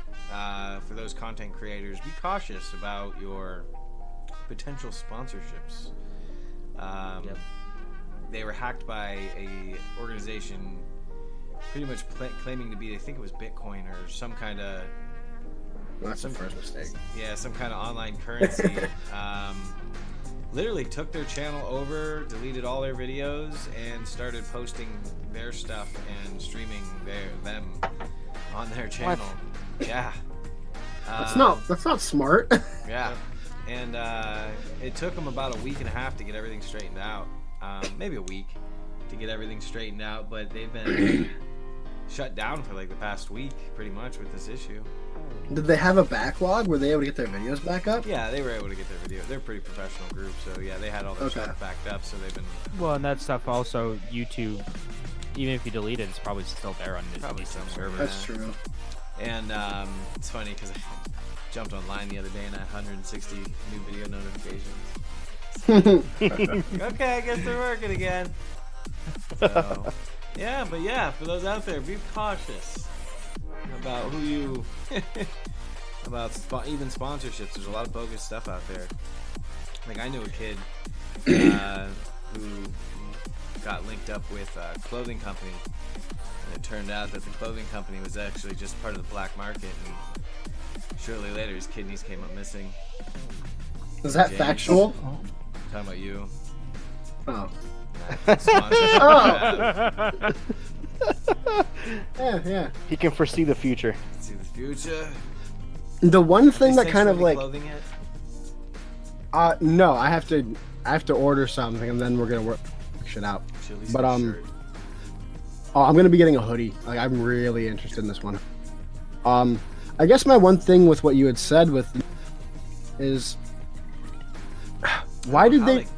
for those content creators. Be cautious about your potential sponsorships. Yep. They were hacked by a organization pretty much claiming to be, I think it was Bitcoin or some kind of That's the first mistake. yeah, some kind of online currency. Literally took their channel over, deleted all their videos, and started posting their stuff and streaming them on their channel. Yeah. That's not smart. Yeah. And it took them about a week and a half to get everything straightened out. Maybe a week to get everything straightened out, but they've been shut down for like the past week, pretty much, with this issue. Did they have a backlog? Were they able to get their videos back up? Yeah, they were able to get their video. They're a pretty professional group, so yeah, they had all their Okay. stuff backed up, so they've been Well, and that stuff also, YouTube, even if you delete it, it's probably still there on the probably YouTube somewhere. server. That's true. And it's funny because I jumped online the other day and I had 160 new video notifications. Okay, I guess they're working again. So, yeah, but yeah, for those out there, be cautious about who you about even sponsorships. There's a lot of bogus stuff out there. Like I knew a kid who got linked up with a clothing company, and it turned out that the clothing company was actually just part of the black market. And shortly later, his kidneys came up missing. Is that James. factual? Talking about you. Oh. Sponsorship. Oh. Yeah. He can foresee the future. See the future. The one thing They that kind of sexually like, clothing it? no, I have to order something, and then we're gonna work shit out. Chili's But shirt. I'm gonna be getting a hoodie. Like, I'm really interested in this one. I guess my one thing with what you had said with is why did How they? they-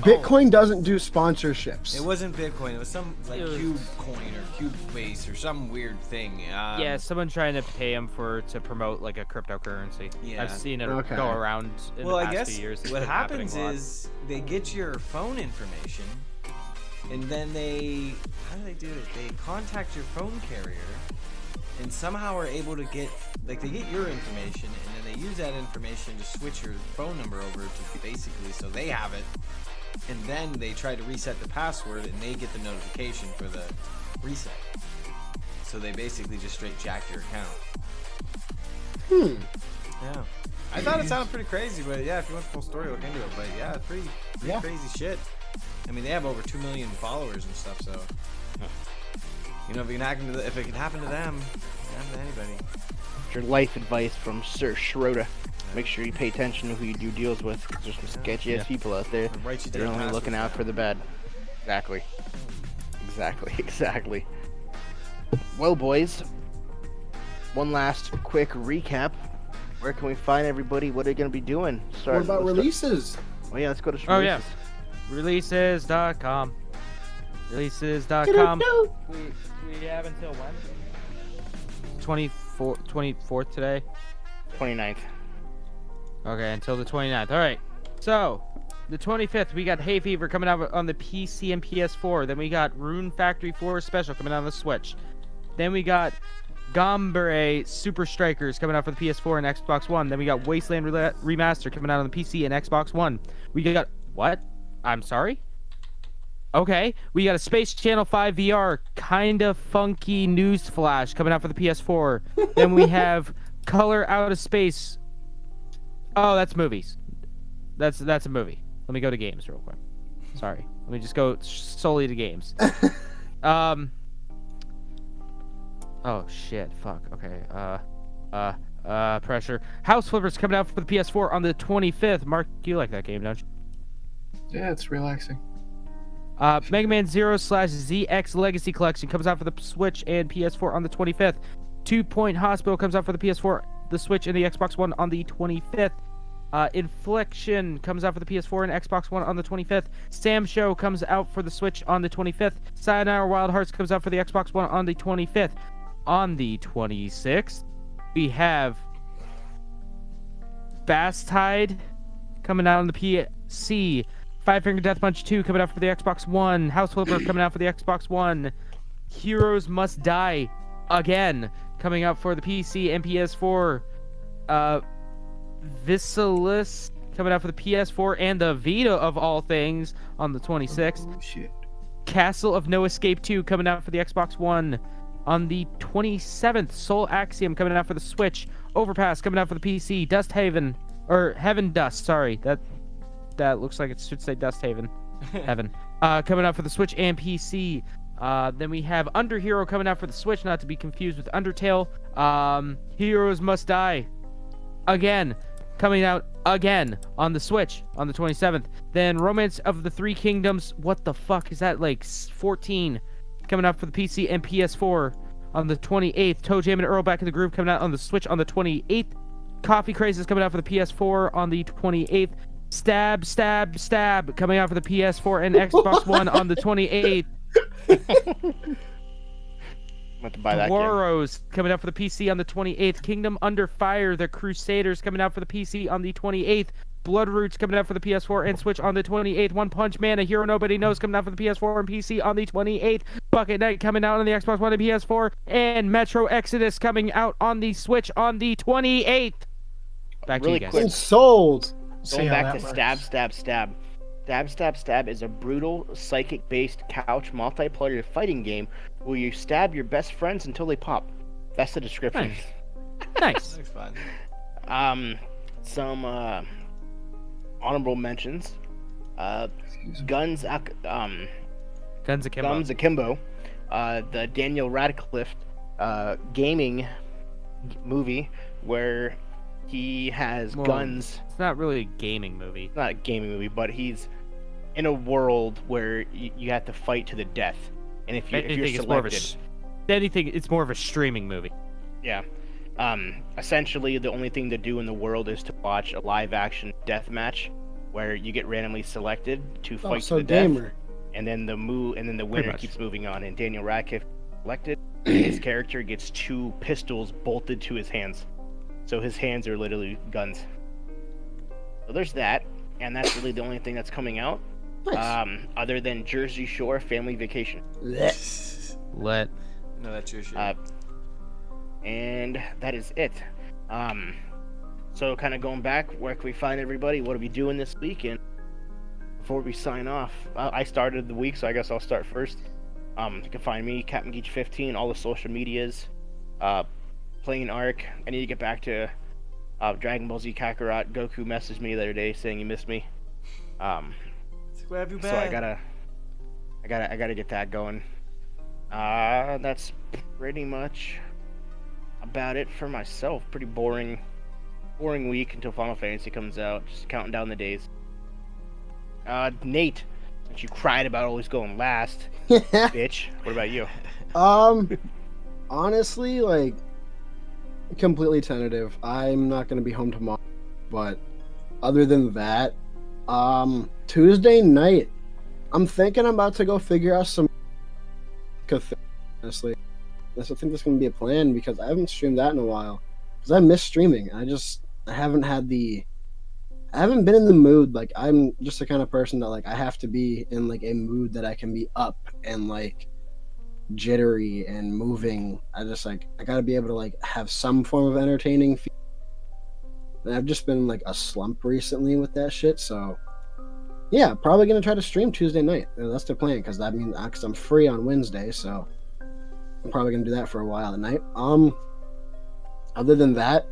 Bitcoin doesn't do sponsorships. It wasn't Bitcoin. It was some like It was- Cube Coin or Cubebase or some weird thing. Yeah, someone trying to pay him to promote like a cryptocurrency. Yeah. I've seen it Okay. go around in Well, the I past guess few years. It's what been happening happens a lot. is they get your phone information, and then how do they do it? They contact your phone carrier, and somehow are able to get they get your information, and then they use that information to switch your phone number over to basically so they have it, and then they try to reset the password, and they get the notification for the reset. So they basically just straight jack your account. Yeah. I thought it sounded pretty crazy, but yeah, if you want the full story, look into it. But yeah, it's pretty crazy shit. I mean, they have over 2 million followers and stuff, so you know, if it can happen to them, it can happen to anybody. Your life advice from Sir Schroeder. Make sure you pay attention to who you do deals with. There's some sketchy ass people out there. They're only looking out for the bad. Exactly. Well, boys, one last quick recap. Where can we find everybody? What are they going to be doing? What about releases? Oh yeah, let's go to releases. Oh yeah, releases.com. Releases.com. We have until when? 24th today. 29th. Okay, until the 29th. All right. So, the 25th, we got Hay Fever coming out on the PC and PS4. Then we got Rune Factory 4 Special coming out on the Switch. Then we got Gombre Super Strikers coming out for the PS4 and Xbox One. Then we got Wasteland Remaster coming out on the PC and Xbox One. We got what? I'm sorry? Okay. We got a Space Channel 5 VR kinda funky news flash coming out for the PS4. Then we have Color Out of Space. Oh, that's movies. That's a movie. Let me go to games real quick. Sorry. Let me just go solely to games. Oh shit, fuck. Okay. Pressure. House Flippers coming out for the PS4 on the 25th. Mark, you like that game, don't you? Yeah, it's relaxing. Mega Man 0/ZX Legacy Collection comes out for the Switch and PS4 on the 25th. 2 Point Hospital comes out for the PS4, the Switch, and the Xbox One on the 25th. Infliction comes out for the PS4 and Xbox One on the 25th. Sam Show comes out for the Switch on the 25th. Sayonara Wild Hearts comes out for the Xbox One on the 25th. On the 26th, we have Bastide coming out on the PC. Five Finger Death Punch 2 coming out for the Xbox One. House Flipper coming out for the Xbox One. Heroes Must Die Again coming out for the PC and PS4. Vicious coming out for the PS4 and the Vita of all things on the 26th. Oh, shit. Castle of No Escape 2 coming out for the Xbox One. On the 27th, Soul Axiom coming out for the Switch. Overpass coming out for the PC. Dust Haven, or Heaven Dust, sorry. That looks like it should say Dust Haven. Heaven. Coming out for the Switch and PC. Then we have Under Hero coming out for the Switch, not to be confused with Undertale. Heroes Must Die Again, coming out again on the Switch on the 27th. Then Romance of the Three Kingdoms, what the fuck is that, like 14, coming out for the PC and PS4 on the 28th. Toe Jam and Earl Back in the Groove coming out on the Switch on the 28th. Coffee Crazes coming out for the PS4 on the 28th. Stab, Stab, Stab coming out for the PS4 and Xbox One on the 28th. I'm about to buy that game. Dwaros coming out for the PC on the 28th. Kingdom Under Fire, The Crusaders coming out for the PC on the 28th. Blood Roots coming out for the PS4 and Switch on the 28th. One Punch Man, A Hero Nobody Knows coming out for the PS4 and PC on the 28th. Bucket Knight coming out on the Xbox One and PS4. And Metro Exodus coming out on the Switch on the 28th. Back Really to you guys. quick. It's sold. Going back to Stab, Stab, Stab. Stab, Stab, Stab is a brutal, psychic-based couch multiplayer fighting game where you stab your best friends until they pop. That's the description. Nice. Looks fun. Some honorable mentions. Guns Guns Akimbo. Guns Akimbo. The Daniel Radcliffe gaming movie where he has Well, guns. It's not really a gaming movie. It's not a gaming movie, but he's in a world where you have to fight to the death. And if you're selected, It's more of a streaming movie. yeah. Essentially, the only thing to do in the world is to watch a live-action death match where you get randomly selected to fight so to the death, gamer. and then the winner much. keeps moving on. And Daniel Radcliffe selected, his character gets 2 pistols bolted to his hands, so his hands are literally guns. So there's that, and that's really the only thing that's coming out. Nice. Other than Jersey Shore Family Vacation. Let. No, that's your shit. And that is it. So kind of going back, where can we find everybody? What are we doing this week? And before we sign off, I started the week, so I guess I'll start first. You can find me, Captain Geach 15, all the social medias. Playing Arc. I need to get back to Dragon Ball Z Kakarot. Goku messaged me the other day saying he missed me. Where have you been? So I gotta get that going. That's pretty much about it for myself. Pretty boring week until Final Fantasy comes out. Just counting down the days. Nate, since you cried about always going last, bitch. What about you? Honestly, like, completely tentative. I'm not gonna be home tomorrow, but other than that, Tuesday night, I'm thinking I'm about to go figure out some. Honestly, I think that's gonna be a plan because I haven't streamed that in a while. Because I miss streaming. I haven't been in the mood. Like, I'm just the kind of person that, like, I have to be in, like, a mood that I can be up and, like, jittery and moving. I gotta be able to, like, have some form of entertaining and I've just been, like, a slump recently with that shit. So yeah, probably gonna try to stream Tuesday night. That's the plan, because I'm free on Wednesday, so I'm probably gonna do that for a while at night. Other than that,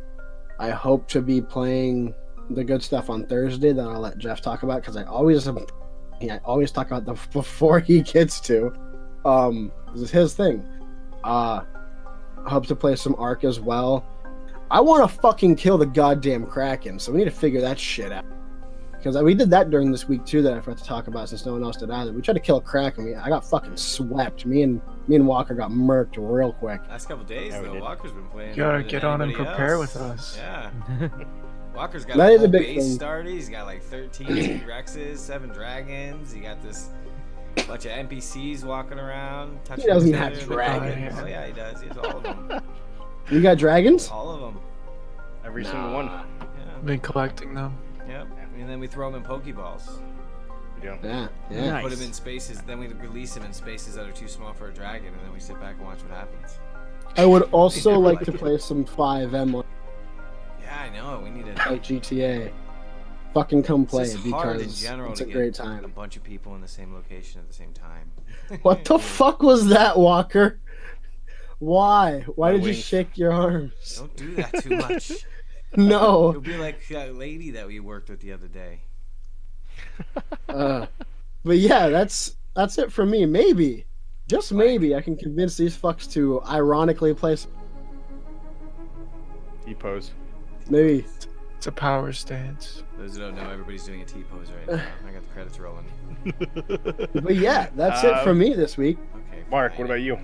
I hope to be playing the good stuff on Thursday that I'll let Jeff talk about, because I always talk about the before he gets to. This is his thing. I hope to play some Ark as well. I want to fucking kill the goddamn Kraken, so we need to figure that shit out. Because we did that during this week too that I forgot to talk about since no one else did either. We tried to kill a Kraken. I got fucking swept. Me and Walker got murked real quick. Last couple days though, Walker's been playing. You gotta get on and prepare with us. Yeah. Walker's got That a is a whole big base thing. started. He's got like 13 T-Rexes, 7 dragons. He got this bunch of NPCs walking around. He doesn't each have other. dragons. Oh yeah, he does. He has all of them. You got dragons? All of them. Every single one. Yeah. Been collecting them. Yep. And then we throw them in Pokeballs. Yeah. Nice. Put them in spaces. Then we release them in spaces that are too small for a dragon, and then we sit back and watch what happens. I would also like to play some 5M on Yeah, I know. We need to. like GTA. Fucking come play It's just hard in because general it's to a get great a time. bunch of people in the same location at the same time. What the fuck was that, Walker? Why? Why My did you wings. shake your arms? Don't do that too much. No. It'll be like that lady that we worked with the other day. But yeah, that's it for me. Maybe, just maybe, I can convince these fucks to ironically play. T-pose. Maybe. It's a power stance. Those who don't know, everybody's doing a T-pose right now. I got the credits rolling. But yeah, that's it for me this week. Okay. Mark, fine. what about you?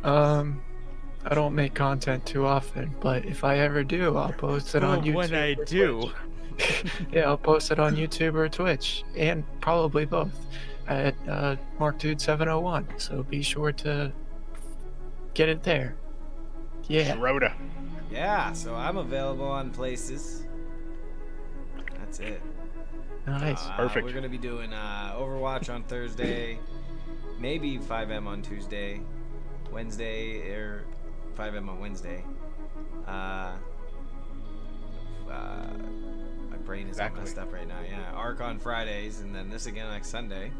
I don't make content too often, but if I ever do, I'll post it on YouTube. When I or do. Twitch. Yeah, I'll post it on YouTube or Twitch, and probably both at MarkDude701. So be sure to get it there. Yeah. Rhoda. Yeah, so I'm available on places. That's it. Nice. Perfect. We're gonna be doing Overwatch on Thursday, maybe 5M on Tuesday, Wednesday or 5M on Wednesday. My brain is all Exactly. messed up right now. Yeah, Arc on Fridays, and then this again next Sunday.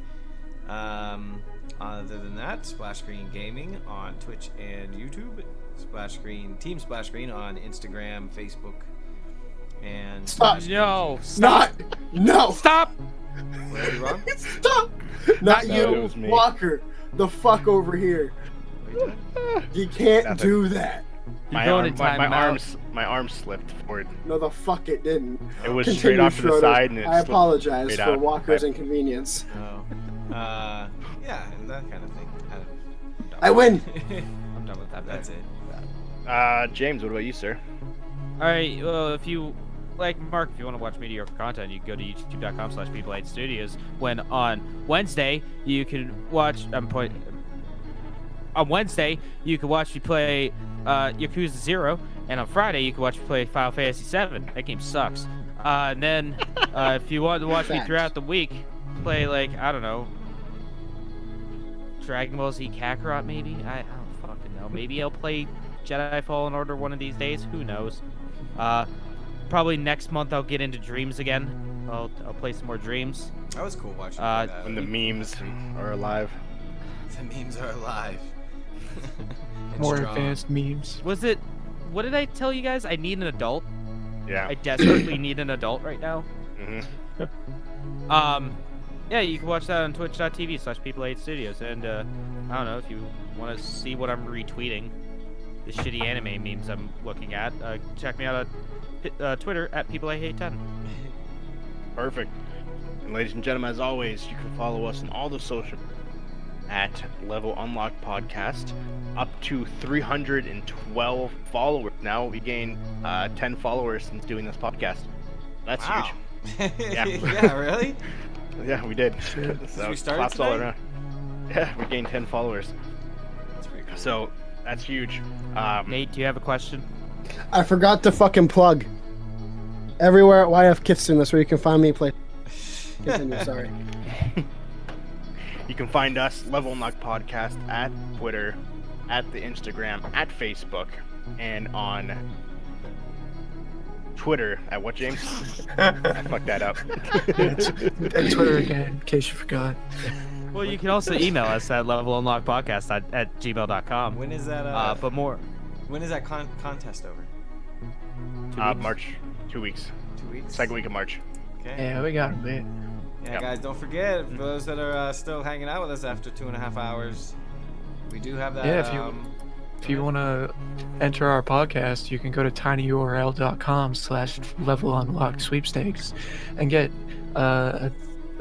Other than that, Splash Screen Gaming on Twitch and YouTube. Team Splash Screen on Instagram, Facebook, and Stop. No. Not. No. Stop. What, are you wrong? Stop. Not No, you, it was me. Walker. The fuck over here. You can't Nothing. do that. My going arm, to my timeout. arm slipped forward. No, the fuck it didn't. It was Continue, straight off to the Schroeder. side, and it I slipped apologize straight for out. Walker's I- inconvenience. Oh. Yeah, and that kind of thing. I win. I'm done with that. That's it. James, what about you, sir? All right. Well, if you like Mark, if you want to watch mediocre content, you can go to youtube.com/BeBlade When on Wednesday you can watch. On Wednesday you can watch me play Yakuza 0, and on Friday you can watch me play Final Fantasy 7. That game sucks. And then if you want to watch me Facts. throughout the week, play like I don't know, Dragon Ball Z Kakarot maybe. I don't fucking know. Maybe I'll play Jedi Fallen Order one of these days. Who knows? Probably next month I'll get into Dreams again. I'll play some more Dreams. That was cool watching Uh, that. When the memes are alive. The memes are alive. And More strong. advanced memes. Was it? What did I tell you guys? I need an adult. Yeah. I desperately need an adult right now. Mhm. Yeah, you can watch that on twitch.tv/people8studios. And I don't know if you want to see what I'm retweeting, the shitty anime memes I'm looking at. Check me out at Twitter at people8hate10. Perfect. And ladies and gentlemen, as always, you can follow us on all the social at Level Unlock Podcast. Up to 312 followers. Now we gained 10 followers since doing this podcast. That's Wow. huge. Yeah, really? Yeah, we did. Since So we started claps all today? around. Yeah, we gained 10 followers. That's pretty cool. So that's huge. Nate, do you have a question? I forgot to fucking plug. Everywhere at YF Kitson, that's where you can find me play. Continue, sorry. You can find us, Level Unlock Podcast, at Twitter, at the Instagram, at Facebook, and on Twitter at what, James? I fucked that up. And Twitter again, in case you forgot. Well, you can also email us at levelunlockpodcast@gmail.com. When is that? But more. When is that contest over? 2 weeks. March, 2 weeks. 2 weeks. Second week of March. Okay. Yeah, we got a bit. Yeah, Yep. guys, don't forget, for those that are still hanging out with us after 2.5 hours, we do have that. Yeah, if you want to enter our podcast, you can go to tinyurl.com/levelunlocked-sweepstakes and get a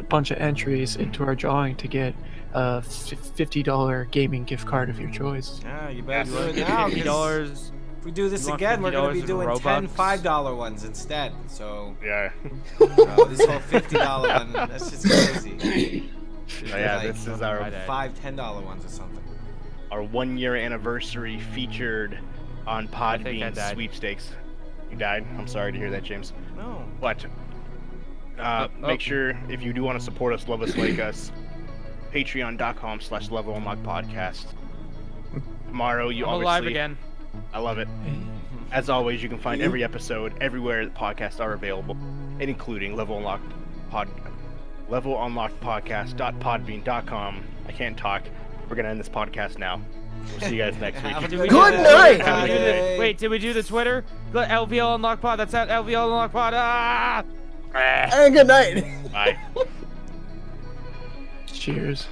bunch of entries into our drawing to get a $50 gaming gift card of your choice. Yeah, you better You do want it to get now. $50? 'Cause if we do this You want again, we're going to be $50 in doing Robux? 10 $5 ones instead. So, Yeah. this whole $50 one, that's just crazy. Oh, yeah, Like, this is our Friday. $5, $10 ones or something. 1 year anniversary featured on think I Podbean died. sweepstakes. You died? I'm sorry to hear that, James. No. But make sure, if you do want to support us, love us, like us, patreon.com/levelunlockpodcast. Tomorrow, you I'm obviously... alive again. I love it. As always, you can find every episode everywhere that podcasts are available, and including levelunlockpodcast.podbean.com. I can't talk. We're gonna end this podcast now. We'll see you guys next week. Did we Good do the- night! Did we do the- Wait, did we do the Twitter? LVL Unlock Pod. That's at LVL Unlock Pod. Ah! And good night. Bye. Cheers.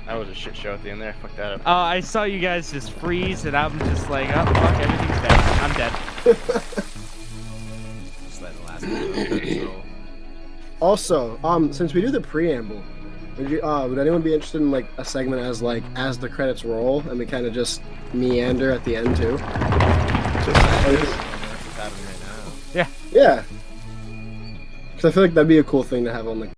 That was a shit show at the end there. Fuck that up. I saw you guys just freeze, and I'm just like, oh fuck, everything's dead. I'm dead. Just let the last one roll. Also, since we do the preamble, would anyone be interested in like a segment as the credits roll and we kind of just meander at the end too? That's what's happening right now. Yeah. Because I feel like that'd be a cool thing to have on like